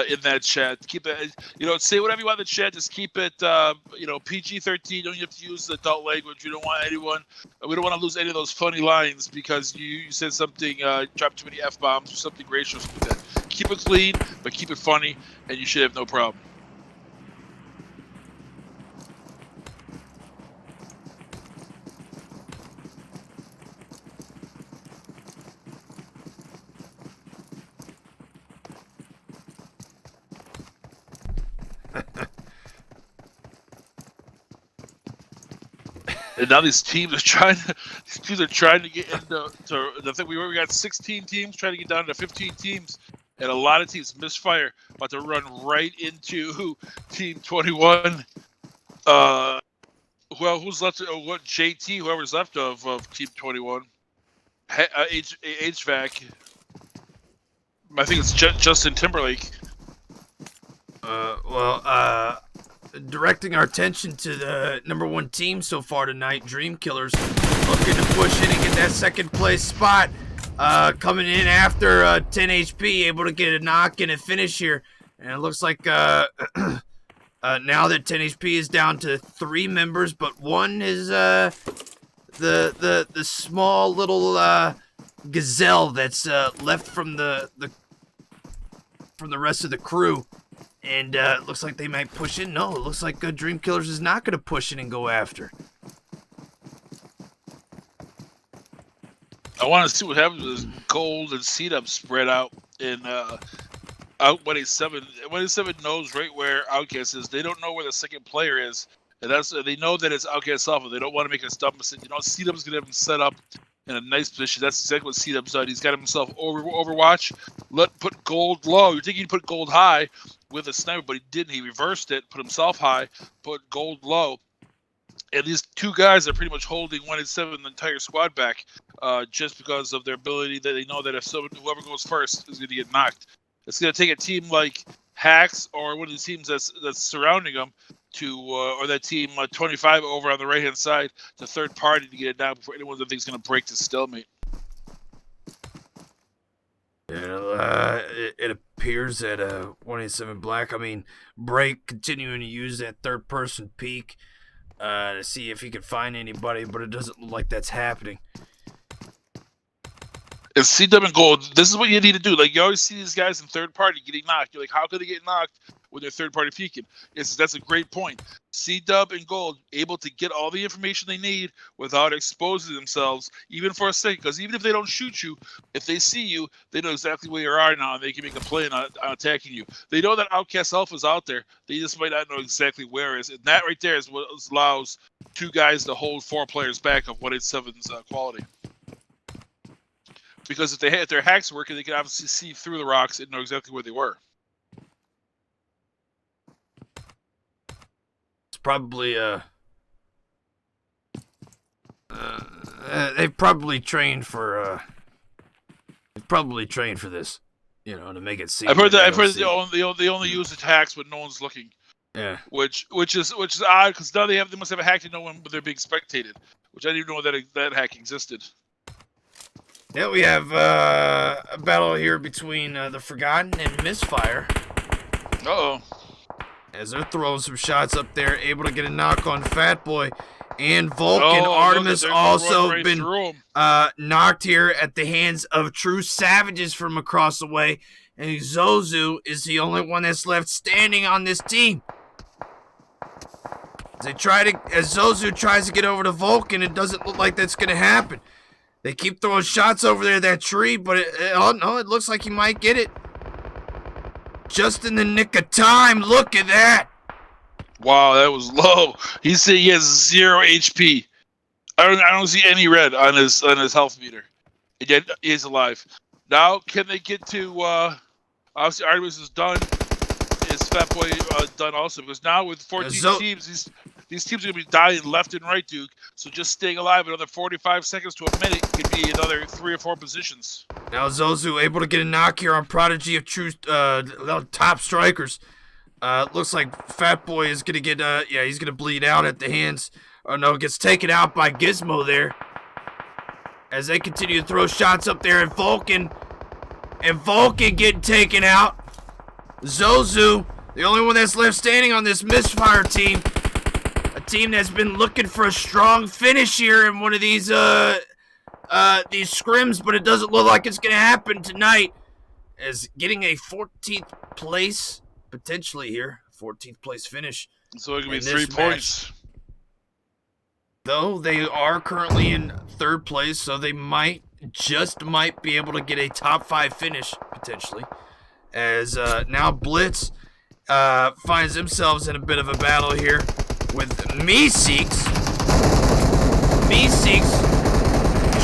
Speaker 2: in that chat. Keep it, say whatever you want in the chat. Just keep it, PG-13. You don't have to use adult language. We don't want anyone. We don't want to lose any of those funny lines because you said something, dropped too many F-bombs or something racial. Like that. Keep it clean, but keep it funny, and you should have no problem. And now these teams are trying to get into the thing. We got 16 teams trying to get down to 15 teams, and a lot of teams misfire, about to run right into Team 21. Well, who's left? What JT? Whoever's left of Team 21. HVAC. I think it's Justin Timberlake.
Speaker 1: Directing our attention to the #1 team so far tonight, Dream Killers, looking to push in and get that second place spot. Coming in after 10 HP, able to get a knock and a finish here. And it looks like now that 10 HP is down to 3 members, but one is the small little gazelle that's left from the rest of the crew. And it looks like they might push in. No, it looks like Dream Killers is not going to push in and go after.
Speaker 2: I want to see what happens with Gold and C-Dub spread out in out 187. 187 knows right where OUTcast is. They don't know where the second player is. And they know that it's OUTcast Alpha. They don't want to make a dumb mistake. C-Dub's going to have him set up in a nice position. That's exactly what C-Dub's done. He's got himself Overwatch. Put Gold low. You're thinking he'd put Gold high with a sniper, but he didn't. He reversed it, put himself high, put Gold low. And these two guys are pretty much holding 187 the entire squad back just because of their ability that they know that if whoever goes first is going to get knocked. It's going to take a team like Hacks or one of the teams that's surrounding them or that team 25 over on the right-hand side, the third party to get it down before anyone that thinks going to break the stalemate.
Speaker 1: It appears that 187 Black, Break continuing to use that third-person peek to see if he can find anybody, but it doesn't look like that's happening.
Speaker 2: If C-Dub and Gold, this is what you need to do. Like, you always see these guys in third party getting knocked. You're like, how could they get knocked when they're third-party peeking. That's a great point. C-Dub and Gold able to get all the information they need without exposing themselves, even for a second. Because even if they don't shoot you, if they see you, they know exactly where you are now, and they can make a play on attacking you. They know that OUTcast Alpha's out there. They just might not know exactly where it is. And that right there is what allows two guys to hold four players back of 187's quality. Because if their hacks working, they can obviously see through the rocks and know exactly where they were.
Speaker 1: It's probably they've probably trained for this, to make it seem.
Speaker 2: I've heard
Speaker 1: like
Speaker 2: they only use attacks when no one's looking.
Speaker 1: Yeah.
Speaker 2: Which is odd because now they must have a hack to know when they're being spectated, which I didn't even know that hack existed.
Speaker 1: Yeah, we have a battle here between the Forgotten and Misfire.
Speaker 2: Uh-oh.
Speaker 1: As they're throwing some shots up there, able to get a knock on Fat Boy. And Vulcan Artemis also been knocked here at the hands of true savages from across the way. And Zozu is the only one that's left standing on this team. As Zozu tries to get over to Vulcan, it doesn't look like that's going to happen. They keep throwing shots over there, that tree, but it looks like he might get it. Just in the nick of time. Look at that.
Speaker 2: Wow, that was low. He said he has 0 HP. I don't see any red on his health meter. And yet he's alive. Now, can they get to? Obviously, Artemis is done. Is Fat Boy done also? Because now with 14 teams, these teams are going to be dying left and right, Duke. So just staying alive another 45 seconds to a minute could be another 3 or 4 positions.
Speaker 1: Now Zozu able to get a knock here on Prodigy of True top strikers. Looks like Fat Boy is going to get, he's going to bleed out at the hands. Oh no, gets taken out by Gizmo there. As they continue to throw shots up there at Vulcan. And Vulcan getting taken out. Zozu, the only one that's left standing on this Misfire team. A team that's been looking for a strong finish here in one of these scrims, but it doesn't look like it's going to happen tonight. As getting a 14th place, potentially here, 14th place finish.
Speaker 2: So it could be 3 points.
Speaker 1: Though they are currently in 3rd place, so they might be able to get a top 5 finish, potentially. As now Blitz finds themselves in a bit of a battle here with Meeseeks. Meeseeks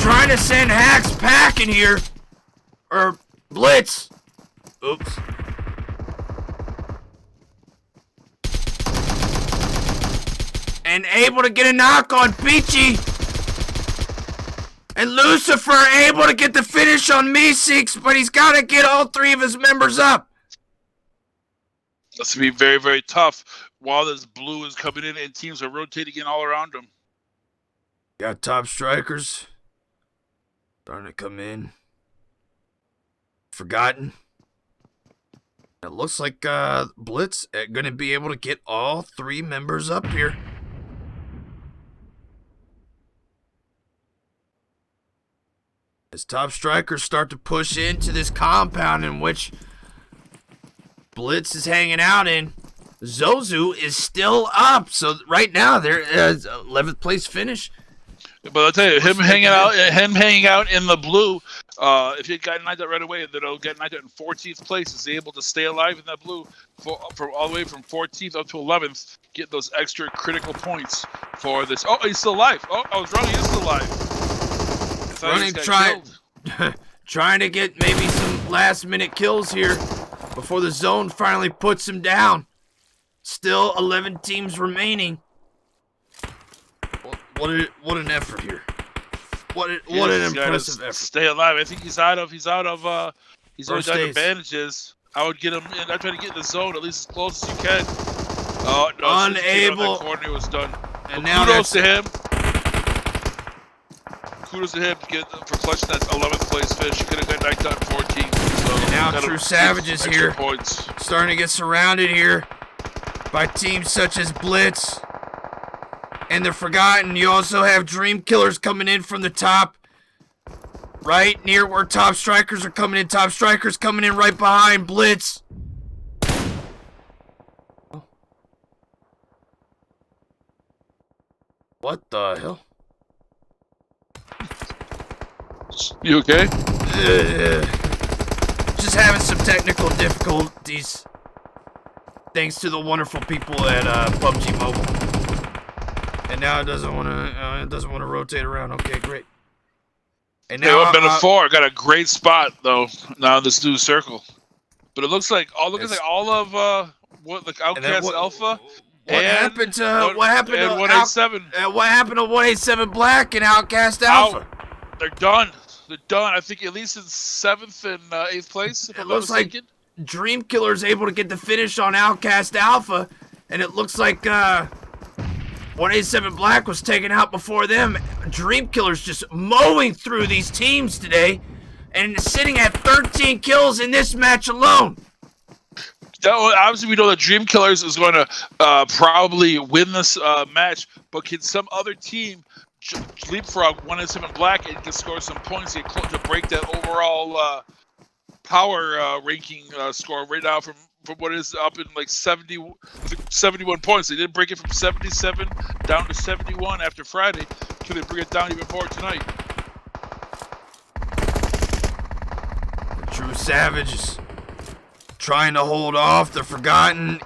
Speaker 1: trying to send Hacks packing here. Or Blitz. Oops. And able to get a knock on Peachy. And Lucifer able to get the finish on Meeseeks, but he's got to get all 3 of his members up.
Speaker 2: That's going to be very, very tough while this blue is coming in and teams are rotating in all around him.
Speaker 1: Got top strikers starting to come in. Forgotten. It looks like Blitz going to be able to get all 3 members up here. As top strikers start to push into this compound in which Blitz is hanging out in, Zozu is still up. So right now they're 11th place finish.
Speaker 2: But I'll tell you, him hanging out in the blue, if he got knocked out right away, then he'll get knocked out in 14th place. Is he able to stay alive in that blue from all the way from 14th up to 11th, get those extra critical points for this. Oh, he's still alive. Oh, I was wrong. He is still alive.
Speaker 1: Trying to get maybe some last-minute kills here before the zone finally puts him down. Still 11 teams remaining. What an effort here. What an impressive effort.
Speaker 2: Stay alive. I think he's out of advantages. I would get him in. I try to get in the zone at least as close as you can. Oh no!
Speaker 1: Unable.
Speaker 2: That corner was done.
Speaker 1: And now
Speaker 2: kudos to him. Kudos to him for clutching that 11th place finish. He could have got knocked out in 14. So
Speaker 1: and now True Savages here,
Speaker 2: points.
Speaker 1: Starting to get surrounded here by teams such as Blitz and the Forgotten. You also have Dream Killers coming in from the top, right near where top strikers are coming in. Top strikers coming in right behind Blitz. What the hell?
Speaker 2: You okay?
Speaker 1: Just having some technical difficulties. Thanks to the wonderful people at PUBG Mobile. And now it doesn't want to rotate around. Okay, great. And now
Speaker 2: Metaphor got a great spot though. Now in this new circle, but it looks like all of what like OUTcast Alpha.
Speaker 1: What happened to
Speaker 2: 187?
Speaker 1: What happened to 187 Black and OUTcast Alpha?
Speaker 2: They're done. They're done. I think at least in 7th and 8th place. If
Speaker 1: It
Speaker 2: I'm
Speaker 1: looks
Speaker 2: not
Speaker 1: like
Speaker 2: mistaken.
Speaker 1: Dream Killer's able to get the finish on OUTcast Alpha, and it looks like 187 Black was taken out before them. Dream Killer's just mowing through these teams today, and sitting at 13 kills in this match alone.
Speaker 2: Obviously, we know that Dream Killers is going to probably win this match, but can some other team leapfrog 187 Black and can score some points to break that overall power ranking score right now from what is up in like 71 points. They did break it from 77 down to 71 after Friday. Can they bring it down even more tonight?
Speaker 1: The True Savages trying to hold off the Forgotten,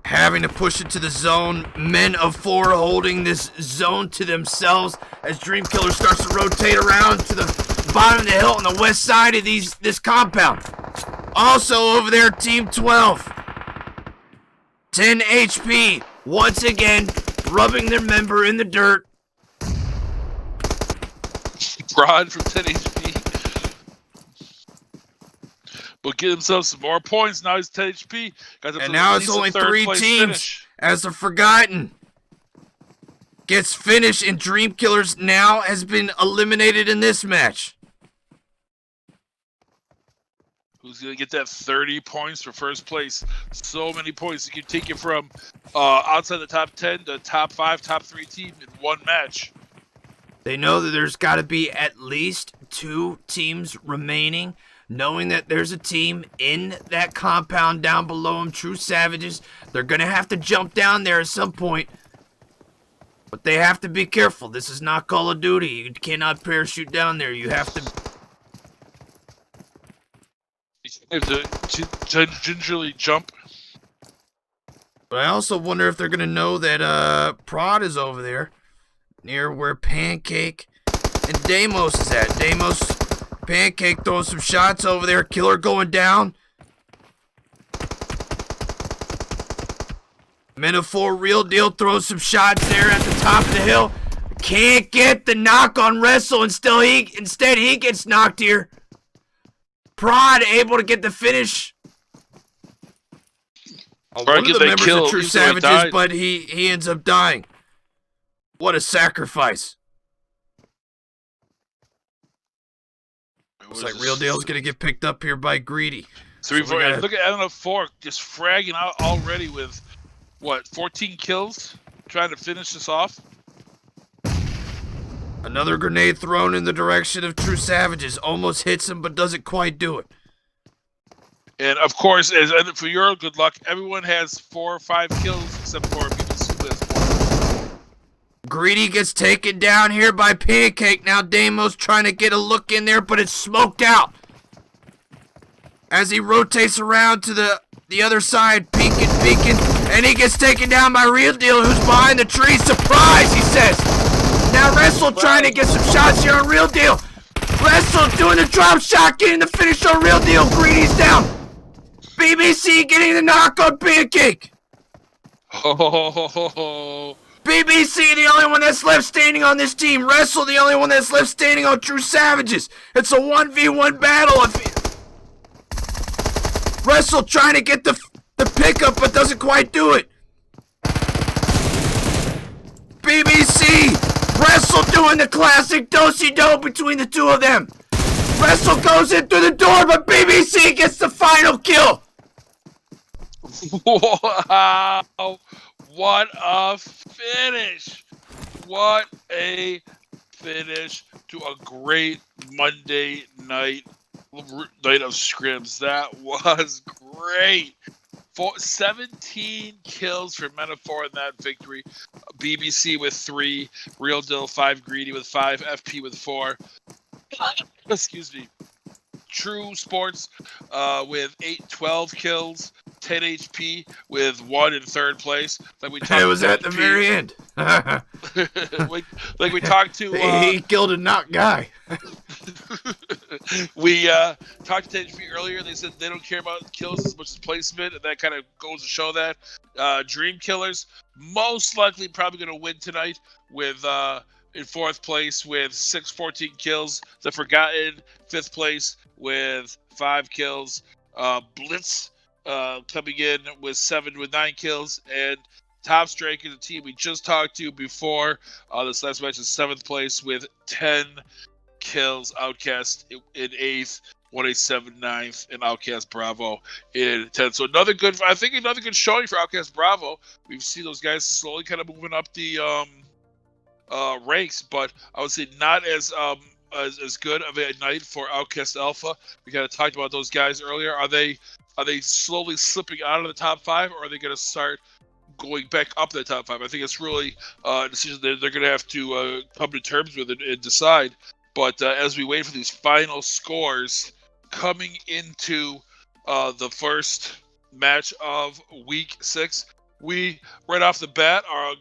Speaker 1: having to push it to the zone. Men of 4 holding this zone to themselves as Dream Killer starts to rotate around to the bottom of the hill on the west side of this compound. Also over there, Team 12. 10 HP, once again, rubbing their member in the dirt.
Speaker 2: Rod from 10 HP. But get himself some more points. Now he's 10 HP.
Speaker 1: And now it's only 3 teams as the Forgotten gets finished, and Dream Killers now has been eliminated in this match.
Speaker 2: Who's going to get that 30 points for first place? So many points. You can take it from outside the top 10 to top 5, top 3 team in one match.
Speaker 1: They know that there's got to be at least 2 teams remaining. Knowing that there's a team in that compound down below them, True Savages, they're going to have to jump down there at some point. But they have to be careful. This is not Call of Duty. You cannot parachute down there. You have to...
Speaker 2: You have to gingerly jump.
Speaker 1: But I also wonder if they're going to know that Prod is over there, near where Pancake and Deimos is at. Deimos... Pancake throwing some shots over there. Killer going down. Men of 4 Real Deal throws some shots there at the top of the hill. Can't get the knock on Wrestle. Instead he gets knocked here. Prod able to get the finish. One of the members of True Savages, but he ends up dying. What a sacrifice. Looks like Real Deal's gonna get picked up here by Greedy.
Speaker 2: So look at Evan of 4 just fragging out already with what, 14 kills, trying to finish this off.
Speaker 1: Another grenade thrown in the direction of True Savages, almost hits him but doesn't quite do it.
Speaker 2: And of course, for your good luck, everyone has 4 or 5 kills except for people.
Speaker 1: Greedy gets taken down here by Pancake. Now Deimos trying to get a look in there, but it's smoked out. As he rotates around to the other side, peeking, and he gets taken down by Real Deal, who's behind the tree. Surprise, he says. Now Wrestle trying to get some shots here on Real Deal. Wrestle doing the drop shot, getting the finish on Real Deal. Greedy's down. BBC getting the knock on Pancake.
Speaker 2: Oh.
Speaker 1: BBC, the only one that's left standing on this team. Wrestle, the only one that's left standing on True Savages. It's a 1v1 battle. Wrestle trying to get the pickup, but doesn't quite do it. BBC, Wrestle doing the classic do-si-do between the two of them. Wrestle goes in through the door, but BBC gets the final kill.
Speaker 2: Wow. What a finish! What a finish to a great Monday night of scrims. That was great. 17 kills for Metaphor in that victory. BBC with 3, Real Dill 5, Greedy with 5, FP with 4. Excuse me. True Sports with 12 kills, 10 HP with 1 in 3rd place. Like we talked
Speaker 1: It was at the very end.
Speaker 2: like we talked to
Speaker 1: he killed a knock guy.
Speaker 2: we talked to HP earlier. They said they don't care about kills as much as placement, and that kind of goes to show that. Dream Killers most likely probably going to win tonight with in 4th place with 14 kills. The Forgotten 5th place with 5 kills. Blitz coming in with 9 kills, and Top Strike is a team we just talked to before this last match is 7th place with 10 kills. Outcast in 8th, 187 9th, and Outcast Bravo in 10th. So another good showing for Outcast Bravo. We've seen those guys slowly kind of moving up the ranks, but I would say not as good of a night for Outcast Alpha. We kind of talked about those guys earlier. Are they slowly slipping out of the top 5, or are they going to start going back up to the top 5? I think it's really a decision that they're going to have to come to terms with and decide. But as we wait for these final scores coming into the first match of Week 6, we, right off the bat, are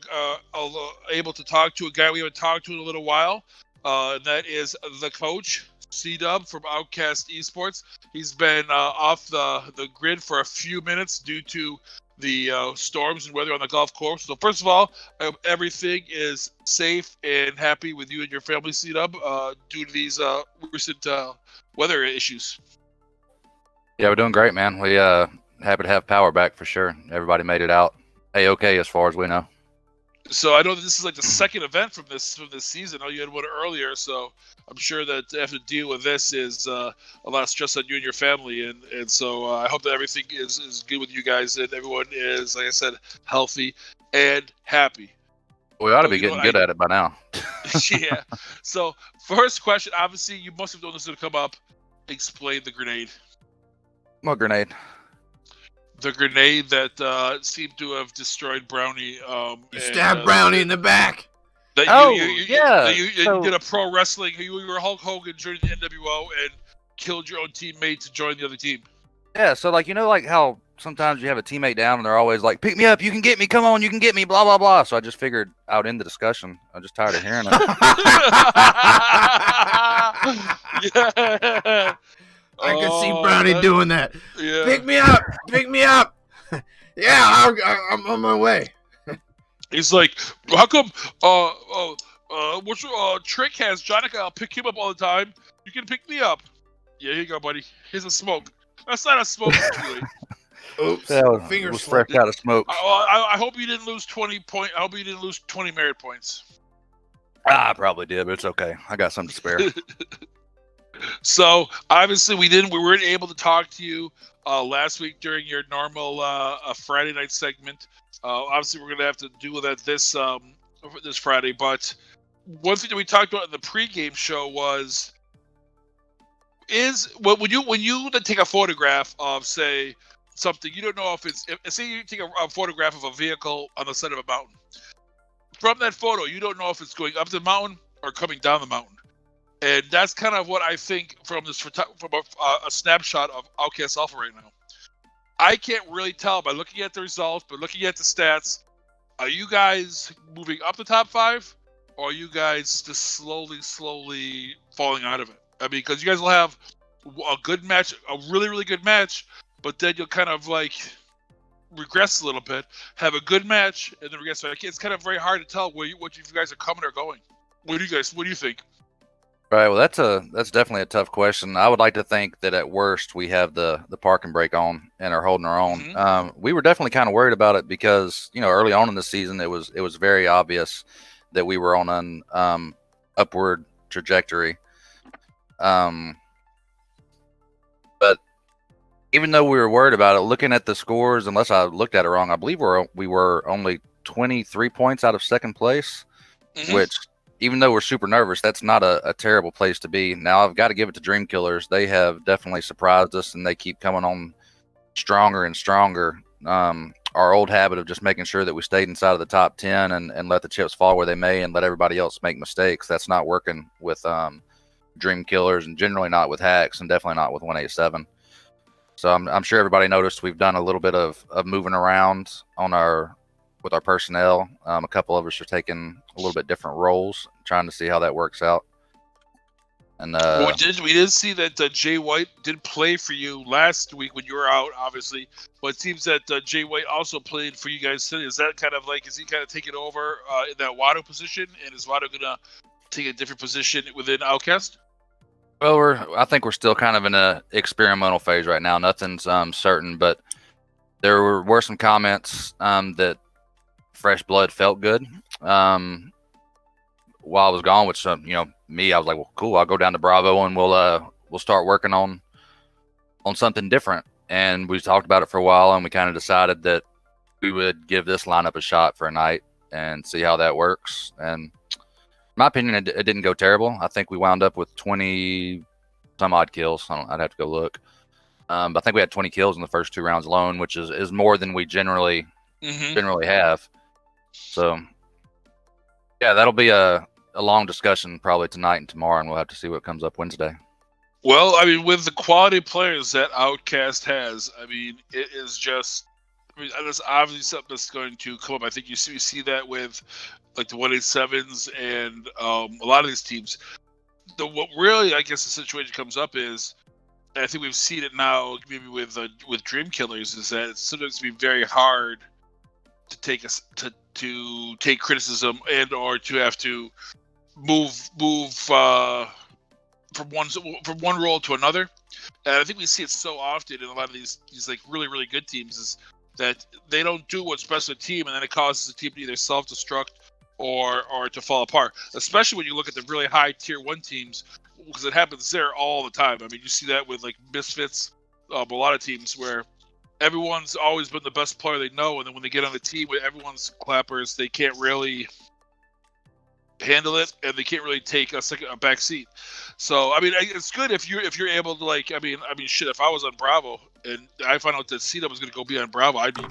Speaker 2: able to talk to a guy we haven't talked to in a little while. And that is the coach, C-Dub from OUTcast Esports. He's been off the grid for a few minutes due to the storms and weather on the golf course. So first of all, I hope everything is safe and happy with you and your family, C-Dub, due to these recent weather issues.
Speaker 7: Yeah, we're doing great, man. We happy to have power back for sure. Everybody made it out A-okay as far as we know.
Speaker 2: So I know that this is like the second event from this season. I know you had one earlier, so I'm sure that to have to deal with this is a lot of stress on you and your family. And so I hope that everything is good with you guys and everyone is, like I said, healthy and happy.
Speaker 7: We ought to be getting good at it by now.
Speaker 2: Yeah. So first question, obviously you must have known this would come up. Explain the grenade.
Speaker 7: What grenade?
Speaker 2: The grenade that seemed to have destroyed Brownie.
Speaker 1: You stabbed Brownie in the back.
Speaker 2: You did a pro wrestling. You were Hulk Hogan during the NWO and killed your own teammate to join the other team.
Speaker 7: Yeah, so like how sometimes you have a teammate down and they're always like, "Pick me up, you can get me, come on, you can get me, blah blah blah." So I just figured I would end the discussion. I'm just tired of hearing it.
Speaker 2: Yeah.
Speaker 1: I can see Brownie doing that.
Speaker 2: Yeah.
Speaker 1: Pick me up. Pick me up. Yeah, I'm on my way.
Speaker 2: He's like, how come, what's your, Trick has Jonica, I'll pick him up all the time. You can pick me up. Yeah, here you go, buddy. Here's a smoke. That's not a smoke, actually.
Speaker 1: Oops.
Speaker 7: That was fresh out of smoke.
Speaker 2: I hope you didn't lose 20 points. I hope you didn't lose 20 merit points.
Speaker 7: I probably did, but it's okay. I got some to spare.
Speaker 2: So obviously we weren't able to talk to you last week during your normal Friday night segment. Obviously we're gonna have to do that this Friday. But one thing that we talked about in the pregame show was when you take a photograph of, say, something, you don't know if say you take a photograph of a vehicle on the side of a mountain. From that photo, you don't know if it's going up the mountain or coming down the mountain. And that's kind of what I think from a snapshot of OUTcast Alpha right now. I can't really tell by looking at the results, but looking at the stats, are you guys moving up the top 5, or are you guys just slowly falling out of it? I mean, because you guys will have a good match, a really, really good match, but then you'll kind of like regress a little bit, have a good match, and then regress. So it's kind of very hard to tell what you guys are coming or going. What do you think?
Speaker 7: Right. Well, that's definitely a tough question. I would like to think that at worst we have the parking brake on and are holding our own.
Speaker 2: Mm-hmm.
Speaker 7: We were definitely kind of worried about it because early on in the season it was very obvious that we were on an upward trajectory. But even though we were worried about it, looking at the scores, unless I looked at it wrong, I believe we were only 23 points out of second place, which, even though we're super nervous, that's not a terrible place to be. Now, I've got to give it to Dream Killers. They have definitely surprised us, and they keep coming on stronger and stronger. our old habit of just making sure that we stayed inside of the top 10 and let the chips fall where they may and let everybody else make mistakes. That's not working with Dream Killers and generally not with Hacks and definitely not with 187. So I'm sure everybody noticed we've done a little bit of moving around with our personnel. A couple of us are taking a little bit different roles, trying to see how that works out. And
Speaker 2: we did see that Jay White did play for you last week when you were out, obviously. But it seems that Jay White also played for you guys today. Is that kind of like, is he kind of taking over in that Watto position? And is Watto gonna take a different position within OUTcast?
Speaker 7: Well, I think we're still kind of in a experimental phase right now. Nothing's certain, but there were some comments that fresh blood felt good while I was gone. Which me, I was like, well, cool. I'll go down to Bravo and we'll start working on something different. And we talked about it for a while, and we kind of decided that we would give this lineup a shot for a night and see how that works. And in my opinion, it didn't go terrible. I think we wound up with 20 some odd kills. I'd have to go look. But I think we had 20 kills in the first 2 rounds alone, which is more than we generally have. So yeah, that'll be a long discussion probably tonight and tomorrow, and we'll have to see what comes up Wednesday.
Speaker 2: Well, I mean, with the quality players that OUTcast has, I mean, it is just, I mean, that's obviously something that's going to come up. I think you see that with like the 187s and a lot of these teams. What really, I guess, the situation comes up is, and I think we've seen it now, maybe with Dream Killers, is that it's sometimes be very hard to take criticism and or to have to move from one role to another. And I think we see it so often in a lot of these like really, really good teams, is that they don't do what's best for the team, and then it causes the team to either self-destruct or to fall apart. Especially when you look at the really high tier 1 teams, because it happens there all the time. I mean, you see that with like Misfits, a lot of teams where everyone's always been the best player they know, and then when they get on the team with everyone's clappers, they can't really handle it, and they can't really take a back seat. So I mean, it's good if you're able to, like, I mean shit, if I was on Bravo and I found out that C-Dub was going to go be on Bravo, I'd be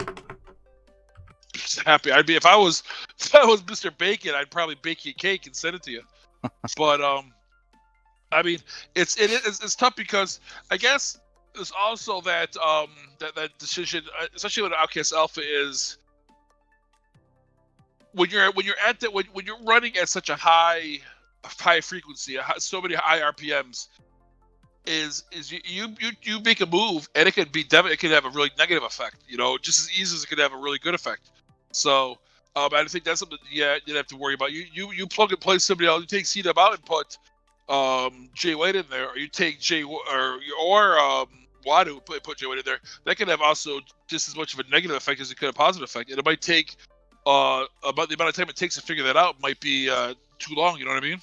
Speaker 2: happy. I'd be, if I was Mr. Bacon, I'd probably bake you a cake and send it to you. But I mean, it's tough because I guess there's also that that decision, especially with OUTcast Alpha, is when you're running at such a high frequency, so many high RPMs, is you make a move and it could have a really negative effect, just as easy as it could have a really good effect. So I think that's something you'd have to worry about. You plug and play somebody else. You take C-Dub out and put Jay White in there, or you take Jay or Wadu, put Jay White in there. That could have also just as much of a negative effect as it could have a positive effect. And it might take about the amount of time it takes to figure that out might be too long. You know what I mean?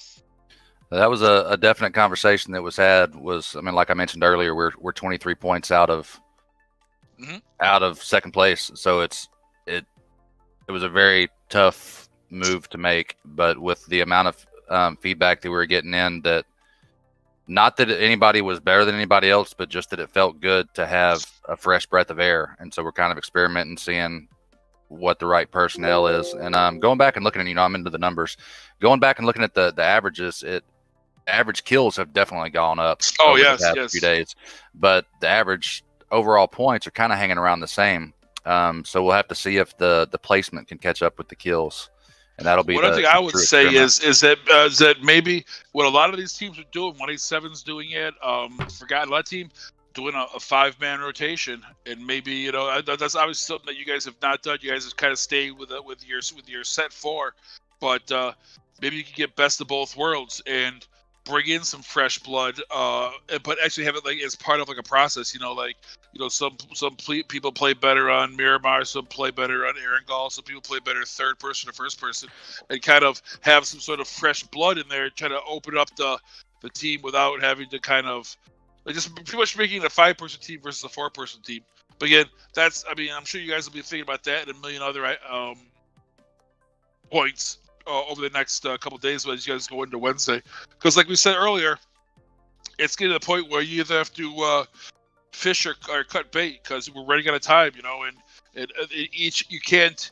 Speaker 7: That was a definite conversation that was had. I mean, like I mentioned earlier, we're 23 points out of second place, so it was a very tough move to make. But with the amount of feedback that we were getting in, that not that anybody was better than anybody else, but just that it felt good to have a fresh breath of air. And so we're kind of experimenting, seeing what the right personnel is. And going back and looking at, I'm into the numbers, going back and looking at the averages, average kills have definitely gone up over the past few days, but the average overall points are kind of hanging around the same. So we'll have to see if the placement can catch up with the kills, and that'll be
Speaker 2: what I think I would say is that maybe what a lot of these teams are doing, 187's doing it, forgotten a lot of team doing a 5-man rotation, and maybe that's obviously something that you guys have not done. You guys have kind of stayed with your set 4, but maybe you can get best of both worlds and bring in some fresh blood, but actually have it like as part of like a process. Some people play better on Miramar, some play better on Erangel, some people play better third person or first person, and kind of have some sort of fresh blood in there, trying to open up the team without having to kind of like just pretty much making it a 5-person team versus a 4-person team. But again, I'm sure you guys will be thinking about that and a million other points over the next couple of days as you guys go into Wednesday. Because like we said earlier, it's getting to the point where you either have to fish or cut bait, because we're running out of time, You can't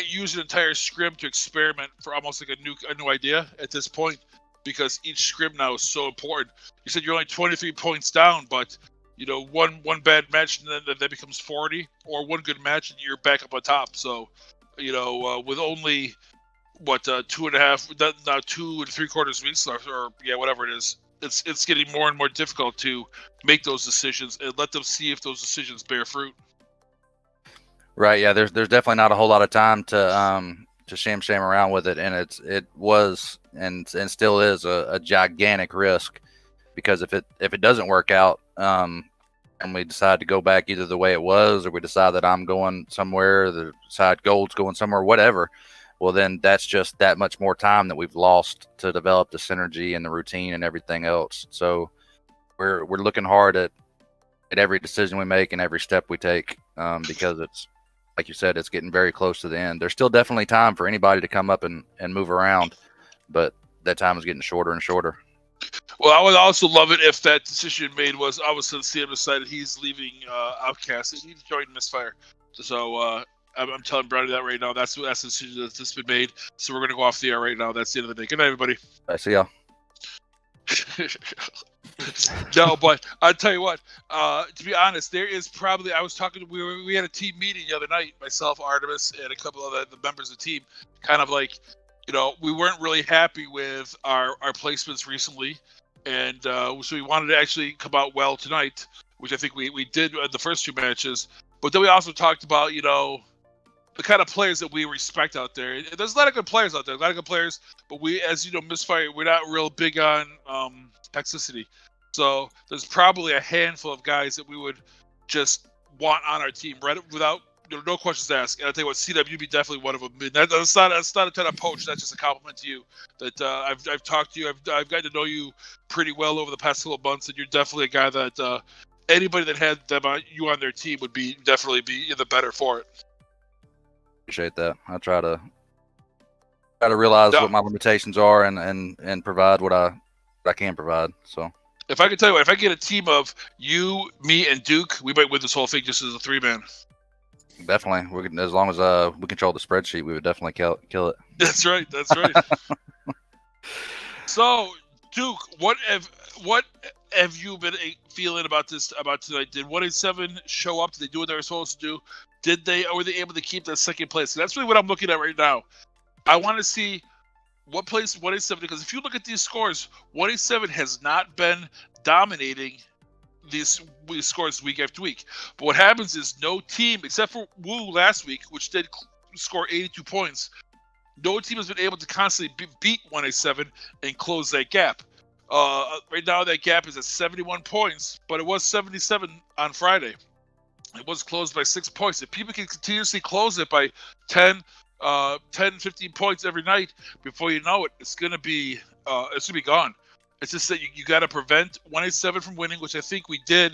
Speaker 2: use an entire scrim to experiment for almost like a new idea at this point, because each scrim now is so important. You said you're only 23 points down, but one bad match and then that becomes 40, or one good match and you're back up on top. So, with only 2.5, now 2 3/4 weeks left, or whatever it is, it's getting more and more difficult to make those decisions and let them see if those decisions bear fruit.
Speaker 7: Right. Yeah. There's definitely not a whole lot of time to sham around with it, and it was and still is a gigantic risk, because if it doesn't work out, and we decide to go back either the way it was, or we decide that I'm going somewhere, the side Gold's going somewhere, whatever, well, then that's just that much more time that we've lost to develop the synergy and the routine and everything else. So we're looking hard at every decision we make and every step we take, because it's, like you said, it's getting very close to the end. There's still definitely time for anybody to come up and move around, but that time is getting shorter and shorter.
Speaker 2: Well, I would also love it if that decision made was all of a sudden CM decided he's leaving OUTcast and he's joining Misfire. So I'm telling Brownie that right now. That's the decision that's just been made. So we're going to go off the air right now. That's the end of the day. Good night, everybody.
Speaker 7: I see y'all.
Speaker 2: No, but I'll tell you what. To be honest, there is probably. I was talking. We had a team meeting the other night. Myself, Artemis, and a couple of the members of the team. Kind of like, we weren't really happy with our placements recently, and so we wanted to actually come out well tonight, which I think we did in the first two matches. But then we also talked about the kind of players that we respect out there. There's a lot of good players out there, but we, as you know, Misfire, we're not real big on toxicity. So there's probably a handful of guys that we would just want on our team, right? Without no questions asked. And I'll tell you what, CW would be definitely one of them. That's not a ton of poach. That's just a compliment to you. That I've talked to you. I've gotten to know you pretty well over the past couple of months, and you're definitely a guy that anybody that had you on their team would definitely be the better for it.
Speaker 7: Appreciate that. I try to realize what my limitations are and provide what I can provide. So
Speaker 2: if I could tell you what, if I get a team of you, me, and Duke, we might win this whole thing just as a 3-man.
Speaker 7: Definitely, we can, as long as we control the spreadsheet, we would definitely kill it.
Speaker 2: That's right. So, Duke, what have you been feeling about tonight? Did 187 show up? Did they do what they were supposed to do? Were they able to keep that second place? So that's really what I'm looking at right now. I want to see what place 187, because if you look at these scores, 187 has not been dominating these scores week after week. But what happens is no team, except for Woo last week, which did score 82 points, no team has been able to constantly beat 187 and close that gap. Right now, that gap is at 71 points, but it was 77 on Friday. It was closed by 6 points. If people can continuously close it by 10, 15 points every night, before you know it, it's gonna be gone. It's just that you got to prevent 187 from winning, which I think we did,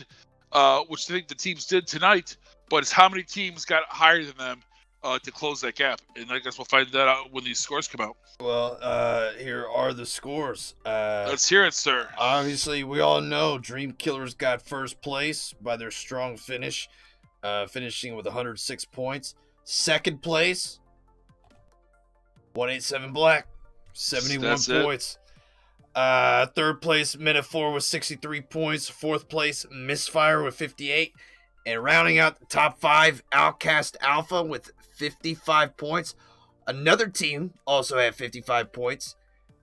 Speaker 2: which I think the teams did tonight. But it's how many teams got higher than them to close that gap, and I guess we'll find that out when these scores come out.
Speaker 1: Well, here are the scores.
Speaker 2: Let's hear it, sir.
Speaker 1: Obviously, we all know Dream Killers got first place by their strong finish, finishing with 106 points. Second place, 187 Black, 71 points. Third place, Metaphor with 63 points. Fourth place, Misfire with 58. And rounding out the top 5, OUTcast Alpha with 55 points. Another team also had 55 points.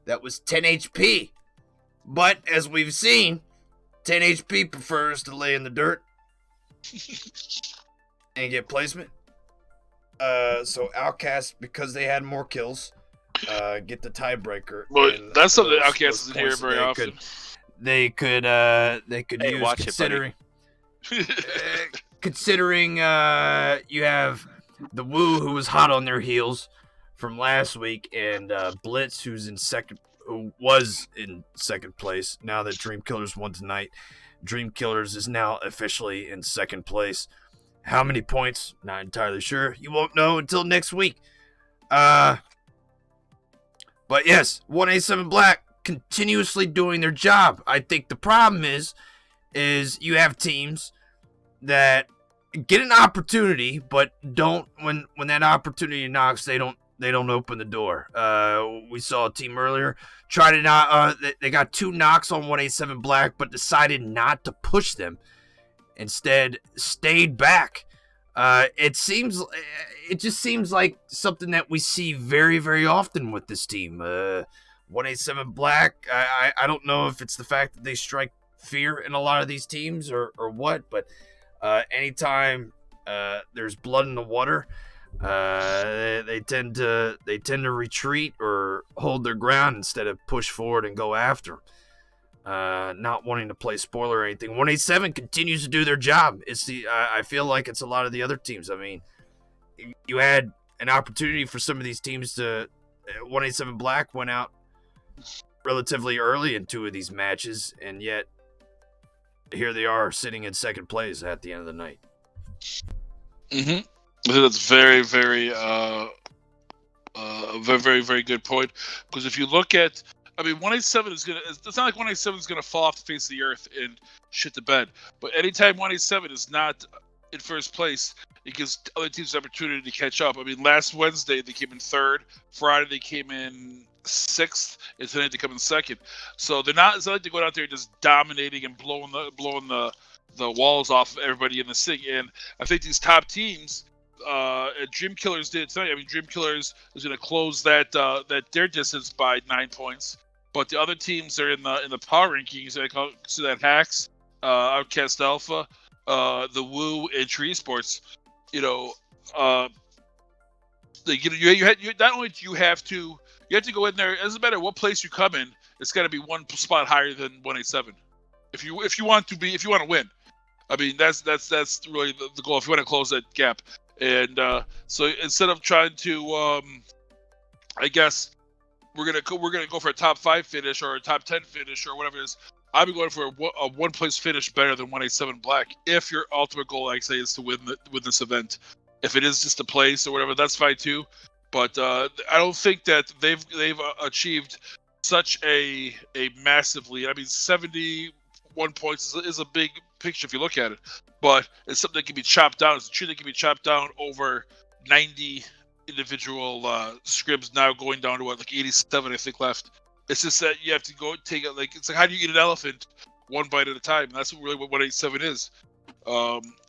Speaker 1: That was 10 HP. But as we've seen, 10 HP prefers to lay in the dirt and get placement. So OUTcast, because they had more kills, get the tiebreaker.
Speaker 2: Well, that's something that OUTcast isn't here very often.
Speaker 1: They could use, considering considering you have the Woo, who was hot on their heels from last week, and Blitz, who was in second place. Now that Dream Killers won tonight, Dream Killers is now officially in second place. How many points? Not entirely sure. You won't know until next week. But yes, 187 Black continuously doing their job. I think the problem is you have teams that get an opportunity, but don't when that opportunity knocks, they don't open the door. We saw a team earlier try to not. They got 2 knocks on 187 Black, but decided not to push them. Instead, stayed back. It just seems like something that we see very, very often with this team. 187 Black. I don't know if it's the fact that they strike fear in a lot of these teams or what, but anytime there's blood in the water, they tend to retreat or hold their ground instead of push forward and go after. Not wanting to play spoiler or anything. 187 continues to do their job. It's I feel like it's a lot of the other teams. I mean, you had an opportunity for some of these teams to. 187 Black went out relatively early in 2 of these matches, and yet here they are sitting in second place at the end of the night.
Speaker 2: I think that's very, very, very, very good point. Because if you look at, I mean, 187 is gonna. It's not like 187 is gonna fall off the face of the earth and shit the bed. But anytime 187 is not in first place, it gives other teams an opportunity to catch up. I mean, last Wednesday they came in 3rd. Friday they came in 6th, and tonight they come in 2nd. So they're not. It's not like they go out there just dominating and blowing the walls off of everybody in the city. And I think these top teams, Dream Killers did tonight. I mean, Dream Killers is going to close that their distance by 9 points. But the other teams are in the power rankings. I see that Hacks, OUTcast Alpha, the Woo, and Tree Esports. You know, you not only do you have to go in there. It doesn't matter what place you come in. It's got to be 1 spot higher than 187. If you want to win. I mean, that's really the goal if you want to close that gap. And so instead of trying to, I guess we're gonna go for a top 5 finish or a top 10 finish or whatever it is. I'd be going for a 1 place finish better than 187 Black. If your ultimate goal, like I say, is to win this event. If it is just a place or whatever, that's fine too. But I don't think that they've achieved such a massive lead. I mean, 71 points is a big picture if you look at it, but it's something that can be chopped down. It's a tree that can be chopped down over 90 individual scrims, now going down to 87 I think left. It's just that you have to go take it it's like how do you eat an elephant 1 bite at a time? And that's really what 187 is.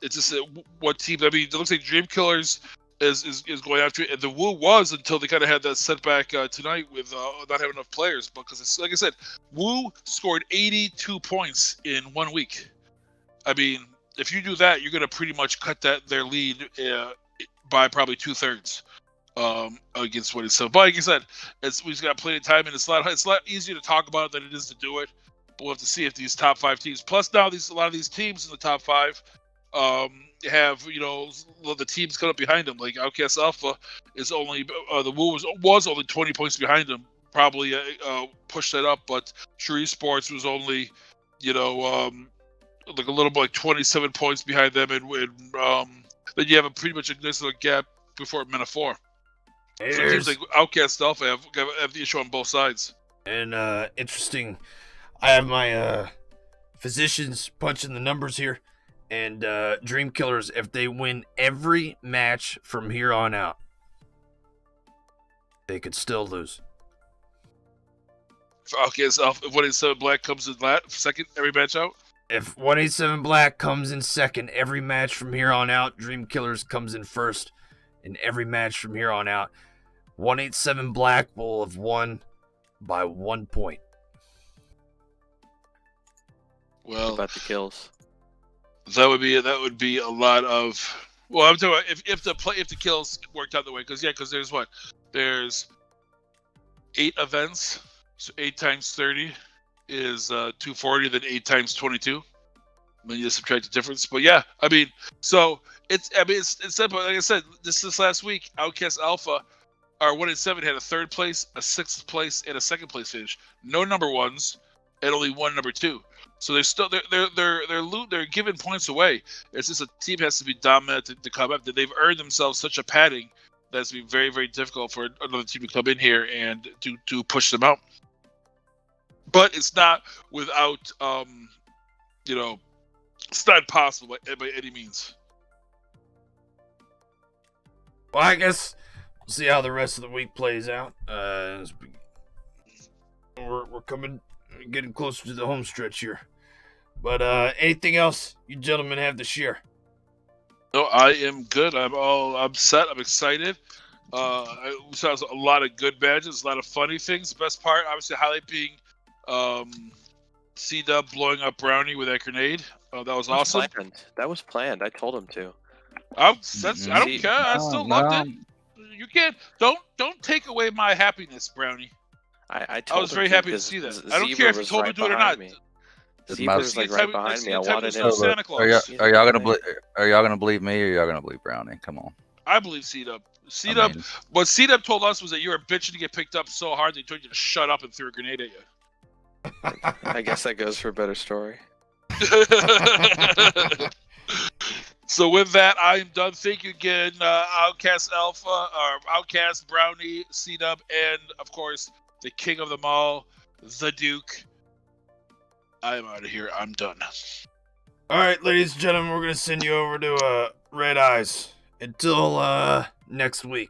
Speaker 2: It's just what teams. I mean, it looks like Dream Killers is going after it, and the Woo was until they kind of had that setback tonight with not having enough players. Because it's, like I said, Woo scored 82 points in 1 week. I mean, if you do that, you're going to pretty much cut their lead by probably 2/3 against what it's. So, but like I said, we've got plenty of time, and it's a lot easier to talk about it than it is to do it. But we'll have to see if these top 5 teams, plus now a lot of these teams in the top 5, have the teams coming up behind them. Like OUTcast Alpha is only the Woo was only 20 points behind them. Probably pushed that up, but Tree Esports was only like a little bit like 27 points behind them, and then you have a pretty much a nice little gap before Mena 4. So it seems like OUTcast Alpha have the issue on both sides.
Speaker 1: And interesting, I have my physicians punching the numbers here, and Dream Killers, if they win every match from here on out, they could still lose.
Speaker 2: For OUTcast Alpha, if 187 Black comes in second every match out?
Speaker 1: If 187 Black comes in second every match from here on out, Dream Killers comes in first in every match from here on out. 187 Black will have won by 1 point.
Speaker 2: Well,
Speaker 8: what about the kills?
Speaker 2: That would be a lot of. Well, I'm talking about if the kills worked out the way, because there's 8 events, so 8 times 30 is 240, then 8 times 22. Then you subtract the difference. But yeah, I mean, so it's simple. Like I said, this last week, OUTcast Alpha, our 187 had a 3rd place, a 6th place, and a 2nd place finish. No number 1s, and only 1 number 2. So they're giving points away. It's just a team has to be dominant to come up. They've earned themselves such a padding that's been very, very difficult for another team to come in here and to push them out. But it's not without, it's not possible by any means.
Speaker 1: Well, I guess we'll see how the rest of the week plays out. We're getting closer to the home stretch here. But anything else you gentlemen have to share?
Speaker 2: No, I am good. I'm set. I'm excited. We saw a lot of good badges, a lot of funny things. The best part, obviously, highlight being C-Dub blowing up Brownie with that grenade. That was awesome.
Speaker 8: That was planned. I told him to.
Speaker 2: I don't care. I still loved it. You can't. Don't take away my happiness, Brownie.
Speaker 8: I
Speaker 2: was very happy to see that. I don't care if you told me to do it or not.
Speaker 8: Zebra was like right behind me. I wanted him.
Speaker 2: Santa Claus.
Speaker 7: Are y'all gonna believe me, or y'all gonna believe Brownie? Come on.
Speaker 2: I believe C-Dub. What C-Dub told us was that you were bitching to get picked up so hard they told you to shut up and threw a grenade at you.
Speaker 8: I guess that goes for a better story.
Speaker 2: So with that, I am done. Thank you again, Outcast Alpha, or Outcast Brownie, C-Dub, and of course the king of them all, the Duke. I am out of here. I'm done.
Speaker 1: All right, ladies and gentlemen, we're gonna send you over to Red Eyes until next week.